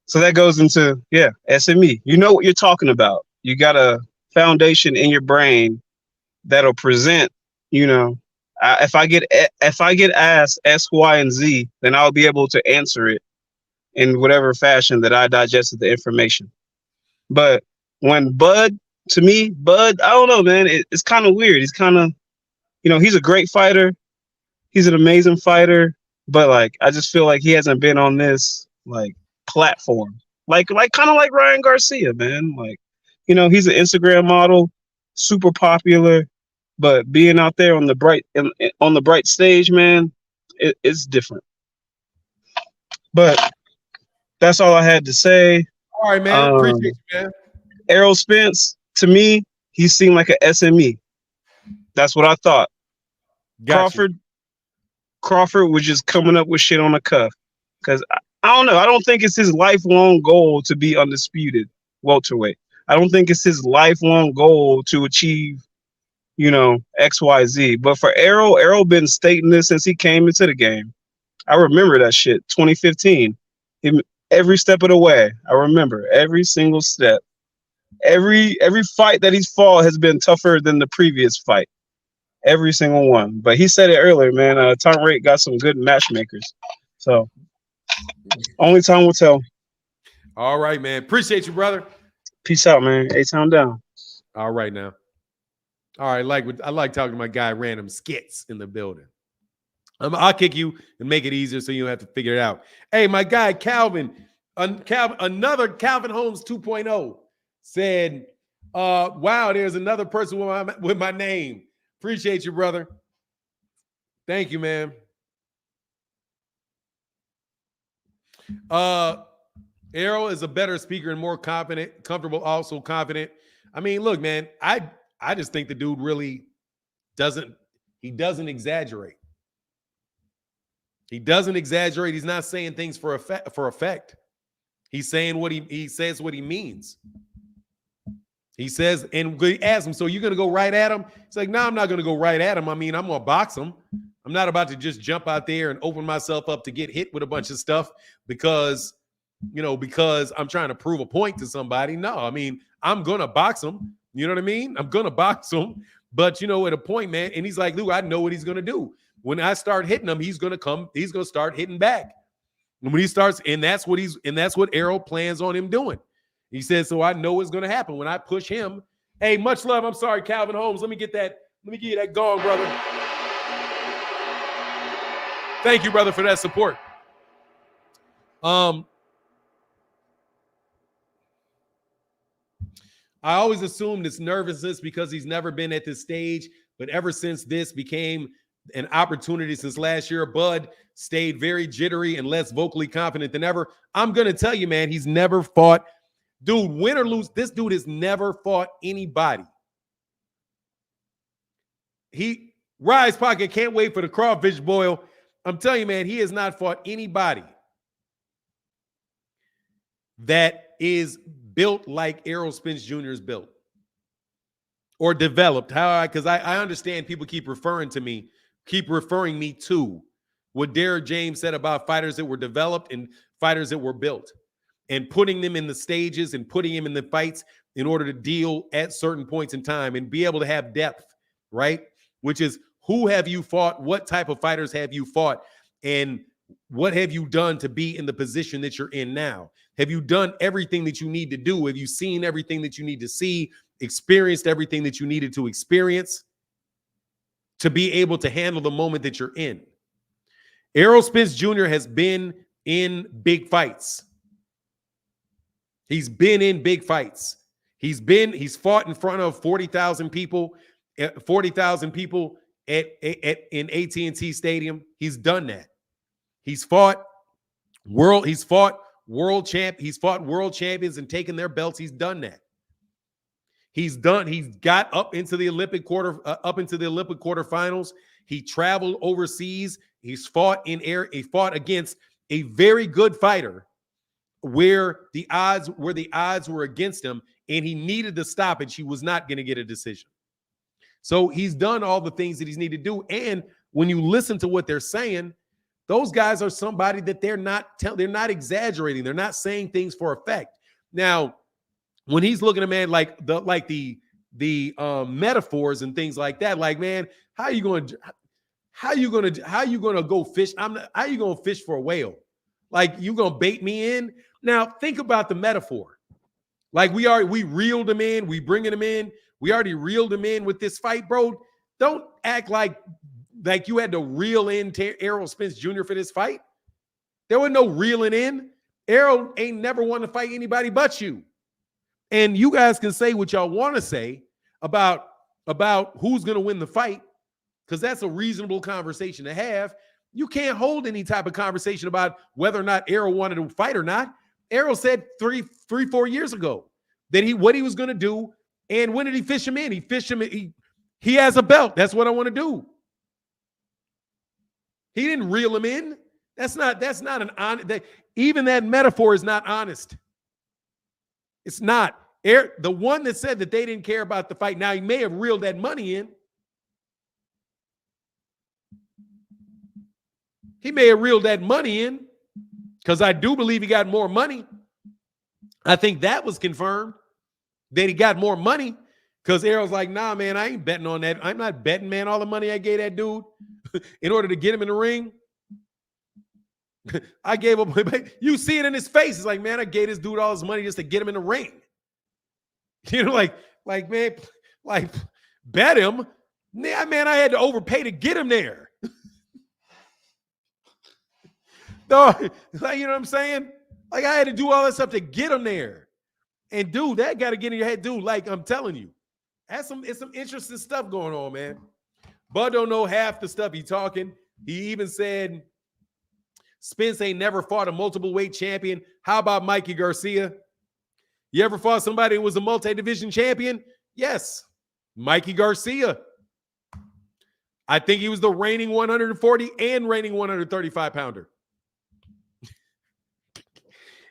So that goes into SME. You know what you're talking about. You got a foundation in your brain that'll present, you know, if I get asked X, Y, and Z, then I'll be able to answer it in whatever fashion that I digested the information. But when Bud, I don't know, man, it's kind of weird. He's kind of, you know, he's a great fighter. He's an amazing fighter. But like, I just feel like he hasn't been on this like platform. like kind of like Ryan Garcia, man. Like, he's an Instagram model, super popular, but being out there on the bright stage, man, it's different. But that's all I had to say. All right, man. Appreciate you, man. Errol Spence, to me, he seemed like an SME. That's what I thought. Gotcha. Crawford was just coming up with shit on the cuff. Because I don't know. I don't think it's his lifelong goal to be undisputed welterweight. I don't think it's his lifelong goal to achieve, XYZ. But for Errol been stating this since he came into the game. I remember that shit, 2015. Every step of the way, I remember every single step. Every fight that he's fought has been tougher than the previous fight. Every single one. But he said it earlier, man. Tom Rate got some good matchmakers. So only time will tell. All right, man. Appreciate you, brother. Peace out, man. A-Town down. All right now. All right, I like talking to my guy Random Skits in the building. I'll kick you and make it easier so you don't have to figure it out. Hey, my guy Calvin, another Calvin Holmes 2.0 said, wow, there's another person with my name. Appreciate you, brother. Thank you, man. Errol is a better speaker and more comfortable, also confident. I mean, look, man, I just think the dude really doesn't exaggerate. He doesn't exaggerate. He's not saying things for effect. He's saying what he says what he means. He says, and we ask him, so you're going to go right at him? He's like, no, I'm not going to go right at him. I mean, I'm going to box him. I'm not about to just jump out there and open myself up to get hit with a bunch of stuff because I'm trying to prove a point to somebody. No, I mean, I'm going to box him. You know what I mean? I'm going to box him. But, at a point, man, and he's like, Lou, I know what he's going to do. When I start hitting him, he's going to start hitting back. And when he starts, and that's what Errol plans on him doing. He says, so I know what's going to happen when I push him. Hey, much love. I'm sorry, Calvin Holmes. Let me give you that gong, brother. Thank you, brother, for that support. I always assumed it's nervousness because he's never been at this stage, but ever since this became an opportunity since last year, Bud stayed very jittery and less vocally confident than ever. I'm going to tell you, man, he's never fought. Dude, win or lose, this dude has never fought anybody. Rise Pocket, can't wait for the crawfish boil. I'm telling you, man, he has not fought anybody that is built like Errol Spence Jr. is built or developed. Because I understand people keep referring me to what Derek James said about fighters that were developed and fighters that were built, and putting them in the stages and putting them in the fights in order to deal at certain points in time and be able to have depth, right? Which is, who have you fought? What type of fighters have you fought? And what have you done to be in the position that you're in now? Have you done everything that you need to do? Have you seen everything that you need to see, experienced everything that you needed to experience to be able to handle the moment that you're in? Errol Spence Jr. has been in big fights. He's been in big fights. He's fought in front of 40,000 people in AT&T Stadium. He's done that. He's fought world champions and taken their belts. He's done that. He's got up into the Olympic quarterfinals. He traveled overseas. He fought against a very good fighter where the odds were against him, and he needed the stoppage. He was not going to get a decision. So he's done all the things that he's needed to do. And when you listen to what they're saying, those guys are somebody that they're not exaggerating. They're not saying things for effect. Now, when he's looking at, man, like the metaphors and things like that, like, man, how you going to go fish? How you going to fish for a whale? Like, you going to bait me in? Now, think about the metaphor. Like, we reeled him in. We bringing him in. We already reeled him in with this fight, bro. Don't act like you had to reel in Errol Spence Jr. for this fight. There was no reeling in. Errol ain't never want to fight anybody but you. And you guys can say what y'all want to say about who's going to win the fight, because that's a reasonable conversation to have. You can't hold any type of conversation about whether or not Errol wanted to fight or not. Errol said 4 years ago that what he was going to do. And when did he fish him in? He fished him in. He has a belt. That's what I want to do. He didn't reel him in. That's not an honest. Even that metaphor is not honest. It's not. The one that said that they didn't care about the fight. Now, he may have reeled that money in. He may have reeled that money in, because I do believe he got more money. I think that was confirmed, that he got more money, because Errol's like, nah, man, I ain't betting on that. I'm not betting, man, all the money I gave that dude in order to get him in the ring. I gave him, you see it in his face. It's like, man, I gave this dude all his money just to get him in the ring. You know, like, man, like, bet him. Yeah, man, I had to overpay to get him there. No, like, you know what I'm saying? Like, I had to do all that stuff to get him there. And dude, that got to get in your head, dude. Like, I'm telling you, it's some interesting stuff going on, man. Bud don't know half the stuff he's talking. He even said Spence ain't never fought a multiple weight champion. How about Mikey Garcia? You ever fought somebody who was a multi-division champion? Yes, Mikey Garcia. I think he was the reigning 140 and reigning 135 pounder.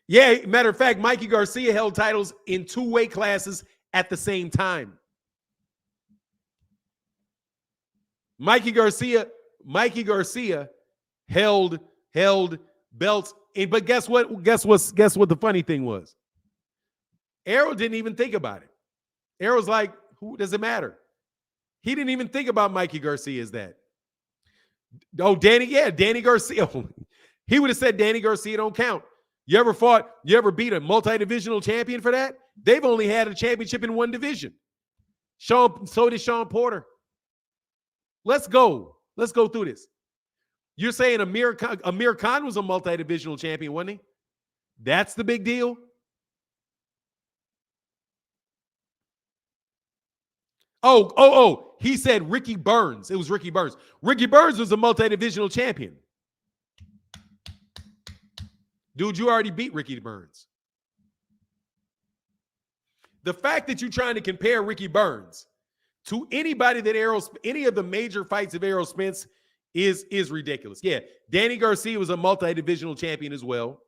Yeah, matter of fact, Mikey Garcia held titles in 2 weight classes at the same time. Mikey Garcia held belts. But guess what? Guess what the funny thing was? Errol didn't even think about it. Errol's like, who does it matter? He didn't even think about Mikey Garcia as that. Oh, Danny Garcia. He would have said Danny Garcia don't count. You ever beat a multi-divisional champion for that? They've only had a championship in 1 division. So did Sean Porter. Let's go through this. You're saying Amir Khan was a multi-divisional champion, wasn't he? That's the big deal. Oh, he said Ricky Burns. It was Ricky Burns. Ricky Burns was a multi-divisional champion. Dude, you already beat Ricky Burns. The fact that you're trying to compare Ricky Burns to anybody that any of the major fights of Errol Spence is ridiculous. Yeah, Danny Garcia was a multi-divisional champion as well.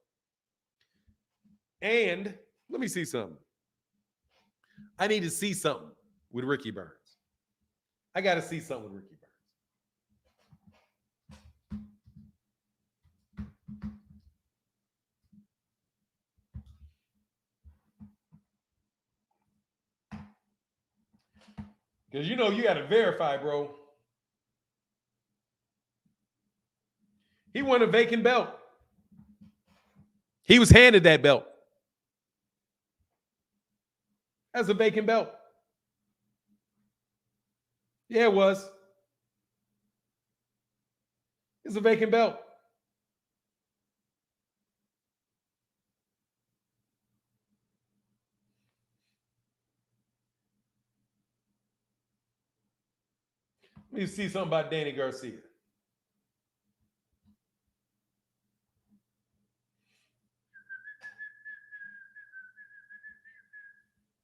And let me see something. I need to see something with Ricky Burns. I got to see something with Ricky Burns. Because you know you got to verify, bro. He won a vacant belt. He was handed that belt. That's a vacant belt. Yeah, it was. It's a vacant belt. Let me see something about Danny Garcia.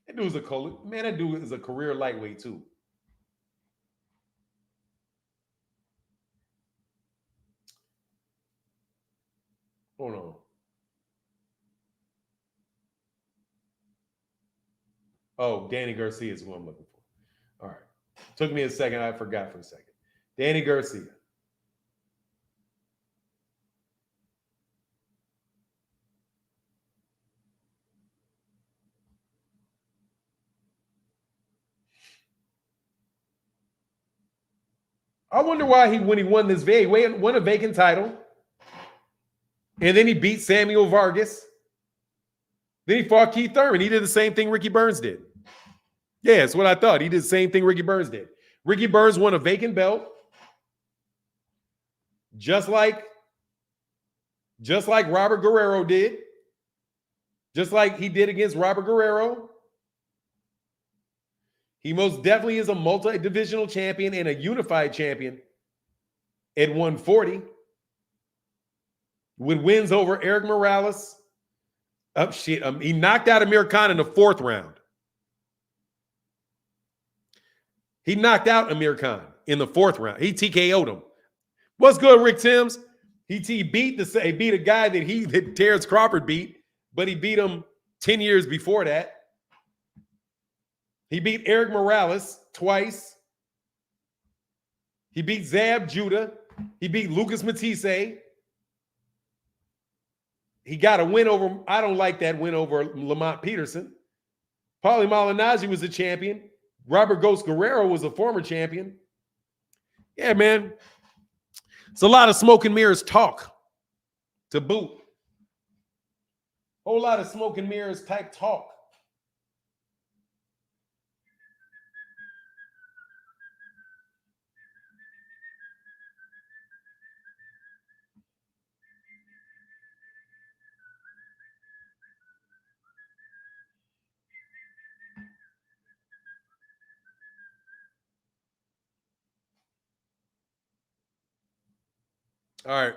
That dude is a career lightweight too. Hold on. Oh, Danny Garcia is who I'm looking for. All right. Took me a second. I forgot for a second. Danny Garcia. I wonder why when he won this won a vacant title, and then he beat Samuel Vargas. Then he fought Keith Thurman. He did the same thing Ricky Burns did. Yeah, that's what I thought. He did the same thing Ricky Burns did. Ricky Burns won a vacant belt, just like Robert Guerrero did. just like he did against Robert Guerrero. He most definitely is a multi-divisional champion and a unified champion at 140 with wins over Eric Morales. He knocked out Amir Khan in the 4th round. He knocked out Amir Khan in the 4th round. He TKO'd him. What's good, Rick Timms? He beat a guy that Terence Crawford beat, but he beat him 10 years before that. He beat Eric Morales twice. He beat Zab Judah. He beat Lucas Matisse. He got a win over, I don't like that win over Lamont Peterson. Paulie Malignaggi was a champion. Robert Ghost Guerrero was a former champion. Yeah, man. It's a lot of smoke and mirrors talk to boot. Whole lot of smoke and mirrors type talk. All right.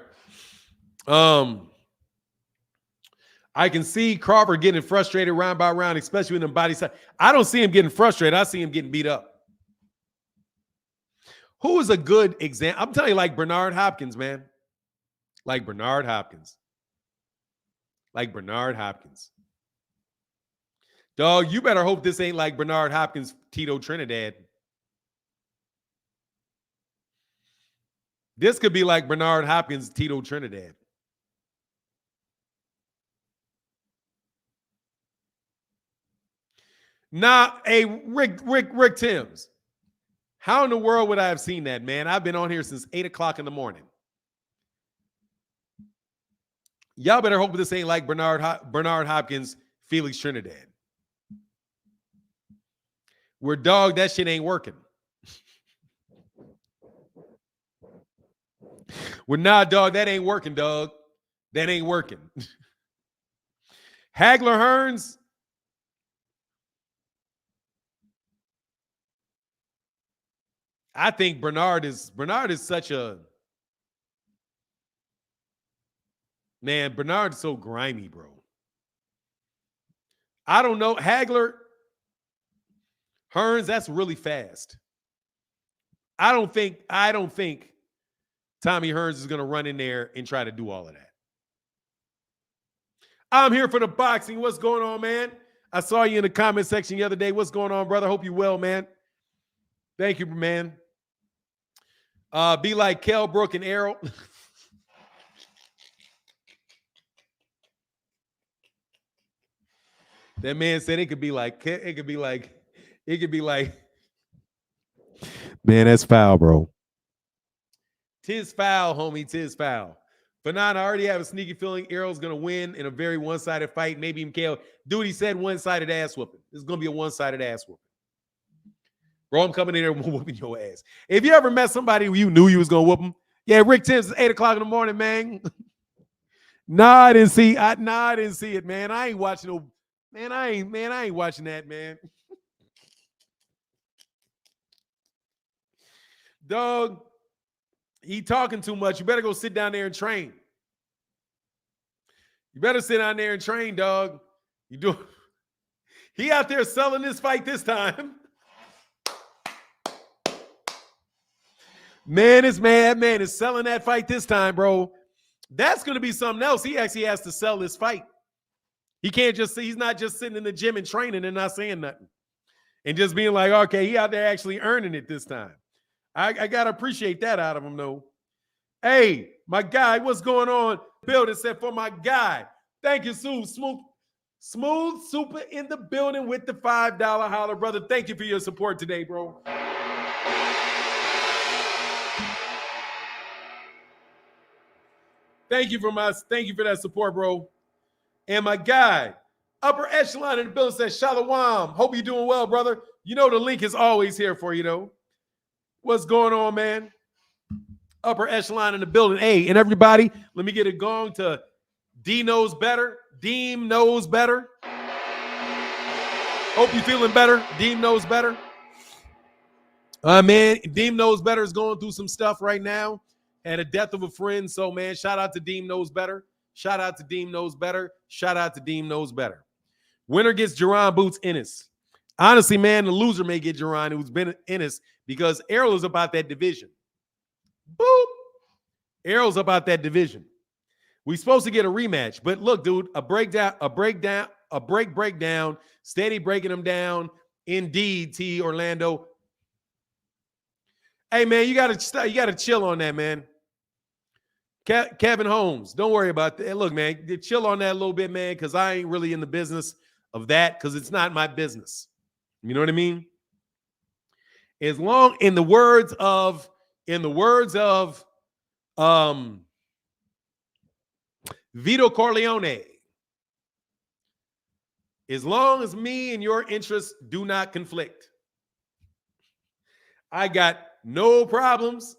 I can see Crawford getting frustrated round by round, especially in the body side. I don't see him getting frustrated. I see him getting beat up. Who is a good example? I'm telling you, like Bernard Hopkins, man. Like Bernard Hopkins. Like Bernard Hopkins. Dog, you better hope this ain't like Bernard Hopkins, Tito Trinidad. This could be like Bernard Hopkins, Tito Trinidad. Nah, hey, Rick Timms. How in the world would I have seen that, man? I've been on here since 8 o'clock in the morning. Y'all better hope this ain't like Bernard Hopkins, Felix Trinidad. Where, dog, that shit ain't working. Well, nah, dog, that ain't working, dog. That ain't working. Hagler Hearns. I think Bernard is such a man. Bernard is so grimy, bro. I don't know. Hagler Hearns, that's really fast. I don't think Tommy Hearns is going to run in there and try to do all of that. I'm here for the boxing. What's going on, man? I saw you in the comment section the other day. What's going on, brother? Hope you well, man. Thank you, man. Be like Kell Brook and Errol. That man said it could be like, man, that's foul, bro. Tis foul, homie. Tis foul. Fanon, I already have a sneaky feeling Errol's going to win in a very one-sided fight. Maybe even KO. Dude, he said one-sided ass whooping. This is going to be a one-sided ass whooping. Bro, I'm coming in there whooping your ass. If you ever met somebody who you knew you was going to whoop them, yeah, Rick Timms, it's 8 o'clock in the morning, man. Nah, I didn't see it, man. I ain't watching no, I ain't watching that, man. Dog, he talking too much. You better go sit down there and train. You better sit down there and train, dog. You do. He out there selling this fight this time. Man, that man is selling that fight this time, bro. That's going to be something else. He actually has to sell this fight. He's not just sitting in the gym and training and not saying nothing. And just being like, okay, he out there actually earning it this time. I got to appreciate that out of him, though. Hey, my guy, what's going on? Building said for my guy. Thank you, Smooth Super in the building with the $5 holler, brother. Thank you for your support today, bro. Thank you for that support, bro. And my guy, Upper Echelon in the building says, Shalom. Hope you're doing well, brother. You know the link is always here for you, though. What's going on, man? Upper Echelon in the building. Hey, and everybody, let me get it going to D Knows Better. Deem knows better. Hope you feeling better. Deem knows better. Man, Deem knows better is going through some stuff right now. Had a death of a friend. So, man, shout out to Deem knows better. Shout out to Deem knows better. Shout out to Deem knows better. Winner gets Jerron Boots Ennis. Honestly, man, the loser may get Jerron, who's been Ennis, because Errol is about that division. Boop. Errol's about that division. We're supposed to get a rematch, but look, dude, a breakdown, steady breaking them down. Indeed, T. Orlando. Hey, man, you gotta chill on that, man. Kevin Holmes, don't worry about that. Look, man, chill on that a little bit, man, because I ain't really in the business of that, because it's not my business. You know what I mean? As long in the words of Vito Corleone, as long as me and your interests do not conflict, I got no problems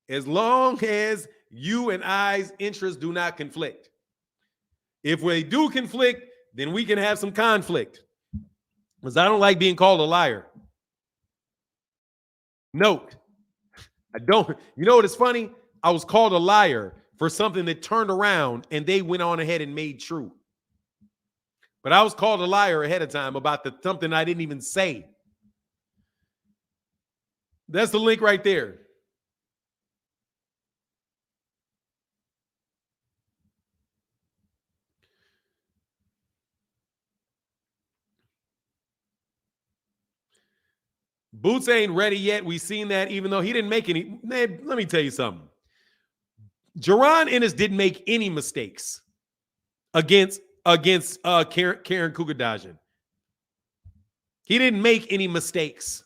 as long as you and I's interests do not conflict. If we do conflict, then we can have some conflict, because I don't like being called a liar. Note, I don't. You know what is funny? I was called a liar for something that turned around and they went on ahead and made true. But I was called a liar ahead of time about something I didn't even say. That's the link right there. Boots ain't ready yet. We seen that, even though he didn't make any. Man, let me tell you something. Jerron Ennis didn't make any mistakes against Karen Kukadajian. He didn't make any mistakes.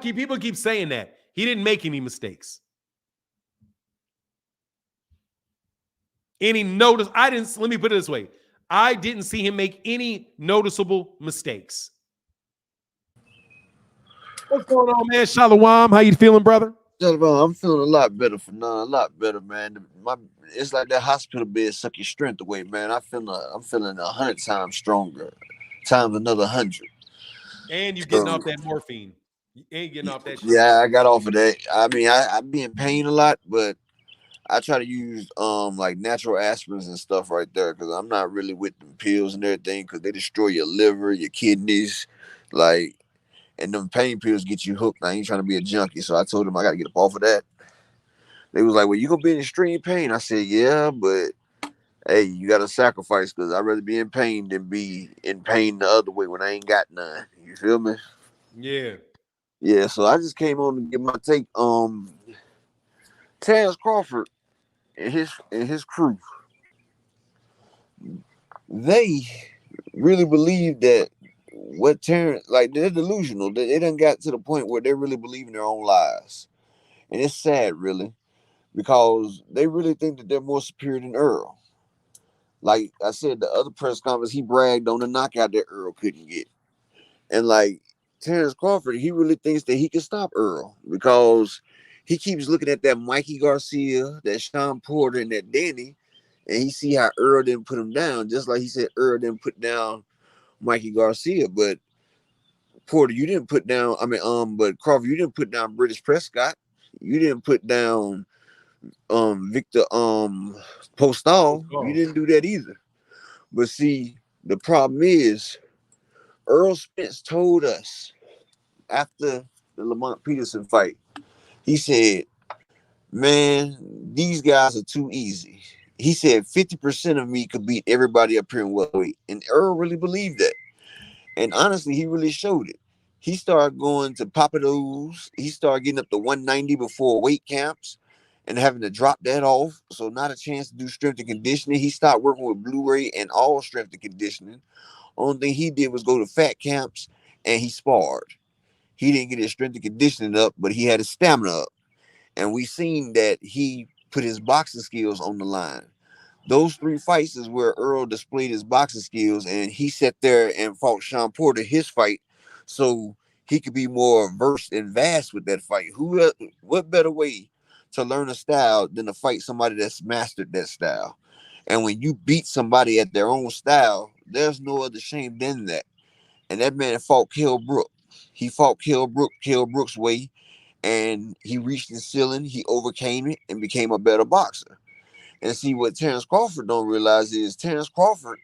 People keep saying that. He didn't make any mistakes. Let me put it this way. I didn't see him make any noticeable mistakes. What's going on, man? Shalom. How you feeling, brother? I'm feeling a lot better a lot better, man. It's like that hospital bed suck your strength away, man. I'm feeling 100 times stronger, times another 100. And you're getting off that morphine. You ain't getting off that shit. Yeah, I got off of that. I mean, I be in pain a lot, but I try to use like natural aspirins and stuff right there, because I'm not really with the pills and everything, because they destroy your liver, your kidneys, like. And them pain pills get you hooked. I ain't trying to be a junkie. So I told them I got to get up off of that. They was like, well, you going to be in extreme pain? I said, yeah, but hey, you got to sacrifice, because I'd rather be in pain than be in pain the other way when I ain't got none. You feel me? Yeah. Yeah, so I just came on to get my take. Terence Crawford and his crew, they really believe that what Terence, like, they're delusional. They done got to the point where they really believe in their own lies. And it's sad, really, because they really think that they're more superior than Errol. Like I said, the other press conference, he bragged on the knockout that Errol couldn't get. And like Terence Crawford, he really thinks that he can stop Errol, because he keeps looking at that Mikey Garcia, that Sean Porter, and that Danny, and he see how Errol didn't put him down, just like he said Errol didn't put down Mikey Garcia. But Porter, you didn't put down, but Crawford, you didn't put down British Prescott. You didn't put down Victor Postal. You didn't do that either. But see, the problem is Errol Spence told us after the Lamont Peterson fight, he said, man, these guys are too easy. He said 50% of me could beat everybody up here in welterweight. And Errol really believed that. And honestly, he really showed it. He started going to Papados. He started getting up to 190 before weight camps and having to drop that off. So not a chance to do strength and conditioning. He stopped working with Blu-ray and all strength and conditioning. Only thing he did was go to fat camps and he sparred. He didn't get his strength and conditioning up, but he had his stamina up. And we seen that he put his boxing skills on the line. Those 3 fights is where Errol displayed his boxing skills, and he sat there and fought Sean Porter his fight, so he could be more versed and vast with that fight. What better way to learn a style than to fight somebody that's mastered that style? And when you beat somebody at their own style, there's no other shame than that. And that man fought Kell Brook. He fought Kell Brook's way, and he reached the ceiling. He overcame it and became a better boxer. And see, what Terence Crawford don't realize is Terence Crawford,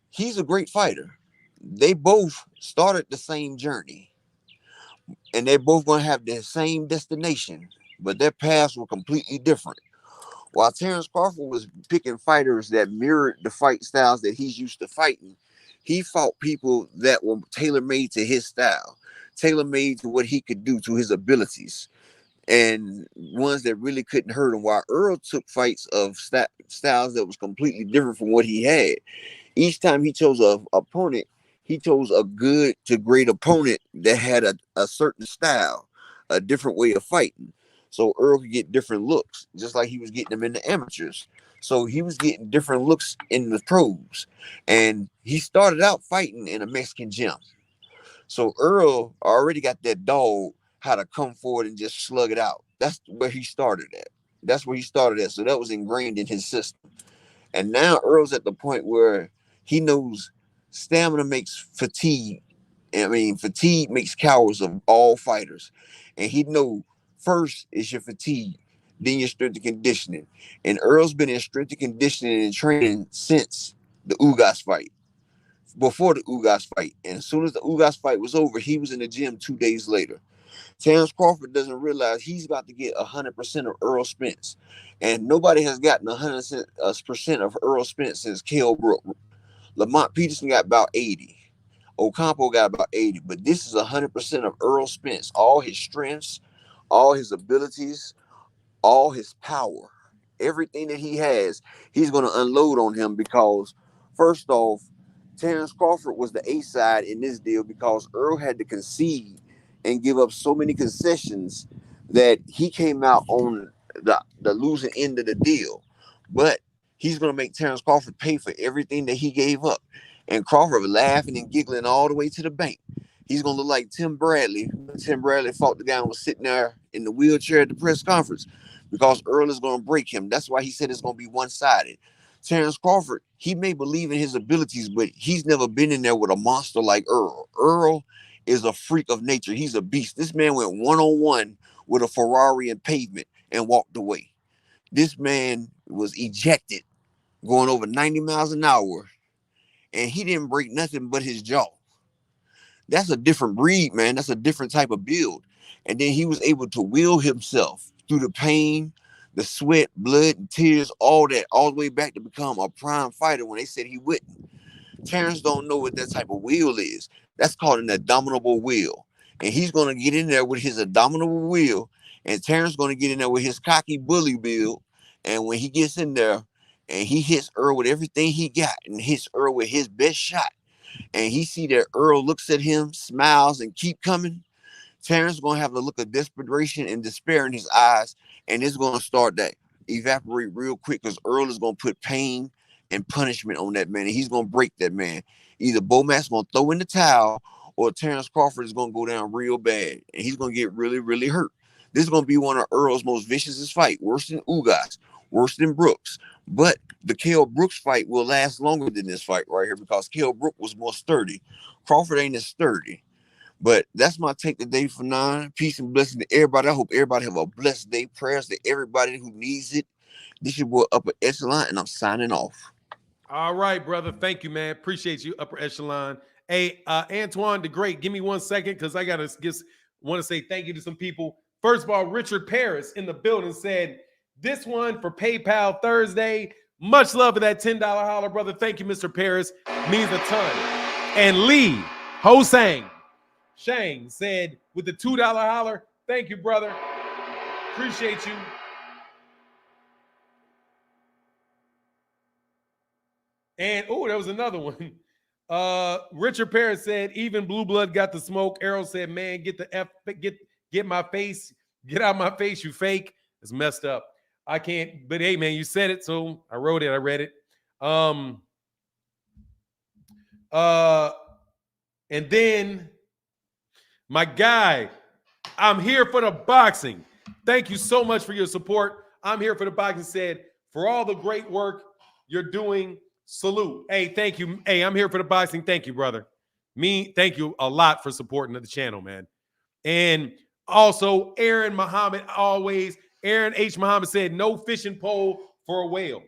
he's a great fighter. They both started the same journey, and they're both going to have the same destination, but their paths were completely different. While Terence Crawford was picking fighters that mirrored the fight styles that he's used to fighting, he fought people that were tailor-made to his style, tailor-made to what he could do, to his abilities, and ones that really couldn't hurt him. While Errol took fights of styles that was completely different from what he had. Each time he chose an opponent, he chose a good to great opponent that had a certain style, a different way of fighting. So Errol could get different looks, just like he was getting them in the amateurs. So he was getting different looks in the pros. And he started out fighting in a Mexican gym. So Errol already got that dog how to come forward and just slug it out. That's where he started at. So that was ingrained in his system. And now Errol's at the point where he knows stamina makes fatigue. I mean, fatigue makes cowards of all fighters. And he knows first is your fatigue, then your strength and conditioning. And Errol's been in strength and conditioning and training since the Ugas fight, before the Ugas fight. And as soon as the Ugas fight was over, he was in the gym 2 days later. Terence Crawford doesn't realize he's about to get 100% of Errol Spence. And nobody has gotten 100% of Errol Spence since Kell Brook. Lamont Peterson got about 80. Ocampo got about 80. But this is 100% of Errol Spence. All his strengths, all his abilities, all his power. Everything that he has, he's going to unload on him because, first off, Terence Crawford was the A side in this deal because Errol had to concede and give up so many concessions that he came out on the losing end of the deal. But he's going to make Terence Crawford pay for everything that he gave up. And Crawford laughing and giggling all the way to the bank. He's going to look like Tim Bradley. Tim Bradley fought the guy who was sitting there in the wheelchair at the press conference because Errol is going to break him. That's why he said it's going to be one-sided. Terence Crawford, he may believe in his abilities, but he's never been in there with a monster like Errol. Errol is a freak of nature. He's a beast. This man went one-on-one with a Ferrari in pavement and walked away. This man was ejected going over 90 miles an hour, and he didn't break nothing but his jaw. That's a different breed, man. That's a different type of build. And then he was able to will himself through the pain, the sweat, blood, and tears, all that, all the way back to become a prime fighter when they said he wouldn't. Terence don't know what that type of will is. That's called an abominable will. And he's going to get in there with his abominable will. And Terence going to get in there with his cocky bully build. And when he gets in there and he hits Errol with everything he got and hits Errol with his best shot, and he see that Errol looks at him, smiles, and keep coming, Terence going to have a look of desperation and despair in his eyes. And it's going to start to evaporate real quick because Errol is going to put pain and punishment on that man, and he's gonna break that man. Either Bomac's gonna throw in the towel, or Terence Crawford is gonna go down real bad, and he's gonna get really, really hurt. This is gonna be one of Errol's most vicious fight, worse than Ugas, worse than Brooks. But the Kell Brooks fight will last longer than this fight right here because Kell Brook was more sturdy. Crawford ain't as sturdy. But that's my take today for 9. Peace and blessing to everybody. I hope everybody have a blessed day. Prayers to everybody who needs it. This your boy Upper Echelon, and I'm signing off. All right, brother. Thank you, man. Appreciate you, Upper Echelon. Hey, Antoine the Great, give me 1 second because I gotta just want to say thank you to some people. First of all, Richard Paris in the building said, this one for PayPal Thursday. Much love for that $10 holler, brother. Thank you, Mr. Paris. Means a ton. And Lee Hosang Shang said with the $2 holler, thank you, brother. Appreciate you. And oh, there was another one. Richard Paris said, even Blue Blood got the smoke. Errol said, man, get the F, get my face, get out of my face, you fake. It's messed up. I can't, but hey, man, you said it, so I wrote it, I read it. And then my guy, I'm here for the boxing. Thank you so much for your support. I'm here for the boxing said, for all the great work you're doing. Salute. Hey, thank you. Hey, I'm here for the boxing. Thank you, brother. Thank you a lot for supporting the channel, man. And also, Aaron Muhammad always. Aaron H. Muhammad said, no fishing pole for a whale.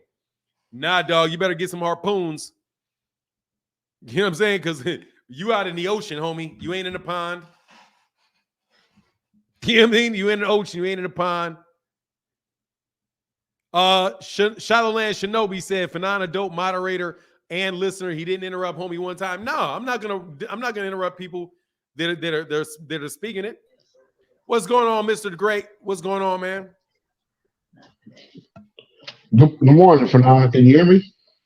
Nah, dog, you better get some harpoons. You know what I'm saying? Because you out in the ocean, homie. You ain't in the pond. You know what I mean? You in the ocean. You ain't in the pond. Shadowland Shinobi said, Fanana dope moderator and listener. He didn't interrupt homie one time. No, I'm not gonna interrupt people that are speaking it. What's going on, Mr. Great? What's going on, man? Good morning, Fanana. Can you hear me?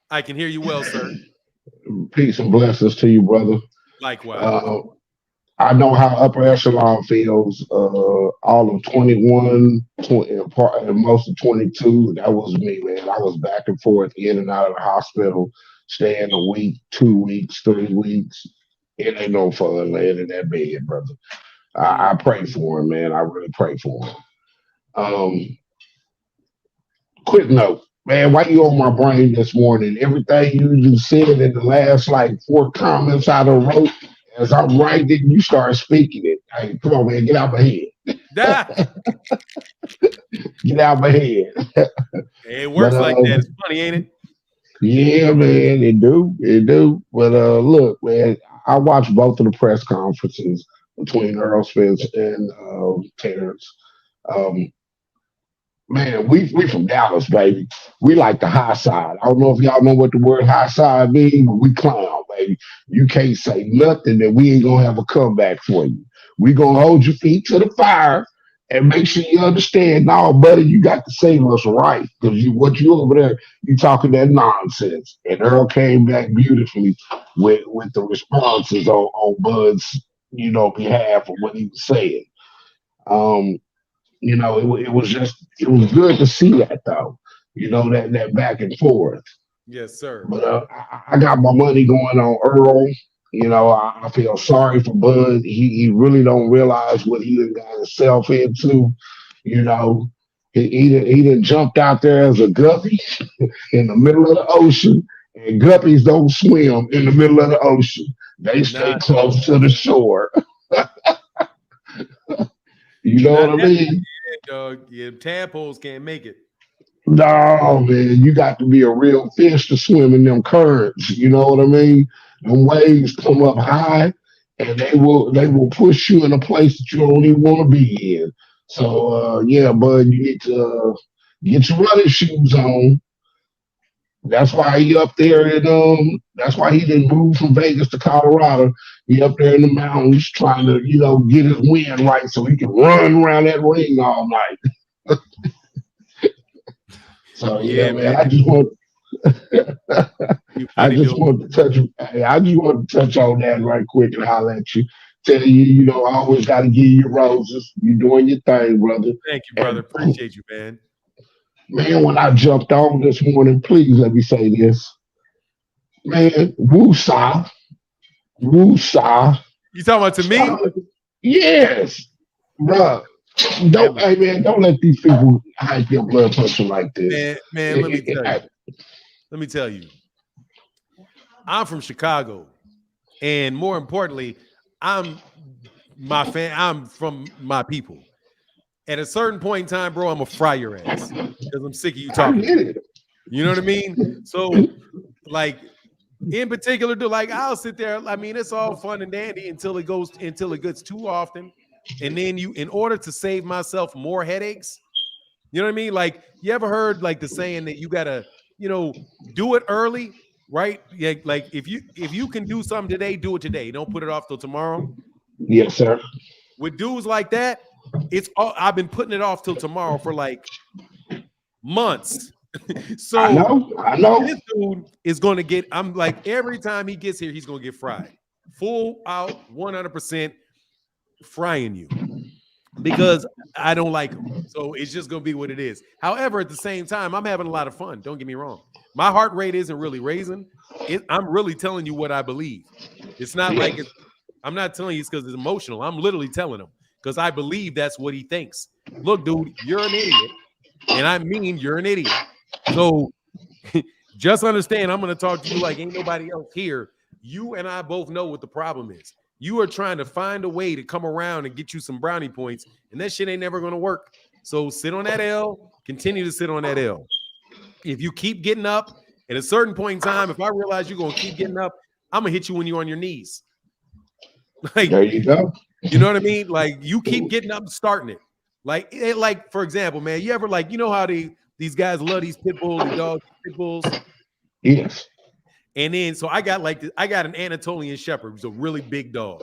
I can hear you well, sir. Peace and blessings to you, brother. Likewise. I know how upper echelon feels. All of 21, 20, and most of 22, that was me, man. I was back and forth, in and out of the hospital, staying a week, 2 weeks, 3 weeks. It ain't no fun laying in that bed, brother. I pray for him, man. I really pray for him. Quick note, man, why you on my brain this morning? Everything you just said in the last, 4 comments I done wrote, as I'm writing, you start speaking it. Hey, come on, man, get out my head. Get out my head. It works like that. It's funny, ain't it? Yeah, man, it do. But look, man, I watched both of the press conferences between Errol, Spence, and Terence. Man, we from Dallas, baby. We like the high side. I don't know if y'all know what the word high side means, but we clown, baby. You can't say nothing that we ain't gonna have a comeback for you. We gonna hold your feet to the fire and make sure you understand. No, buddy, you got to say what's right. Because what you over there, you talking that nonsense. And Earl came back beautifully with the responses on Bud's, behalf of what he was saying. It was good to see that though. That back and forth. Yes, sir. But I got my money going on Earl. I feel sorry for Bud. He really don't realize what he done got himself into. He done jumped out there as a guppy in the middle of the ocean, and guppies don't swim in the middle of the ocean. They stay close to the shore. You know what I mean? Dog. Yeah, tadpoles can't make it. No, man, you got to be a real fish to swim in them currents. You know what I mean? Them waves come up high, and they will push you in a place that you don't even want to be in. So, yeah, bud, you need to get your running shoes on. That's why he up there, and that's why he didn't move from Vegas to Colorado. He up there in the mountains trying to, get his wind right so he can run around that ring all night. So yeah, man, I just want to touch on that right quick and holler at you. Tell you, I always got to give you roses. You doing your thing, brother. Thank you, brother. Appreciate you, man. Man, when I jumped on this morning, please let me say this. Man, woosah. You talking about to me? Yes, bro. Don't let these people hype your blood pressure like this. Man, let me tell you. I'm from Chicago, and more importantly, I'm from my people. At a certain point in time, bro, I'm gonna fry your ass because I'm sick of you talking. You know what I mean? So, in particular, I'll sit there. I mean, it's all fun and dandy until it gets too often. And then in order to save myself more headaches, you know what I mean? You ever heard the saying that you gotta, do it early, right? Yeah, if you can do something today, do it today. Don't put it off till tomorrow. Yes, sir. With dudes like that, I've been putting it off till tomorrow for months. So I know. This dude is gonna get. I'm every time he gets here, he's gonna get fried, full out, 100%. Frying you because I don't like them. So it's just gonna be what it is. However, at the same time, I'm having a lot of fun. Don't get me wrong. My heart rate isn't really raising. I'm really telling you what I believe. It's not I'm not telling you it's because it's emotional. I'm literally telling him because I believe that's what he thinks. Look, dude, you're an idiot. And I mean you're an idiot. So Just understand, I'm going to talk to you like ain't nobody else here. You and I both know what the problem is. You are trying to find a way to come around and get you some brownie points, and that shit ain't never going to work. So sit on that L, continue to sit on that L. If you keep getting up, at a certain point in time, if I realize you're going to keep getting up, I'm going to hit you when you're on your knees. Like, there you go. You know what I mean? Like, you keep getting up and starting it. Like for example, man, you ever like, you know how these guys love these pit bulls, these dogs, pit bulls? Yes. And then, so I got an Anatolian Shepherd, who's a really big dog.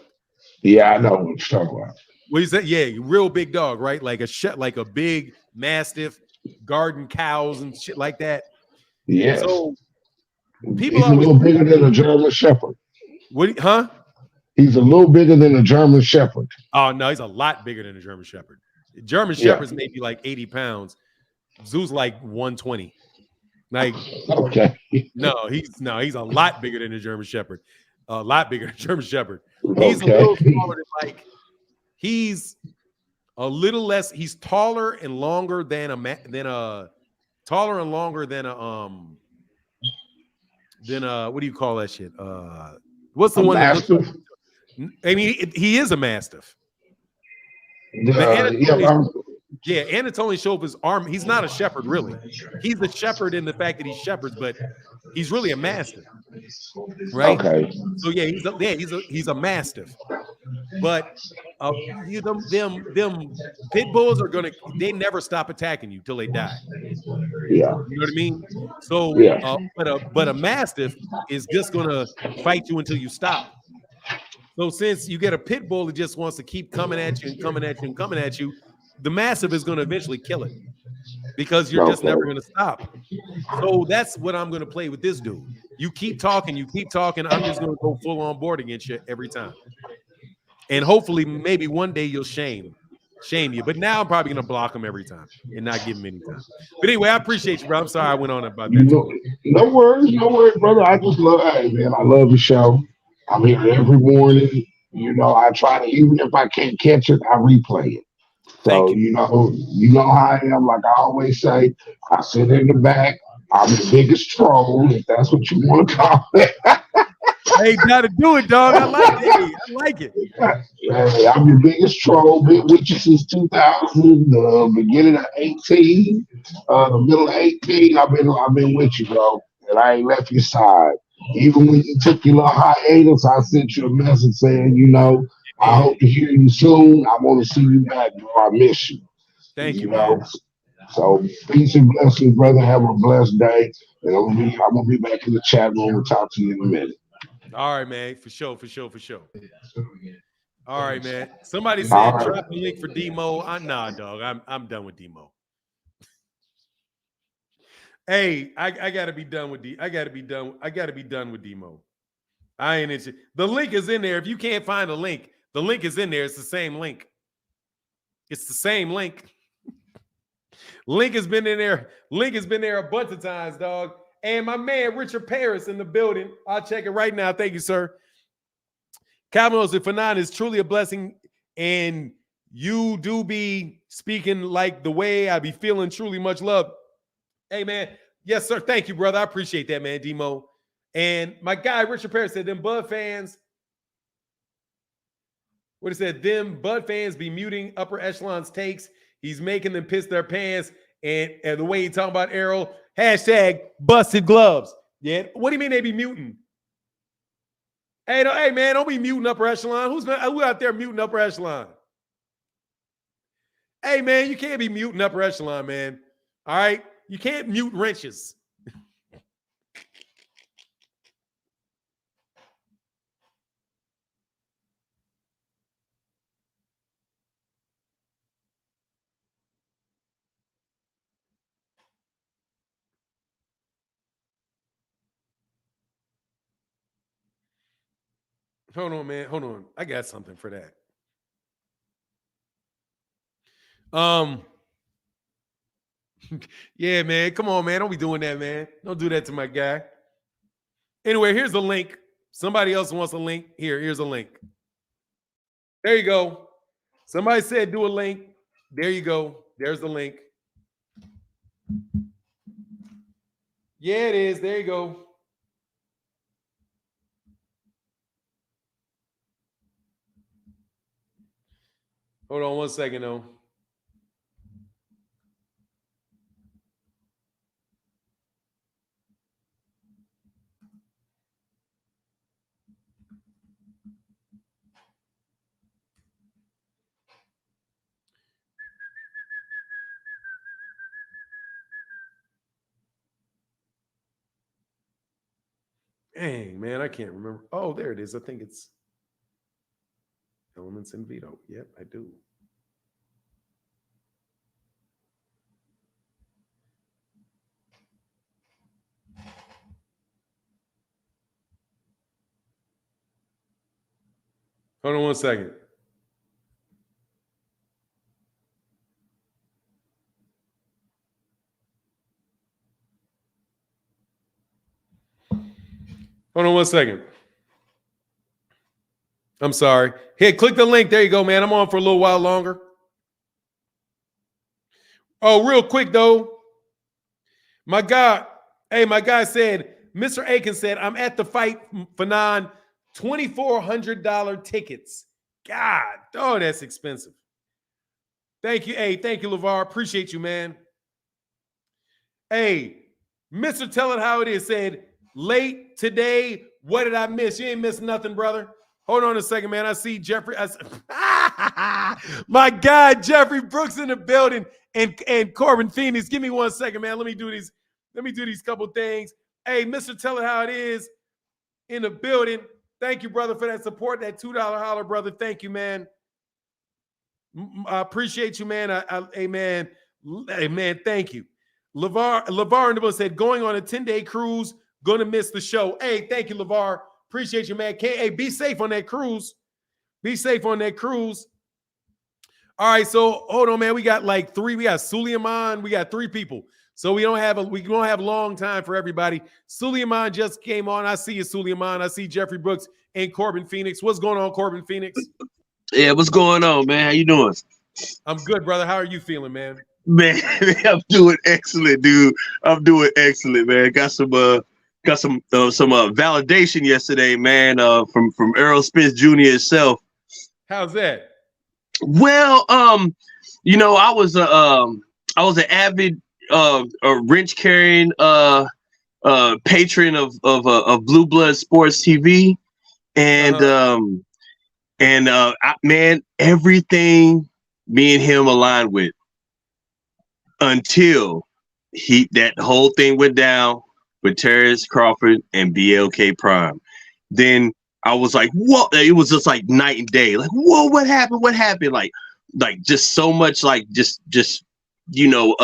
Yeah, I know what you're talking about. What is that? Yeah, real big dog, right? Like a big Mastiff, garden cows and shit like that. Yes. So people He's a little bigger than a German Shepherd. What? Huh? He's a little bigger than a German Shepherd. Oh no, he's a lot bigger than a German Shepherd. German Shepherds may be like 80 pounds. Zeus like 120. Like, okay. No, he's a lot bigger than a German Shepherd. A lot bigger than a German Shepherd. He's a little smaller than he's a little less. He's taller and longer than a what do you call that shit? What's the one? Mastiff? I mean, he is a Mastiff. Anatolian Shepherd's arm. He's not a shepherd, really. He's a shepherd in the fact that he shepherds, but he's really a Mastiff, right? Okay. So he's a Mastiff. But them pit bulls they never stop attacking you till they die. Yeah. You know what I mean? So, but a Mastiff is just gonna fight you until you stop. So since you get a pit bull that just wants to keep coming at you and coming at you and coming at you, the Mastiff is going to eventually kill it because you're just never going to stop. So that's what I'm going to play with this dude. You keep talking. I'm just going to go full on board against you every time. And hopefully maybe one day you'll shame you. But now I'm probably going to block him every time and not give him any time. But anyway, I appreciate you, bro. I'm sorry I went on about that. No worries, brother. I just love, hey, man, I love the show. I'm here every morning. You know, I try to, even if I can't catch it, I replay it. So, you know how I am. Like I always say, I sit in the back. I'm the biggest troll, if that's what you want to call it. Hey, gotta do it, dog. I like it. Hey, I'm your biggest troll. Been with you since 2000, the beginning of 18, the middle of 18. I've been with you, bro, and I ain't left your side. Even when you took your little hiatus, I sent you a message saying, you know, I hope to hear you soon. I want to see you back, bro. I miss you. Thank you, know. man. So peace and blessings, brother. Have a blessed day. And I'm gonna be back in the chat room and talk to you in a minute. All right, man. For sure. All right, man. Somebody said drop the link for Demo. Nah, dog. I'm done with Demo. Hey, I gotta be done with I gotta be done with Demo. I ain't interested. The link is in there. If you can't find a link, the link is in there. It's the same link. It's the same link. Link has been in there. Link has been there a bunch of times, dog. And my man Richard Paris in the building. I'll check it right now. Thank you, sir. Calvin knows that Fanon is truly a blessing, and you do be speaking like the way I be feeling. Truly much love. Hey, man. Yes, sir. Thank you, brother. I appreciate that, man, Demo. And my guy, Richard Paris, said, them Bud fans, what he said, them Bud fans be muting upper echelon's takes. He's making them piss their pants. And the way he talking about Errol, hashtag busted gloves. Yeah. What do you mean they be muting? Hey, man, don't be muting upper echelon. Who out there muting upper echelon? Hey, man, you can't be muting upper echelon, man. All right? You can't mute wrenches. Hold on, man. Hold on. I got something for that. Yeah, man. Come on, man. Don't be doing that, man. Don't do that to my guy. Anyway, here's the link. Somebody else wants a link. Here's a link. There you go. Somebody said do a link. There you go. There's the link. Yeah, it is. There you go. Hold on 1 second, though. Dang, man, I can't remember. Oh, there it is. I think it's elements in veto. Yep, I do. Hold on 1 second. Hold on 1 second. I'm sorry. Here, click the link. There you go, man. I'm on for a little while longer. Oh, real quick, though. My guy said, Mr. Aiken said, I'm at the fight for $2,400 tickets. God, oh, that's expensive. Thank you. Hey, thank you, LeVar. Appreciate you, man. Hey, Mr. Tell It How It Is said, late today. What did I miss? You ain't missed nothing, brother. Hold on a second, man. I see Jeffrey. My guy, Jeffrey Brooks in the building and Corbin Phoenix. Give me 1 second, man. Let me do these couple things. Hey, Mr. Tell It How It Is in the building. Thank you, brother, for that support, that $2 holler, brother. Thank you, man. I appreciate you, man. Hey, man, thank you. LeVar in the book said, going on a 10-day cruise, gonna miss the show. Hey, thank you, LeVar. Appreciate you, man. Hey, be safe on that cruise. Be safe on that cruise. All right, so hold on, man. We got like three. We got Suleiman. We got 3 people. So we don't have long time for everybody. Suleiman just came on. I see you, Suleiman. I see Jeffrey Brooks and Corbin Phoenix. What's going on, Corbin Phoenix? Yeah, what's going on, man? How you doing? I'm good, brother. How are you feeling, man? Man, I'm doing excellent, dude. I'm doing excellent, man. Got some validation yesterday, man. From Errol Spence Jr. himself. How's that? Well, you know, I was an avid wrench carrying patron of Blue Blood Sports TV, and man, everything me and him aligned with until that whole thing went down with Terence, Crawford, and BLK Prime. Then I was like, what? It was just like night and day. Like, whoa, what happened? What happened? Like just so much, like just you know,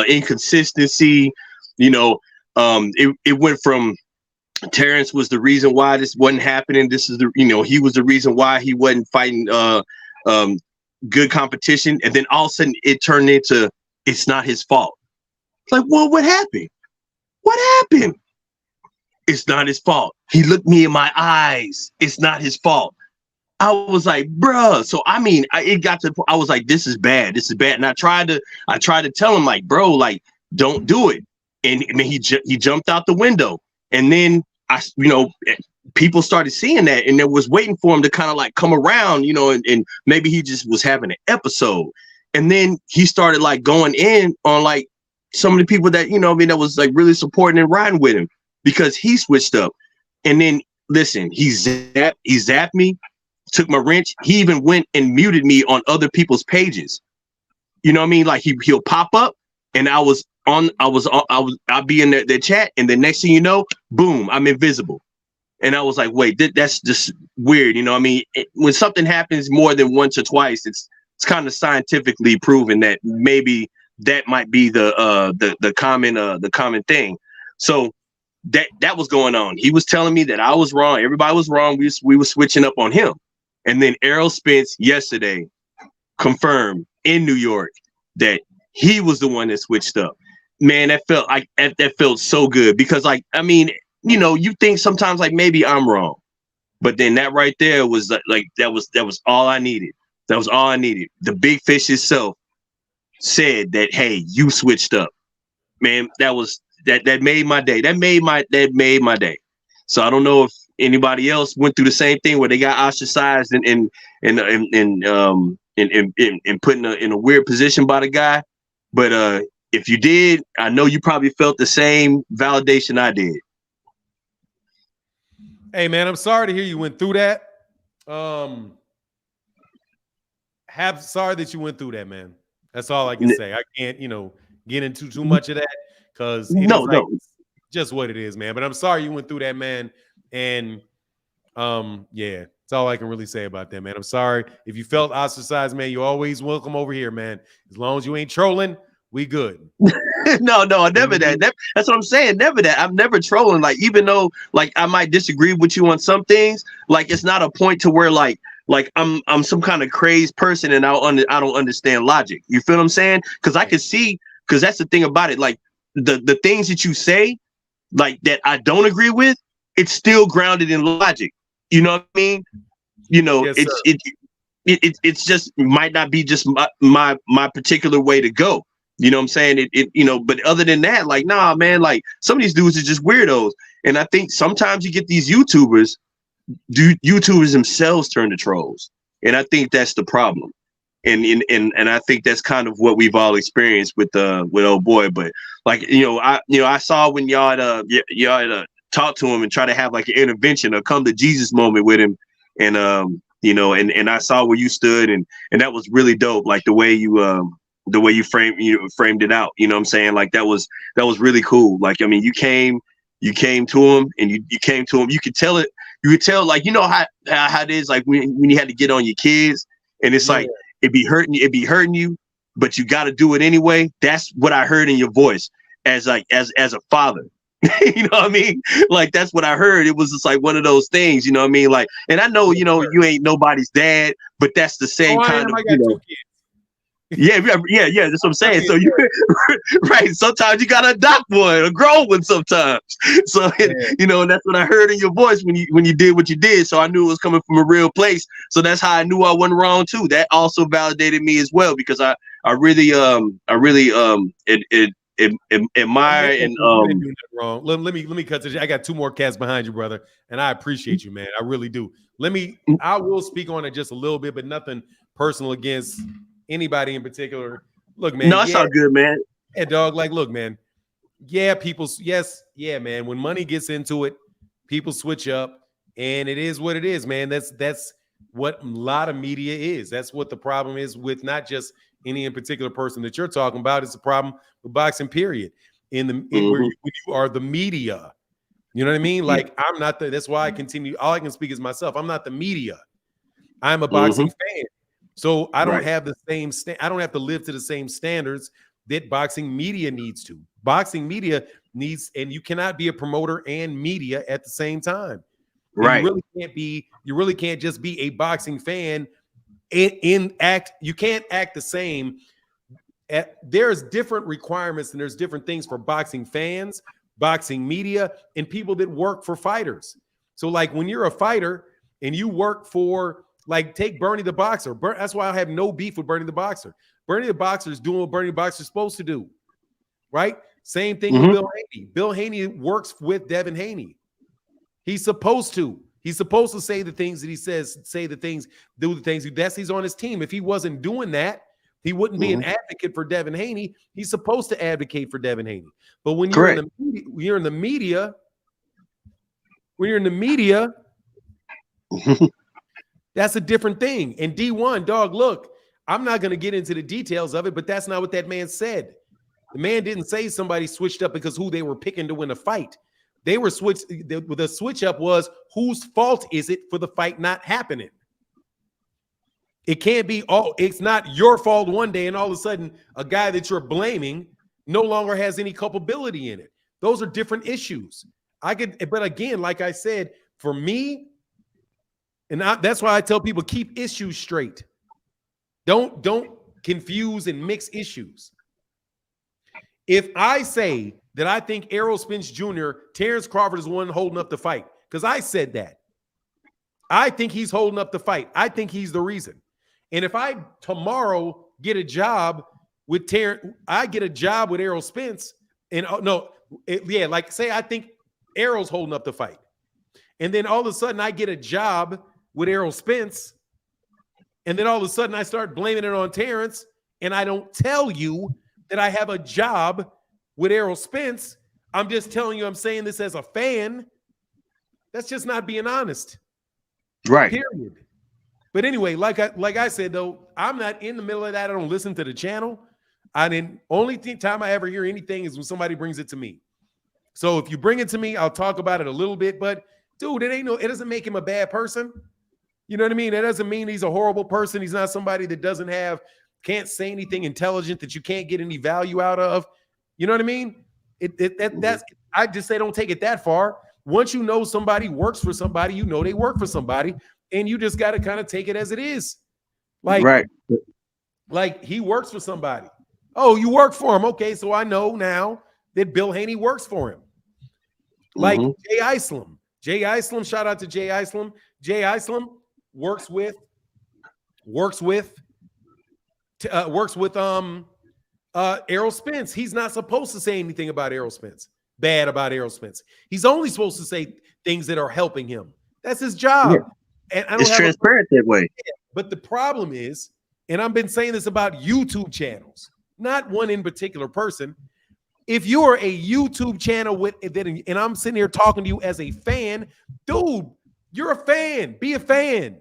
inconsistency. You know, it went from Terence was the reason why this wasn't happening. This is he was the reason why he wasn't fighting good competition. And then all of a sudden it turned into, it's not his fault. It's like, well, what happened? What happened? It's not his fault. He looked me in my eyes. It's not his fault. I was like, bruh. So I mean, it got to. I was like, this is bad. This is bad. And I tried to tell him, like, bro, like, don't do it. And I mean, he jumped out the window. And then people started seeing that, and they was waiting for him to kind of like come around, and maybe he just was having an episode. And then he started like going in on like some of the people that that was like really supporting and riding with him, because he switched up. And then listen, he zapped me, took my wrench. He even went and muted me on other people's pages. You know what I mean? Like he'll pop up, and I'll be in the chat, and the next thing you know, boom, I'm invisible. And I was like, wait, that's just weird. You know what I mean? When something happens more than once or twice, it's kind of scientifically proven that maybe that might be the common thing. So that was going on. He was telling me that I was wrong. Everybody was wrong. We were switching up on him. And then Errol Spence yesterday confirmed in New York that he was the one that switched up. Man, that felt so good, because like, I mean, you think sometimes like maybe I'm wrong, but then that right there was like that was all I needed. That was all I needed. The big fish itself said that, hey, you switched up. Man, that was that made my day. That made my day. So I don't know if anybody else went through the same thing where they got ostracized and put in a weird position by the guy. But if you did, I know you probably felt the same validation I did. Hey man, I'm sorry to hear you went through that. Sorry that you went through that, man. That's all I can say. I can't, get into too much of that because it's just what it is, man. But I'm sorry you went through that, man. And yeah, that's all I can really say about that, man. I'm sorry. If you felt ostracized, man, you're always welcome over here, man. As long as you ain't trolling, we good. No, never that. That's what I'm saying. Never that. I'm never trolling. Like, even though like I might disagree with you on some things, like it's not a point to where like I'm some kind of crazed person and I don't understand logic. You feel what I'm saying? Because I can see, because that's the thing about it. Like the things that you say, like that I don't agree with, it's still grounded in logic. You know what I mean? Yes, it's just might not be just my particular way to go. You know what I'm saying? But other than that, like, nah, man, like some of these dudes are just weirdos. And I think sometimes you get these YouTubers themselves turn to trolls. And I think that's the problem. And I think that's kind of what we've all experienced with old boy. But like, I saw when y'all talk to him and try to have like an intervention or come to Jesus moment with him. And and I saw where you stood and that was really dope. Like the way you framed it out, you know what I'm saying? Like that was really cool. Like, I mean, you came to him and you came to him. You could tell like, how it is like when you had to get on your kids and it's like, it'd be hurting you, but you got to do it anyway. That's what I heard in your voice as a father. You know what I mean? Like, that's what I heard. It was just like one of those things, you know what I mean? Like, and I know, you ain't nobody's dad, but that's the same kind of, I got 2 kids. Yeah, that's what I'm saying. So you right. Sometimes you gotta adopt one, a grown one sometimes. So and that's what I heard in your voice when you did what you did. So I knew it was coming from a real place. So that's how I knew I wasn't wrong too. That also validated me as well because I really admire and wrong. Let me cut to you. I got 2 more cats behind you, brother, and I appreciate you, man. I really do. I will speak on it just a little bit, but nothing personal against anybody in particular. Look, man. No, it's all good, man. Yeah, dog. Like, look, man. Yeah, man. When money gets into it, people switch up, and it is what it is, man. That's what a lot of media is. That's what the problem is with not just any in particular person that you're talking about. It's a problem with boxing, period. Where you are the media. You know what I mean? Like, I'm not that's why I continue. All I can speak is myself. I'm not the media. I'm a boxing fan. So I don't have the same I don't have to live to the same standards that boxing media needs to. Boxing media needs, and you cannot be a promoter and media at the same time. Right. You really can't just be a boxing fan you can't act the same. There's different requirements and there's different things for boxing fans, boxing media, and people that work for fighters. So like when you're a fighter and you work for, like, take Bernie the Boxer. That's why I have no beef with Bernie the Boxer. Bernie the Boxer is doing what Bernie the Boxer is supposed to do, right? Same thing with Bill Haney. Bill Haney works with Devin Haney. He's supposed to. He's supposed to say the things that he says, do the things. He's on his team. If he wasn't doing that, he wouldn't be an advocate for Devin Haney. He's supposed to advocate for Devin Haney. But when you're in the media, that's a different thing. And D1, dog, look, I'm not going to get into the details of it, but that's not what that man said. The man didn't say somebody switched up because who they were picking to win a fight. They were switched. The switch up was, whose fault is it for the fight not happening? It can't be, it's not your fault one day and all of a sudden a guy that you're blaming no longer has any culpability in it. Those are different issues. But again, like I said, for me, that's why I tell people, keep issues straight. Don't confuse and mix issues. If I say that I think Errol Spence Jr., Terence Crawford is the one holding up the fight, because I said that. I think he's holding up the fight. I think he's the reason. And if I tomorrow get a job with Terence, I get a job with Errol Spence, and no, like say I think Errol's holding up the fight, and then all of a sudden I get a job with Errol Spence, and then all of a sudden I start blaming it on Terence, and I don't tell you that I have a job with Errol Spence. I'm just telling you I'm saying this as a fan. That's just not being honest. Right. Period. But anyway, like I said, though, I'm not in the middle of that. I don't listen to the channel. Only time I ever hear anything is when somebody brings it to me. So if you bring it to me, I'll talk about it a little bit. But dude, it doesn't make him a bad person. You know what I mean? It doesn't mean he's a horrible person. He's not somebody that can't say anything intelligent that you can't get any value out of. You know what I mean? I just say don't take it that far. Once you know somebody works for somebody, you know they work for somebody, and you just got to kind of take it as it is. Like he works for somebody. Oh, you work for him. Okay, so I know now that Bill Haney works for him. Like Jay Iceland. Jay Iceland, shout out to Jay Iceland. Jay Iceland works with Errol Spence. He's not supposed to say anything about Errol Spence, bad about Errol Spence. He's only supposed to say things that are helping him. That's his job. Yeah. And I don't it's transparent that way. But the problem is, and I've been saying this about YouTube channels, not one in particular person. If you are a YouTube channel and I'm sitting here talking to you as a fan, dude, you're a fan. Be a fan.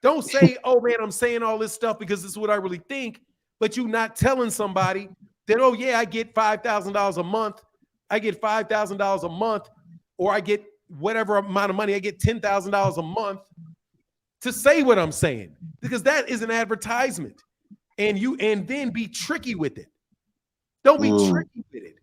Don't say, oh man, I'm saying all this stuff because this is what I really think, but you're not telling somebody that, oh yeah, I get $5,000 a month. I get $5,000 a month, or I get whatever amount of money. I get $10,000 a month to say what I'm saying, because that is an advertisement. And then be tricky with it. Don't be tricky with it.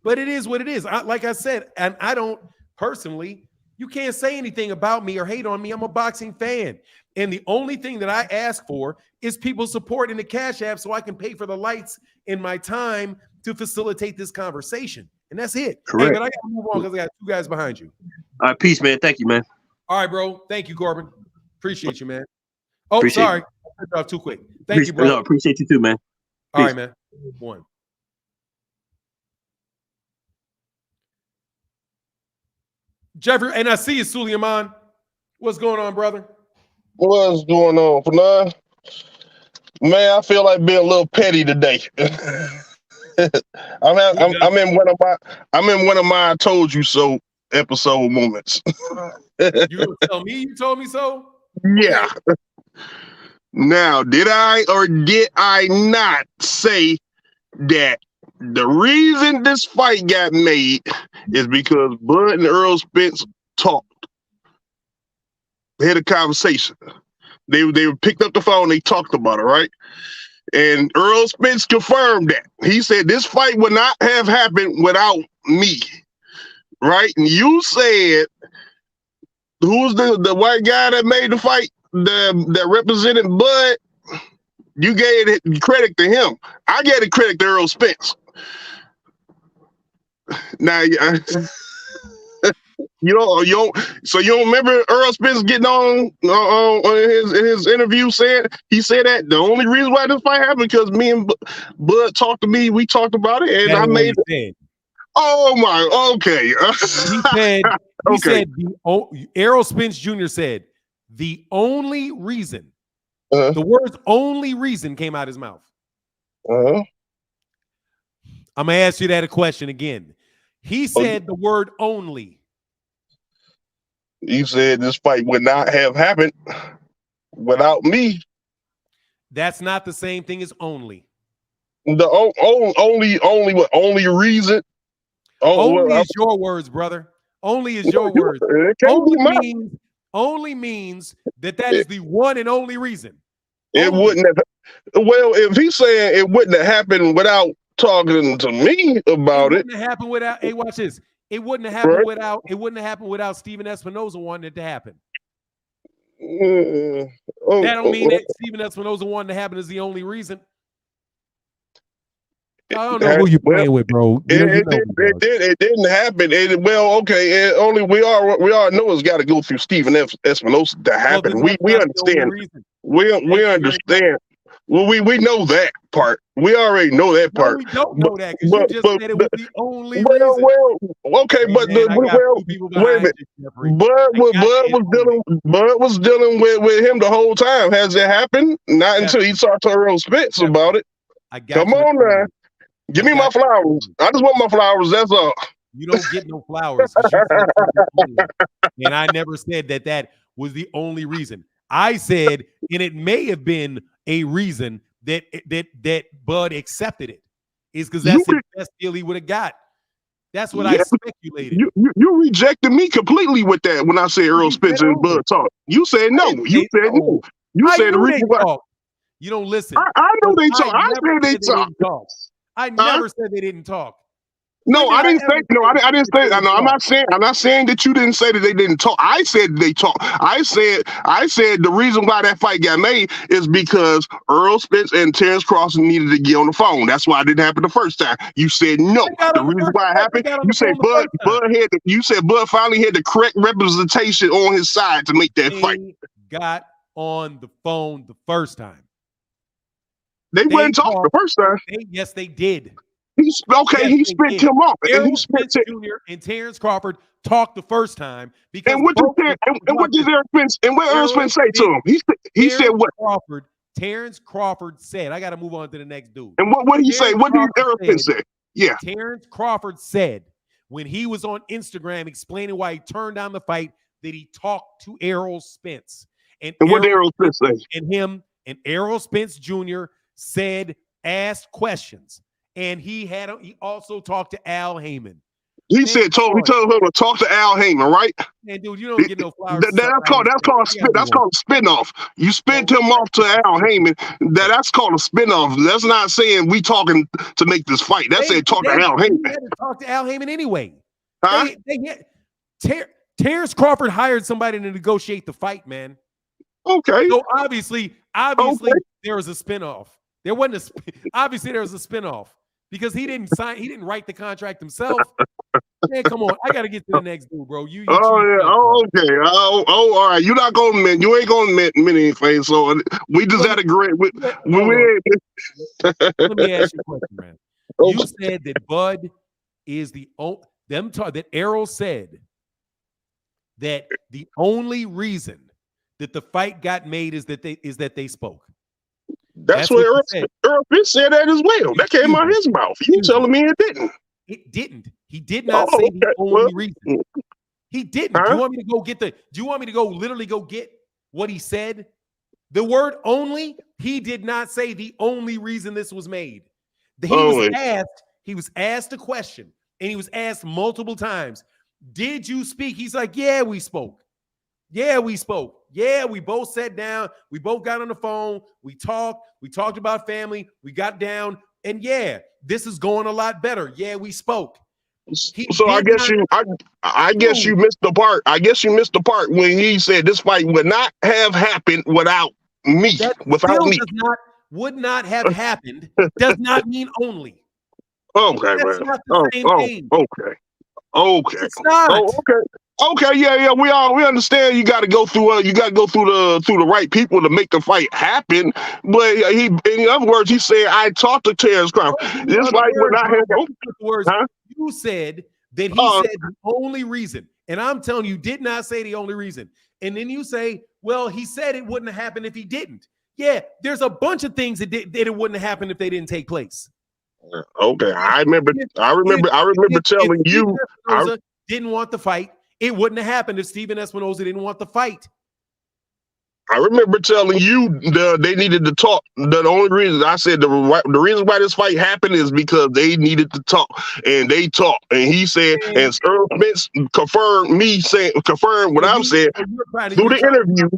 But it is what it is. Like I said, and I don't personally, you can't say anything about me or hate on me. I'm a boxing fan. And the only thing that I ask for is people support in the Cash App so I can pay for the lights in my time to facilitate this conversation. And that's it. Correct. Hey, but I got to move on because I got two guys behind you. All right, peace, man. Thank you, man. All right, bro. Thank you, Corbin. Appreciate you, man. Oh, appreciate sorry. I cut off too quick. Thank you, bro. No, appreciate you too, man. All right, man. One. Jeffrey, and I see you, Suleiman. What's going on, brother? What's going on, Panay? Man, I feel like being a little petty today. I'm in one of my I told you so episode moments. You gonna tell me you told me so? Yeah. Now, did I or did I not say that the reason this fight got made is because Bud and Errol Spence talked? They had a conversation. They picked up the phone, they talked about it, right? And Errol Spence confirmed that. He said this fight would not have happened without me, right? And you said, who's the white guy that made the fight, that represented Bud? You gave credit to him. I gave the credit to Errol Spence. Now, you don't remember Errol Spence getting on his interview saying he said that the only reason why this fight happened because me and Bud talked to me, we talked about it, and I made it. Oh my, okay. He said Errol Spence Jr. said the only reason, the words "only reason" came out his mouth. I'm gonna ask you that a question again. He said the word "only." You said this fight would not have happened without me. That's not the same thing as only. The only reason. Only is your words, brother. Only is your words. Only means that is the one and only reason. It wouldn't have. Well, if he's saying it wouldn't have happened without talking to me about it. It wouldn't have happened without. Hey, watch this. It wouldn't have happened without. It wouldn't have happened without Steven Espinoza wanting it to happen. That don't mean that Steven Espinoza wanting to happen is the only reason. I don't know who you're playing with, bro. It didn't happen. We all know it's got to go through Steven Espinoza to happen. We understand. We understand. Well, we know that part. We already know that No, part. we don't know that because you just said it was the only well, reason. okay, Hey, but man, I got well, two people wait a behind minute. you, Jeffrey. Bud was dealing with him the whole time. Has it happened? Not until he talked to Errol Spence about it. I got Come you. on now. Give me my flowers. I just want my flowers. That's all. You don't get no flowers because you said something only. And I never said that was the only reason. I said, and it may have been a reason that Bud accepted it, is because that's the best deal he would have got. That's what I speculated. You rejected me completely with that when I said Errol Spence and Bud talk. You said no. You said no. You said the reason why. You don't listen. I know they talk. I said they talk. I never said they didn't talk. No, I didn't say no. I didn't say. No, I'm not saying that you didn't say that they didn't talk. I said they talk. I said the reason why that fight got made is because Errol Spence and Terence Crawford needed to get on the phone. That's why it didn't happen the first time. You said no. The reason why it happened, you said Bud finally had the correct representation on his side to make that fight. Got on the phone the first time. They wouldn't talk the first time. Yes, they did. He spent him off. Errol Spence Jr. and Terence Crawford talked the first time because. And what did Errol Spence say to him? He said what? Terence Crawford said, "I got to move on to the next dude." And what did he say? What did Errol Spence say? Yeah. Terence Crawford said when he was on Instagram explaining why he turned down the fight that he talked to Errol Spence. And what did Errol Spence say? And him and Errol Spence Jr. asked questions. And he also talked to Al Heyman. He told him to talk to Al Heyman, right? Man, dude, you don't get no flowers. That's called a spinoff. You spent him off to Al Heyman. That's called a spinoff. That's not saying we talking to make this fight. That's saying talk to Al Heyman. Had to talk to Al Heyman anyway. Huh? Terence Crawford hired somebody to negotiate the fight, man. Okay. So obviously, there was a spinoff. There wasn't obviously there was a spinoff. Because he didn't write the contract himself. Man, come on. I got to get to the next dude, bro. Okay. All right. You ain't gonna admit anything. So we just had a great. Let me ask you a question, man. You said that Bud is that Errol said that the only reason that the fight got made is that they spoke. That's what Errol Spence said that as well. That came out of his mouth. You telling me it didn't? It didn't. He did not say the only reason. He didn't. Huh? Do you want me to go get do you want me to literally go get what he said? The word only, he did not say the only reason this was made. He was asked a question, and he was asked multiple times. Did you speak? He's like, yeah, we spoke. Yeah, we spoke. Yeah, we both sat down. We both got on the phone. We talked. We talked about family. We got down. And yeah, this is going a lot better. Yeah, we spoke. I guess you missed the part. I guess you missed the part when he said this fight would not have happened without me. Would not have happened does not mean only. Okay, That's man. not the same thing. Okay. It's not. Okay, yeah, we understand. You got to go through the right people to make the fight happen. But in other words, he said, "I talked to Terence Crawford. This fight would not happen." Huh? You said that he said the only reason, and I'm telling you, did not say the only reason. And then you say, "Well, he said it wouldn't have happened if he didn't." Yeah, there's a bunch of things that it wouldn't have happened if they didn't take place. Okay, I remember telling you. Didn't want the fight. It wouldn't have happened if Steven Espinoza didn't want the fight. I remember telling you they needed to talk. The only reason I said the reason why this fight happened is because they needed to talk, and they talked. And he said, and Errol Spence confirmed what I'm saying through the interview.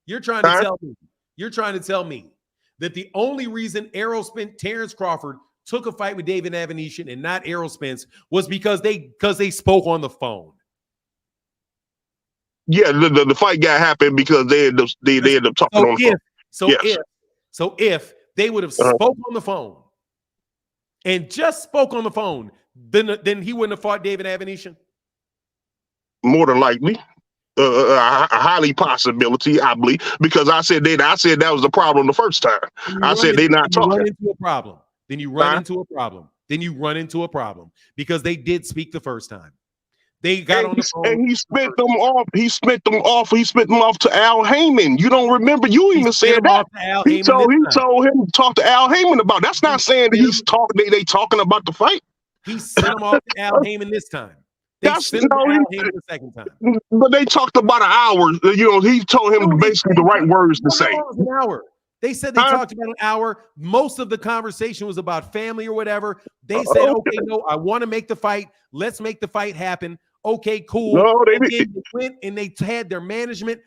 You're trying to tell me that the only reason Errol Spence, Terence Crawford took a fight with David Avanesyan and not Errol Spence was because they spoke on the phone. Yeah, the fight got happened because they ended up talking on the phone. So if they would have spoke on the phone and just spoke on the phone, then he wouldn't have fought David Avanesyan. More than likely. a highly possibility, I believe, because I said that was the problem the first time. I said they not talking. Run into a problem. Then you run into a problem. Then you run into a problem because they did speak the first time. They got on the phone, and he spent them off. He spent them off to Al Heyman. You don't remember? You even said that. He told him to talk to Al Heyman about. That's not saying that he's talking. They talking about the fight. He sent him off to Al Heyman this time. They sent him to Al Heyman the second time. But they talked about an hour. You know, he told him basically the right words to say. An hour. They said they talked about an hour. Most of the conversation was about family or whatever. They said, okay, no, I want to make the fight. Let's make the fight happen. Okay, cool. No, they went and they had their management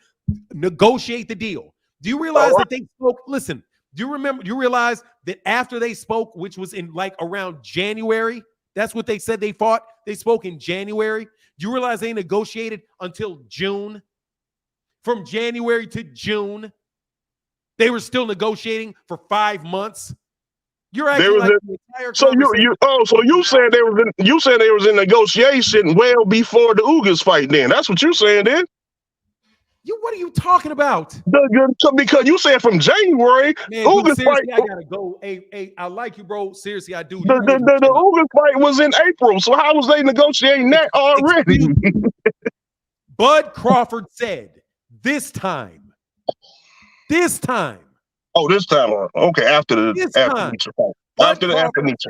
negotiate the deal. Do you realize that they spoke? Listen, do you realize that after they spoke, which was in like around January, that's what they said they fought. They spoke in January. Do you realize they negotiated until June? From January to June, they were still negotiating for 5 months. You're acting like the entire so you said they was in negotiation well before the Ugas fight. Then that's what you saying, then. What are you talking about? Because you said from January, man, Ugas fight. I gotta go. Hey, I like you, bro. Seriously, I do. The Ugas fight was in April, so how was they negotiating that already? Bud Crawford said this time. Oh, this time. Okay, after the Nietzsche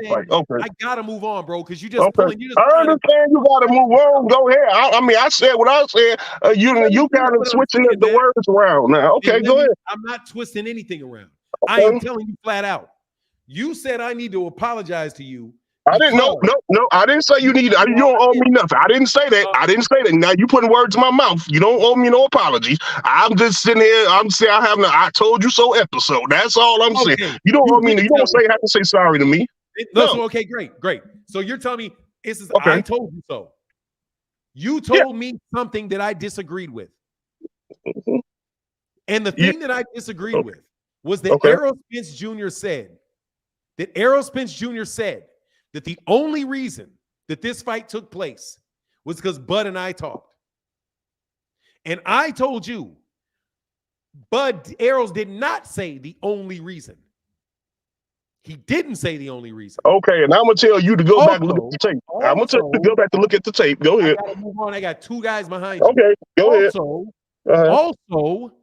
fight. Okay. I gotta move on, bro, because you just pulling. I understand you gotta move on. Go ahead. I mean, I said what I said. You kind of switching the words around now. Okay, go ahead. I'm not twisting anything around. I am telling you flat out. You said I need to apologize to you. I didn't know. No. I didn't say you need. You don't owe me nothing. I didn't say that. Now you putting words in my mouth. You don't owe me no apologies. I'm just sitting here. I'm saying I told you so episode. That's all I'm saying. You don't owe me. You don't have to say sorry to me. No. Okay, great. So you're telling me I told you so. You told me something that I disagreed with, and the thing that I disagreed with was that Errol Spence Jr. said that the only reason that this fight took place was because Bud and I talked. And I told you, Errol did not say the only reason. He didn't say the only reason. Okay, and I'm going to tell you to go back and look at the tape. I'm going to tell you to go back to look at the tape. Go ahead. I got to move on. I got two guys behind you. Okay, go ahead. Also,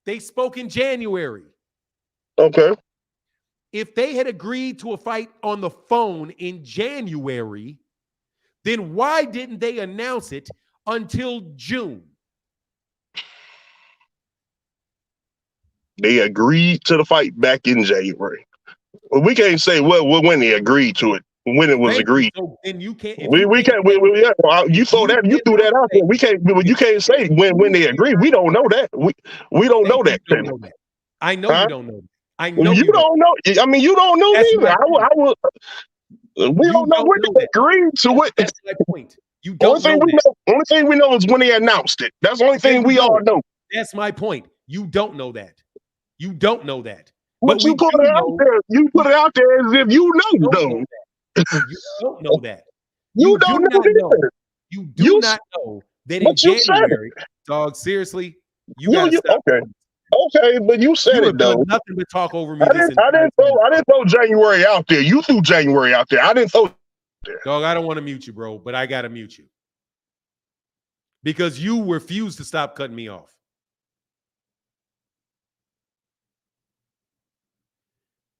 they spoke in January. Okay. If they had agreed to a fight on the phone in January, then why didn't they announce it until June? They agreed to the fight back in January. Well, we can't say when they agreed to it, when it was agreed. So then you can't. You threw that out there. We can't. You can't say when they agreed. We don't know that. We don't know that. I know you don't know that. I know you don't know. I mean, you don't know either. We don't know when they agreed to it. That's my point. You don't know. Only thing we know is when they announced it. That's the only thing we all know. That's my point. You don't know that. You don't know that. But you put it out there. You put it out there as if you know, though. You don't know that. You don't know either. You do not know that in January, dog. Seriously, you got to stop. Okay, but you said it though. Nothing but talk over me. I didn't throw January out there. You threw January out there. I didn't throw there. Dog, I don't want to mute you, bro, but I gotta mute you because you refuse to stop cutting me off.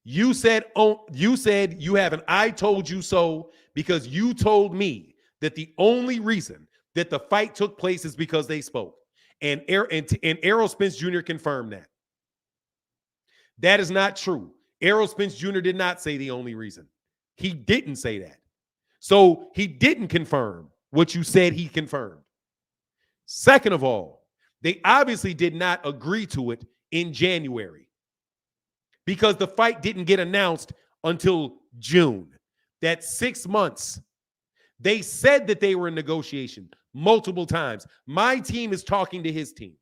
You said you have an I told you so because you told me that the only reason that the fight took place is because they spoke. And Errol Spence Jr. confirmed that. That is not true. Errol Spence Jr. did not say the only reason. He didn't say that. So he didn't confirm what you said he confirmed. Second of all, they obviously did not agree to it in January because the fight didn't get announced until June. That's 6 months. They said that they were in negotiation multiple times. My team is talking to his team,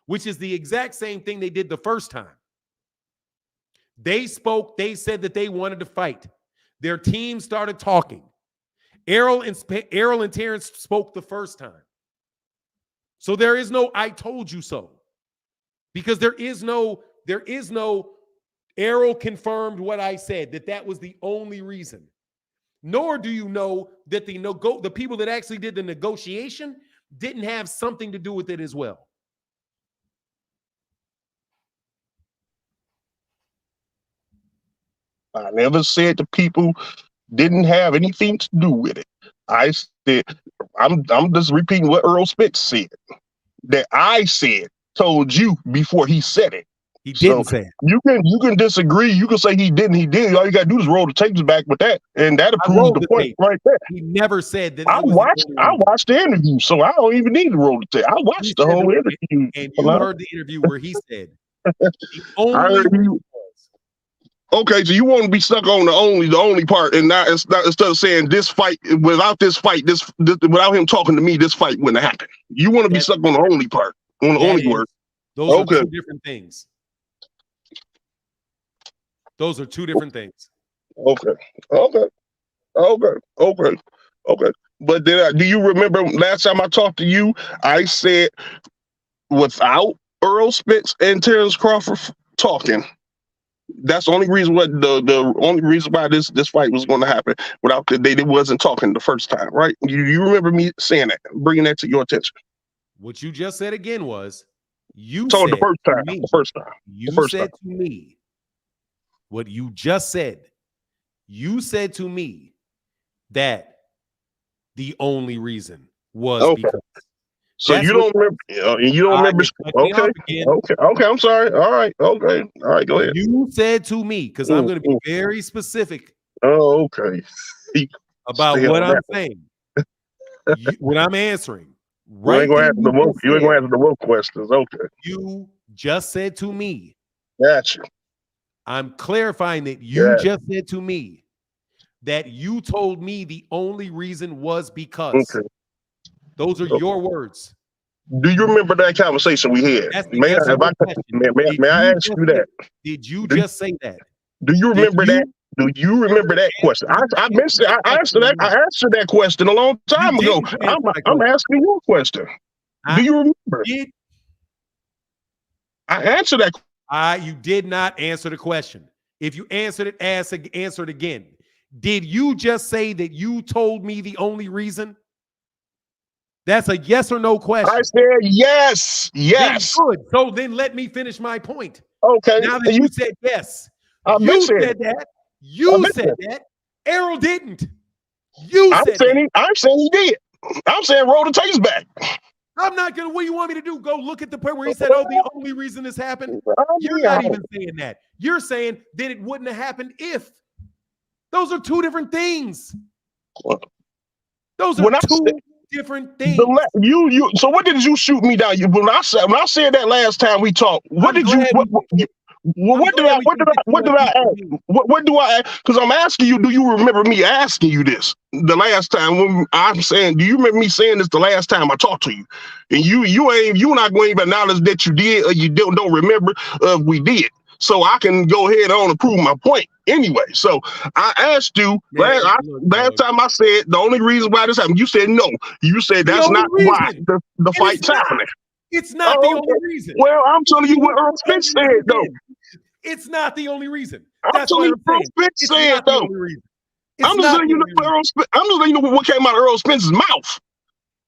which is the exact same thing they did the first time. They spoke. They said that they wanted to fight. Their team started talking. Errol and Terence spoke the first time. So there is no I told you so. Because there is no Errol confirmed what I said, that was the only reason. Nor do you know that the people that actually did the negotiation didn't have something to do with it as well. I never said the people didn't have anything to do with it. I said, I'm just repeating what Earl Spence said. That I said, told you before he said it. He didn't say it. You can disagree. You can say he didn't. He did. All you gotta do is roll the tapes back with that, and that proves the point right there. He never said that. I watched the interview, so I don't even need to roll the tape. I watched the whole interview, and you heard the interview where he said the only. I heard you. Okay, so you want to be stuck on the only part, and not instead of saying this fight without him talking to me, this fight wouldn't have happened. You want to be stuck on the only part, on the only word. Those are two different things. Those are two different things. Okay. But do you remember last time I talked to you? I said without Errol Spence and Terence Crawford talking. That's the only reason the only reason why this fight was going to happen without they wasn't talking the first time, right? You remember me saying that, bringing that to your attention. What you just said again was you told said the first time. Me, the first time. You first said time. to me what you just said. You said to me that the only reason was because. So you don't remember? You don't remember? Okay. I'm sorry. All right. Okay. All right. Go ahead. You said to me, because I'm going to be very specific. Oh, okay. About what I'm saying, what I'm answering. Right. You ain't going to answer the woke questions. Okay. You just said to me. Gotcha. I'm clarifying that you just said to me that you told me the only reason was because. Okay. Those are your words. Do you remember that conversation we had? May I ask you that? Did you just say that? Do you remember that? Do you remember that question? I answered that question a long time ago. I'm asking you a question. Do you remember? I answered that. You did not answer the question. If you answered it, answer it again. Did you just say that you told me the only reason? That's a yes or no question. I said yes. Yes. Then good. So then let me finish my point. Okay. Now that you said yes, you said that. You said that. Errol didn't. I'm saying he did. I'm saying roll the tapes back. I'm not gonna. What do you want me to do? Go look at the part where he said, "Oh, the only reason this happened." You're not even saying that. You're saying that it wouldn't have happened if. Those are two different things. Those are two different things. So what did you shoot me down? When I said that last time we talked, what did I ask? Because I'm asking you, do you remember me asking you this the last time? When I'm saying, do you remember me saying this the last time I talked to you? And you're not going to even acknowledge that you did or you don't remember we did. So I can go ahead on and prove my point anyway. So I asked you last time I said the only reason why this happened. You said no. You said that's not why the fight's happening. It's not the only reason. Well, I'm telling you what Earl Spence said though. It's not the only reason. I'm telling you what Earl Spence said though. I'm just letting you know what came out of Earl Spence's mouth.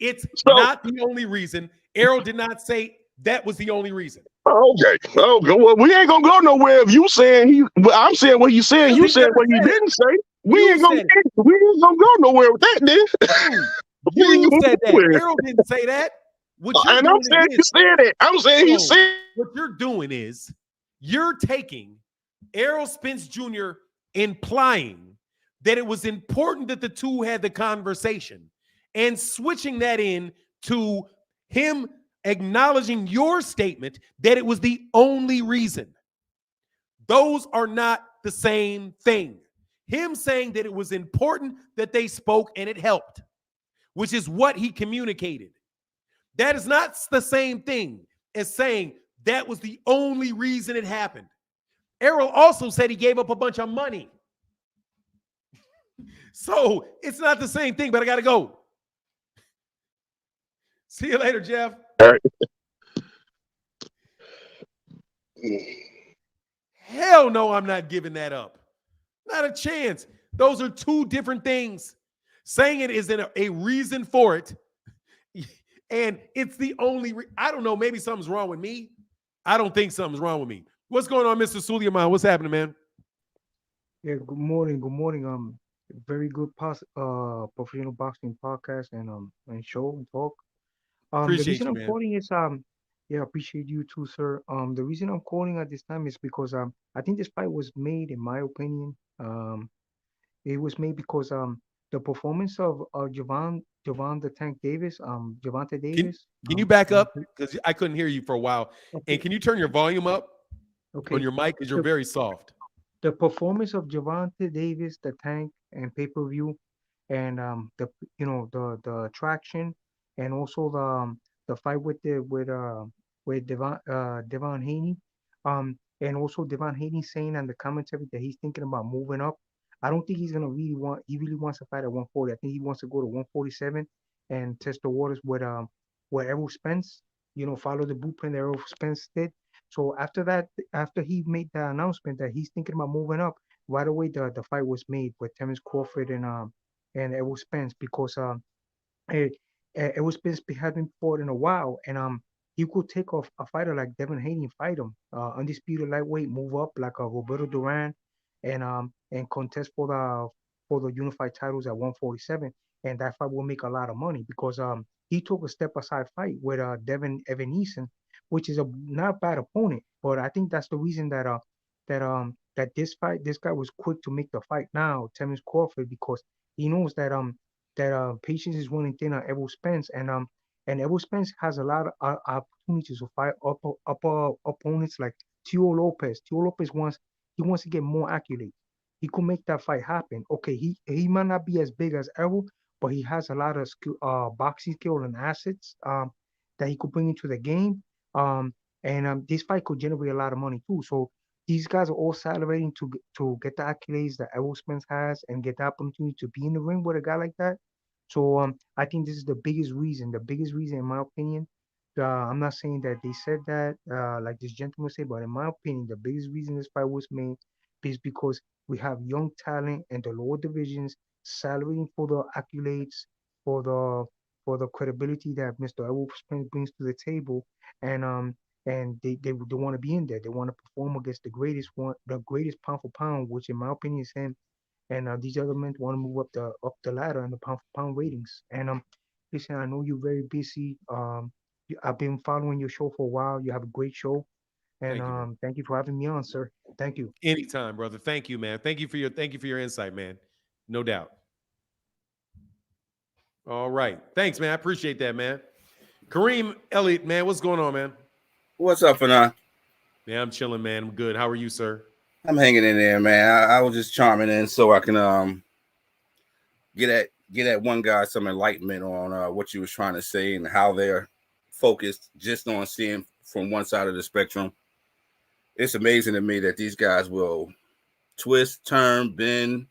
It's not the only reason. Errol did not say that was the only reason. Okay. Well, we ain't gonna go nowhere if you saying I'm saying what you said. You said what you didn't say. We ain't gonna go nowhere with that, then. You said that. Errol didn't say that. And I'm saying you said it. I'm saying he said. What you're doing is you're taking Errol Spence Jr. implying that it was important that the two had the conversation and switching that in to him acknowledging your statement that it was the only reason. Those are not the same thing. Him saying that it was important that they spoke and it helped, which is what he communicated. That is not the same thing as saying that was the only reason it happened. Errol also said he gave up a bunch of money. So it's not the same thing, but I got to go. See you later, Jeff. Hell no, I'm not giving that up. Not a chance. Those are two different things. Saying it isn't a reason for it. And it's the only, I don't know, maybe something's wrong with me. I don't think something's wrong with me. What's going on, Mr. Suleiman? What's happening, man? Yeah, good morning. Good morning. Very good professional boxing podcast and show and talk. The Appreciate reason you, I'm man. calling is yeah, appreciate you too, sir. The reason I'm calling at this time is because I think this fight was made, in my opinion, it was made because the performance of Javon the Tank Davis, Javante Davis. Can you back up? Okay, Because I couldn't hear you for a while. And okay, can you turn your volume up on okay. your mic? Because you're The very soft. the performance of Javante Davis, the Tank, and pay-per-view, and the the attraction, and also the fight with Devon Haney, and also Devon Haney saying on the commentary that he's thinking about moving up. I don't think he's gonna he really wants to fight at 140. I think he wants to go to 147 and test the waters with Errol Spence. Follow the blueprint that Errol Spence did. So after that, after he made the announcement that he's thinking about moving up, right away the fight was made with Terence Crawford and Errol Spence because it was Spence hadn't fought in a while, and he could take off a fighter like Devin Haney and fight him, undisputed lightweight, move up like a Roberto Duran, and contest for the unified titles at 147, and that fight will make a lot of money because he took a step aside fight with Devin Evan Eason, which is a not bad opponent, but I think that's the reason that this guy was quick to make the fight now, Terence Crawford, because he knows that patience is running thin on Errol Spence, and Errol Spence has a lot of opportunities to fight upper opponents like Teo Lopez. Teo Lopez wants to get more accolades. He could make that fight happen. Okay, he might not be as big as Errol, but he has a lot of skill, boxing skill and assets that he could bring into the game. And this fight could generate a lot of money too. So these guys are all salivating to get the accolades that Errol Spence has and get the opportunity to be in the ring with a guy like that. So I think this is the biggest reason. The biggest reason, in my opinion. I'm not saying that they said that, like this gentleman said, but in my opinion, the biggest reason this fight was made is because we have young talent in the lower divisions salivating for the accolades, for the credibility that Mr. Errol Spence brings to the table, and they want to be in there. They want to perform against the greatest pound for pound, which in my opinion is him. And these other men want to move up the ladder in the pound for pound ratings. And listen, I know you're very busy. I've been following your show for a while. You have a great show, and Thank you, man. thank you for having me on, sir. Thank you. Anytime, brother. Thank you, man. Thank you for your insight, man. No doubt. All right. Thanks, man. I appreciate that, man. Kareem Elliott, man, what's going on, man? What's up, Fana? Yeah, I'm chilling, man. I'm good. How are you, sir? I'm hanging in there, man. I was just charming in so I can get at one guy some enlightenment on what you was trying to say and how they're focused just on seeing from one side of the spectrum. It's amazing to me that these guys will twist, turn, bend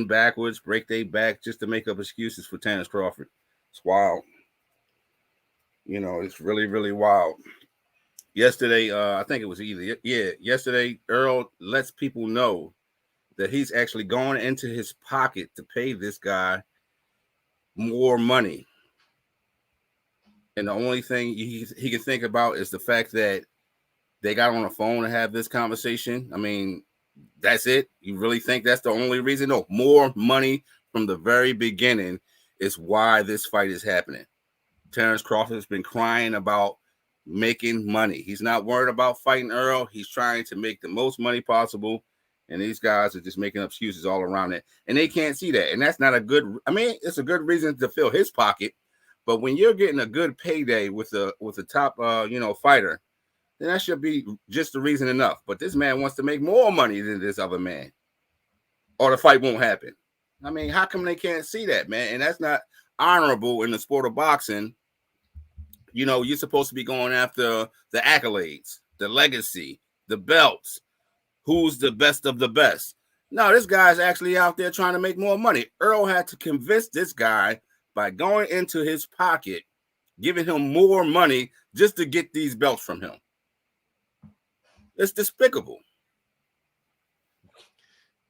backwards, break their back just to make up excuses for Terence Crawford. It's wild. It's really, really wild. Yesterday, I think it was yesterday, Errol lets people know that he's actually going into his pocket to pay this guy more money. And the only thing he can think about is the fact that they got on the phone to have this conversation. I mean, that's it? You really think that's the only reason? No, more money from the very beginning is why this fight is happening. Terence Crawford has been crying about making money. He's not worried about fighting Errol. He's trying to make the most money possible. And these guys are just making excuses all around it. And they can't see that. And that's not a good, it's a good reason to fill his pocket. But when you're getting a good payday with a top fighter, then that should be just the reason enough. But this man wants to make more money than this other man, or the fight won't happen. I mean, how come they can't see that, man? And that's not honorable in the sport of boxing. You're supposed to be going after the accolades, the legacy, the belts. Who's the best of the best? No, this guy's actually out there trying to make more money. Errol had to convince this guy by going into his pocket, giving him more money just to get these belts from him. It's despicable.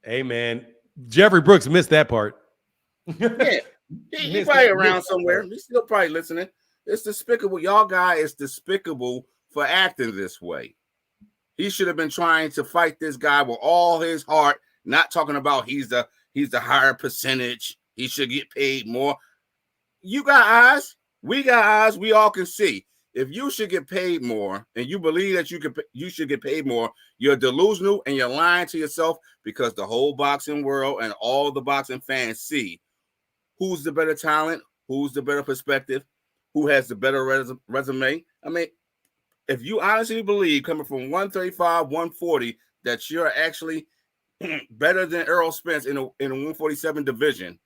Hey, man, Jeffrey Brooks missed that part. Yeah, he's probably around somewhere. He's still probably listening. It's despicable. Y'all guy is despicable for acting this way. He should have been trying to fight this guy with all his heart, not talking about he's the higher percentage. He should get paid more. You got eyes. We got eyes. We all can see. If you should get paid more and you believe that you should get paid more, you're delusional and you're lying to yourself, because the whole boxing world and all the boxing fans see who's the better talent, who's the better perspective, who has the better resume. I mean, if you honestly believe, coming from 135, 140, that you're actually better than Errol Spence in a 147 division,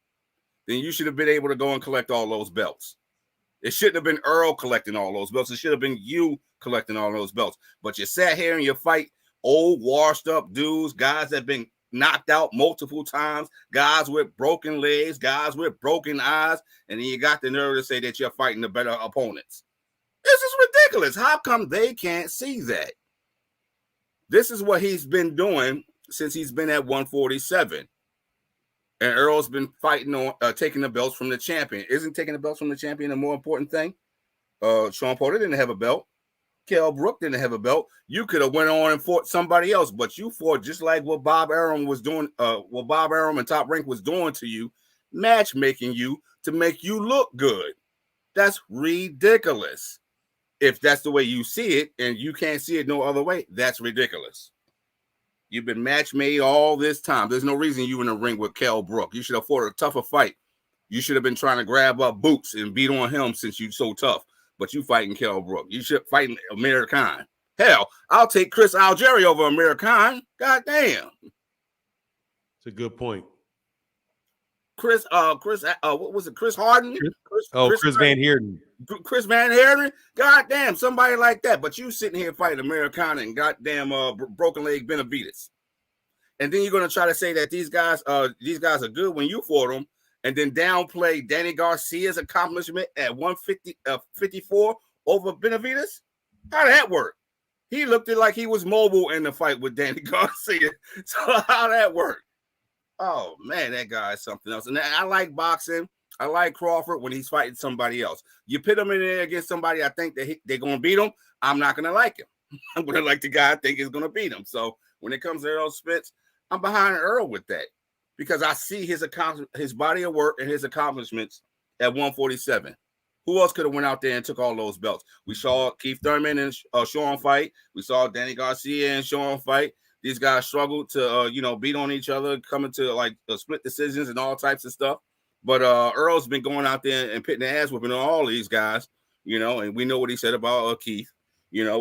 then you should have been able to go and collect all those belts. It shouldn't have been Errol collecting all those belts. It should have been you collecting all those belts. But you sat here and you fight old, washed up dudes, guys that have been knocked out multiple times, guys with broken legs, guys with broken eyes, and then you got the nerve to say that you're fighting the better opponents. This is ridiculous. How come they can't see that? This is what he's been doing since he's been at 147. And Errol's been fighting on taking the belts from the champion. Isn't taking the belts from the champion a more important thing? Sean Porter didn't have a belt. Kell Brook didn't have a belt. You could have went on and fought somebody else, but you fought just like what Bob Arum was doing, what Bob Arum and Top Rank was doing to you, matchmaking you to make you look good. That's ridiculous. If that's the way you see it and you can't see it no other way, that's ridiculous. You've been match made all this time. There's no reason you in the ring with Kell Brook. You should have fought a tougher fight. You should have been trying to grab up Boots and beat on him since you're so tough. But you fighting Kell Brook. You should fighting Amir Khan. Hell, I'll take Chris Algieri over Amir Khan. God damn. It's a good point. What was it? Chris Harden? Chris Van Heerden. Chris Van Heerden? God damn, somebody like that. But you sitting here fighting Amir Khan and goddamn broken leg Benavidez. And then you're going to try to say that these guys are good when you fought them, and then downplay Danny Garcia's accomplishment at 154 over Benavidez? How did that work? He looked like he was mobile in the fight with Danny Garcia. So how that work? Oh, man, that guy is something else. And I like boxing. I like Crawford when he's fighting somebody else. You put him in there against somebody I think that they're going to beat him, I'm not going to like him. I'm going to like the guy I think is going to beat him. So when it comes to Errol Spence, I'm behind Errol with that, because I see his body of work and his accomplishments at 147. Who else could have went out there and took all those belts? We saw Keith Thurman and Sean fight. We saw Danny Garcia and Sean fight. These guys struggled to, beat on each other, coming to like split decisions and all types of stuff. But Earl's been going out there and putting their ass whooping on all these guys, and we know what he said about Keith,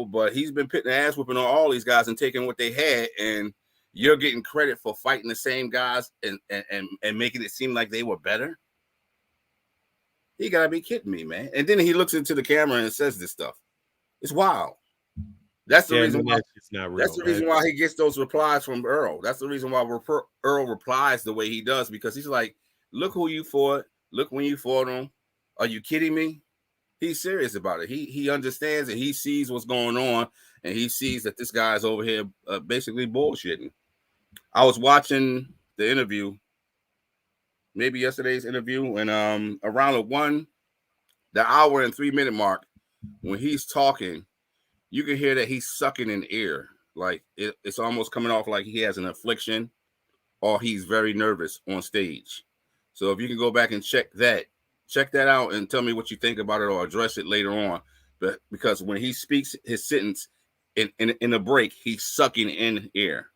but he's been putting their ass whooping on all these guys and taking what they had. And you're getting credit for fighting the same guys and making it seem like they were better. You gotta be kidding me, man. And then he looks into the camera and says this stuff. It's wild. That's the reason why it's not real. That's the reason why he gets those replies from Errol. That's the reason why Errol replies the way he does, because he's like, look who you fought. Look when you fought him. Are you kidding me? He's serious about it. He understands it. He sees what's going on, and he sees that this guy's over here basically bullshitting. I was watching the interview, maybe yesterday's interview, and around the hour and 3 minute mark, when he's talking, you can hear that he's sucking in air. Like it's almost coming off like he has an affliction or he's very nervous on stage. So if you can go back and check that out and tell me what you think about it, or address it later on. But because when he speaks his sentence in the break, he's sucking in air.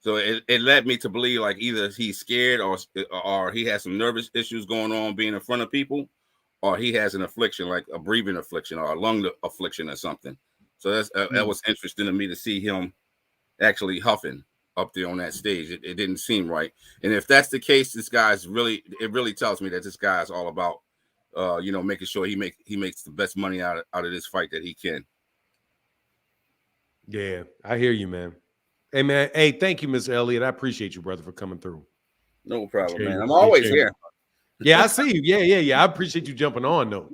So it led me to believe like either he's scared or he has some nervous issues going on being in front of people, or he has an affliction, like a breathing affliction or a lung affliction or something. So that was interesting to me to see him actually huffing up there on that stage. It didn't seem right. And if that's the case, it really tells me that this guy is all about, making sure he makes the best money out of this fight that he can. Yeah, I hear you, man. Hey, man. Hey, thank you, Mr. Elliott. I appreciate you, brother, for coming through. No problem, man. I'm always here. Yeah, I see you. Yeah. I appreciate you jumping on, though.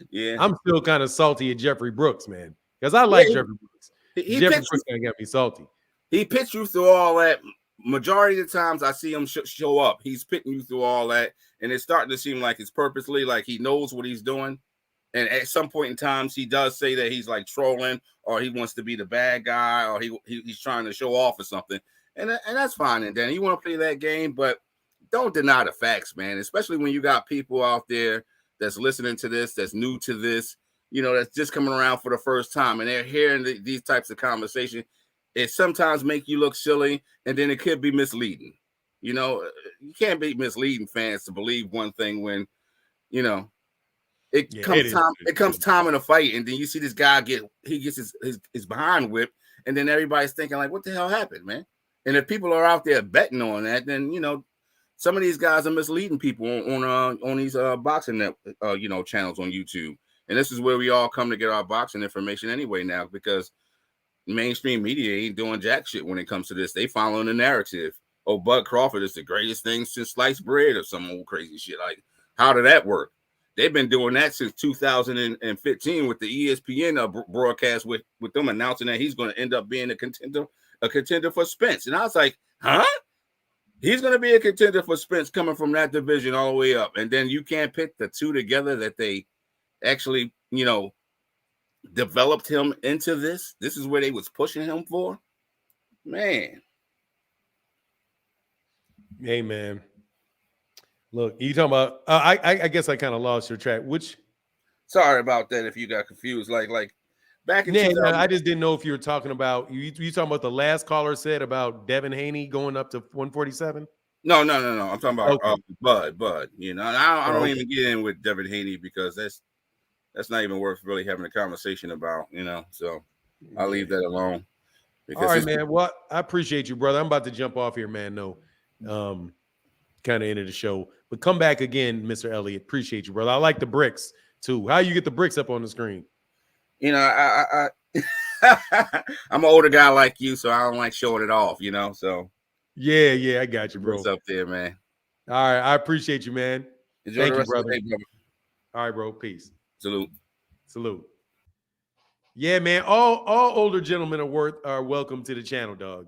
Yeah. I'm still kind of salty at Jeffrey Brooks, man, because I like Jeffrey Brooks. Jeffrey Brooks kind of got me salty. He pitched you through all that. Majority of the times I see him show up, he's pitching you through all that, and it's starting to seem like it's purposely, like he knows what he's doing. And at some point in times, he does say that he's like trolling, or he wants to be the bad guy, or he's trying to show off or something. And that's fine. And then you want to play that game, but don't deny the facts, man. Especially when you got people out there that's listening to this, that's new to this, you know, that's just coming around for the first time, and they're hearing these types of conversation. It sometimes make you look silly, and then it could be misleading. You know, you can't be misleading fans to believe one thing when, you know, it comes time in a fight, and then you see this guy gets his behind whipped, and then everybody's thinking like, what the hell happened, man? And if people are out there betting on that, then, you know, some of these guys are misleading people on these boxing channels on YouTube. And this is where we all come to get our boxing information anyway now, because mainstream media ain't doing jack shit when it comes to this. They following the narrative. Oh, Bud Crawford is the greatest thing since sliced bread or some old crazy shit. Like, how did that work? They've been doing that since 2015 with the ESPN broadcast with them announcing that he's going to end up being a contender for Spence. And I was like, huh? He's going to be a contender for Spence coming from that division all the way up. And then you can't put the two together that they actually, you know, developed him into this. This is where they was pushing him for. Man. Hey, man. Look, you talking about? I guess I kind of lost your track. Sorry about that. If you got confused, like back in. Yeah, I just didn't know if you were talking about you talking about the last caller said about Devin Haney going up to 147. No. I'm talking about Bud. You know, I don't even get in with Devin Haney because that's not even worth really having a conversation about. You know, so I'll leave that alone. All right, man. Well, I appreciate you, brother. I'm about to jump off here, man. No, kind of into the show. But come back again, Mr. Elliott. Appreciate you, brother. I like the bricks too. How you get the bricks up on the screen? You know, I I'm an older guy like you, so I don't like showing it off. You know, so yeah, I got you, bro. What's up there, man? All right, I appreciate you, man. Enjoy Thank you, brother. Day, brother. All right, bro. Peace. Salute. Yeah, man. All older gentlemen are welcome to the channel, dog.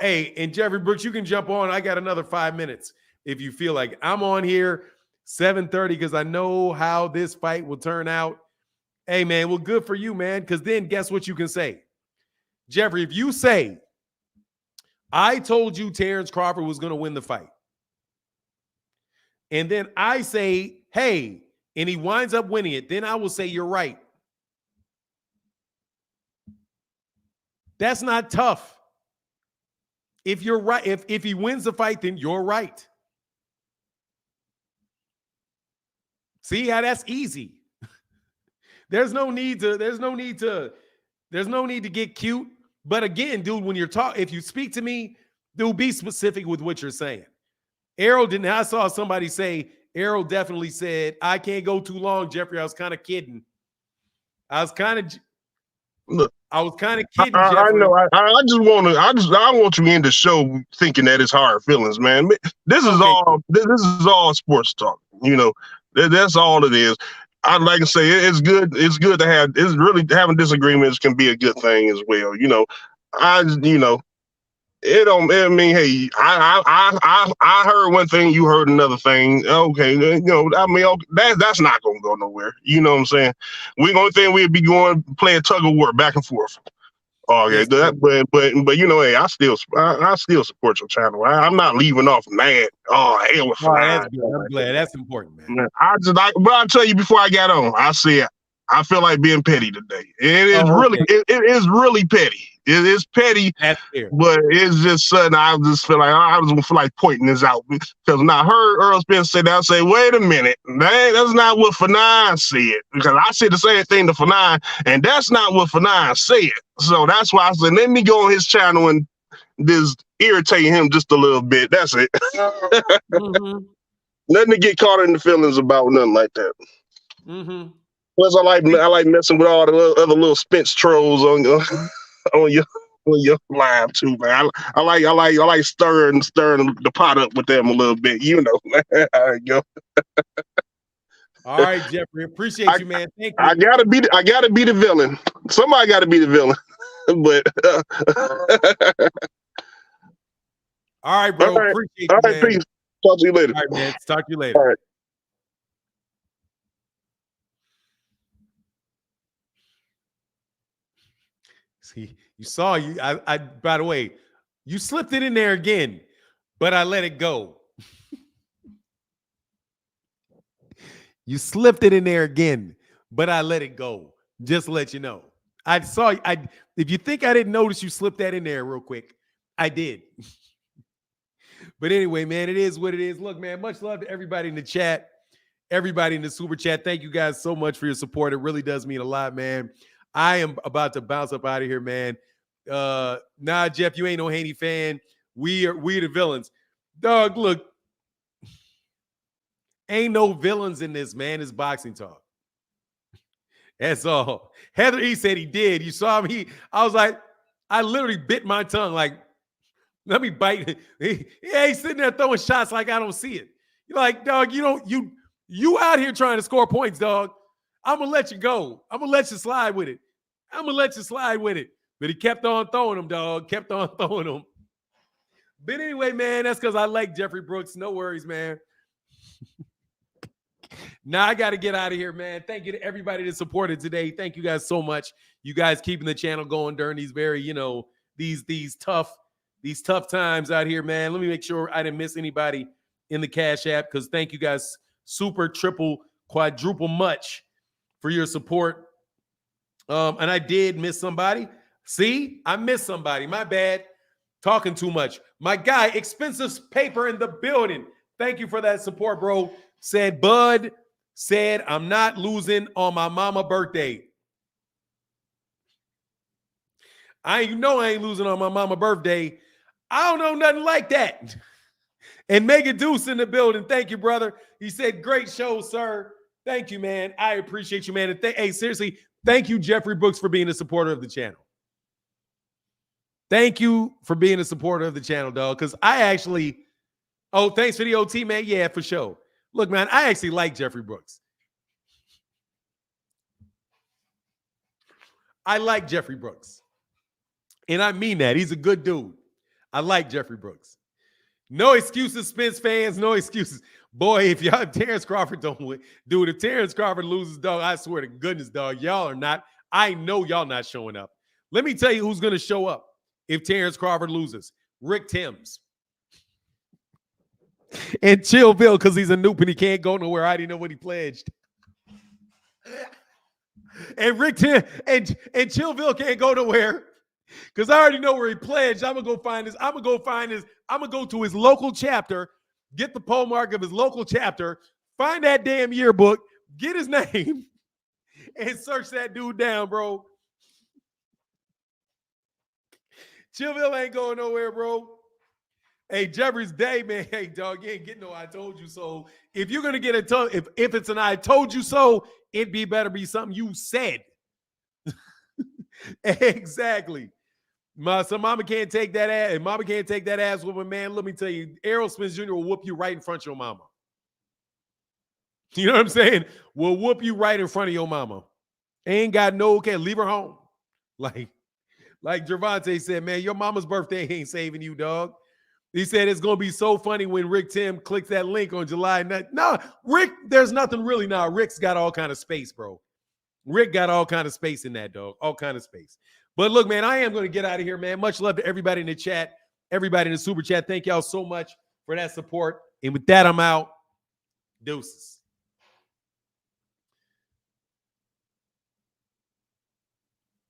Hey, and Jeffrey Brooks, you can jump on. I got another 5 minutes if you feel like it. I'm on here 7:30 because I know how this fight will turn out. Hey, man, well, good for you, man, because then guess what you can say? Jeffrey, if you say, I told you Terence Crawford was going to win the fight, and then I say, hey, and he winds up winning it, then I will say you're right. That's not tough. If you're right, if he wins the fight, then you're right. See how that's easy. There's no need to get cute. But again, dude, when you're talking, if you speak to me, dude, be specific with what you're saying. Errol didn't. I saw somebody say, Errol definitely said, I can't go too long, Jeffrey. I was kind of kidding. I was kind of kidding. I know. I want you in the show thinking that it's hard feelings, man. This is all sports talk. You know, that's all it is. I'd like to say it's good. It's good to have. It's really having disagreements can be a good thing as well. You know, it don't. I mean, hey, I heard one thing, you heard another thing. Okay, you know, I mean, that's not gonna go nowhere. You know what I'm saying? Only thing we'd be going playing tug of war back and forth. Okay, but you know, hey, I still support your channel. I'm not leaving off mad. Oh, hell with that's good. I'm glad. That's important, man. But I'll tell you before I got on, I said I feel like being petty today. It is it is really petty. It is petty, but it's just sudden. I just feel like I just feel like pointing this out because when I heard Earl Spence say that, I say, wait a minute, that's not what Fanon said. Because I said the same thing to Fanon, and that's not what Fanon said. So that's why I said, let me go on his channel and just irritate him just a little bit. That's it. Nothing to get caught in the feelings about, nothing like that. Plus, I like messing with all the other little Spence trolls on your live too, man. I like stirring the pot up with them a little bit, you know. There you go. All right, Jeffrey. Appreciate you, man. Thank you. I gotta be the villain. Somebody gotta be the villain. But all right, bro. All right. Appreciate All you, right, man. peace. Talk to you later. All right, man. Talk to you later. All right. See, you saw you. I by the way, you slipped it in there again, but I let it go. You slipped it in there again, but I let it go. Just to let you know. I saw if you think I didn't notice you slipped that in there real quick, I did. But anyway, man, it is what it is. Look, man, much love to everybody in the chat, everybody in the super chat. Thank you guys so much for your support. It really does mean a lot, man. I am about to bounce up out of here, man. Nah, Jeff, you ain't no Haney fan. We the villains. Dog, look. Ain't no villains in this, man. It's boxing talk. That's all. Heather E said he did. You saw him. I was like, I literally bit my tongue. Like, let me bite. He's sitting there throwing shots like I don't see it. You're like, dog, you out here trying to score points, dog. I'm gonna let you go. I'm gonna let you slide with it. But he kept on throwing them, dog. Kept on throwing them. But anyway, man, that's because I like Jeffrey Brooks. No worries, man. Now I got to get out of here, man. Thank you to everybody that supported today. Thank you guys so much. You guys keeping the channel going during these very, these tough times out here, man. Let me make sure I didn't miss anybody in the Cash App, because thank you guys super, triple, quadruple much for your support. And I did miss somebody. See, I missed somebody. My bad. Talking too much. My guy, Expensive Paper in the building. Thank you for that support, bro. Said, Bud said, I'm not losing on my mama birthday. I ain't losing on my mama birthday. I don't know nothing like that. And Mega Deuce in the building. Thank you, brother. He said, great show, sir. Thank you, man. I appreciate you, man. And hey, seriously, thank you, Jeffrey Brooks, for being a supporter of the channel. Thank you for being a supporter of the channel, dog. Because I actually, thanks for the OT, man. Yeah, for sure. Look, man, I actually like Jeffrey Brooks. I like Jeffrey Brooks. And I mean that. He's a good dude. I like Jeffrey Brooks. No excuses, Spence fans. No excuses. Boy, if Terence Crawford don't win, dude, if Terence Crawford loses, dog, I swear to goodness, dog, y'all are not, I know y'all not showing up. Let me tell you who's going to show up if Terence Crawford loses. Rick Timms. And Chill Bill, because he's a noob and he can't go nowhere. I didn't know what he pledged. And Rick Tim and Chillville can't go nowhere because I already know where he pledged. I'm gonna go to his local chapter, get the poll mark of his local chapter, find that damn yearbook, get his name, and search that dude down, bro. Chillville ain't going nowhere, bro. Hey, Jeffrey's day, man. Hey, dog, you ain't getting no I told you so. If you're gonna get it, if it's an I told you so, it'd be better be something you said. Exactly. So mama can't take that ass, and mama can't take that ass with a man. Let me tell you, Errol Spence Jr. will whoop you right in front of your mama. You know what I'm saying? Will whoop you right in front of your mama. Ain't got no okay, leave her home. Like Gervonta said, man, your mama's birthday ain't saving you, dog. He said it's going to be so funny when Rick Tim clicks that link on July 9th. No, Rick, there's nothing really now. Rick's got all kind of space, bro. Rick got all kind of space in that, dog. All kind of space. But look, man, I am going to get out of here, man. Much love to everybody in the chat, everybody in the super chat. Thank y'all so much for that support. And with that, I'm out. Deuces.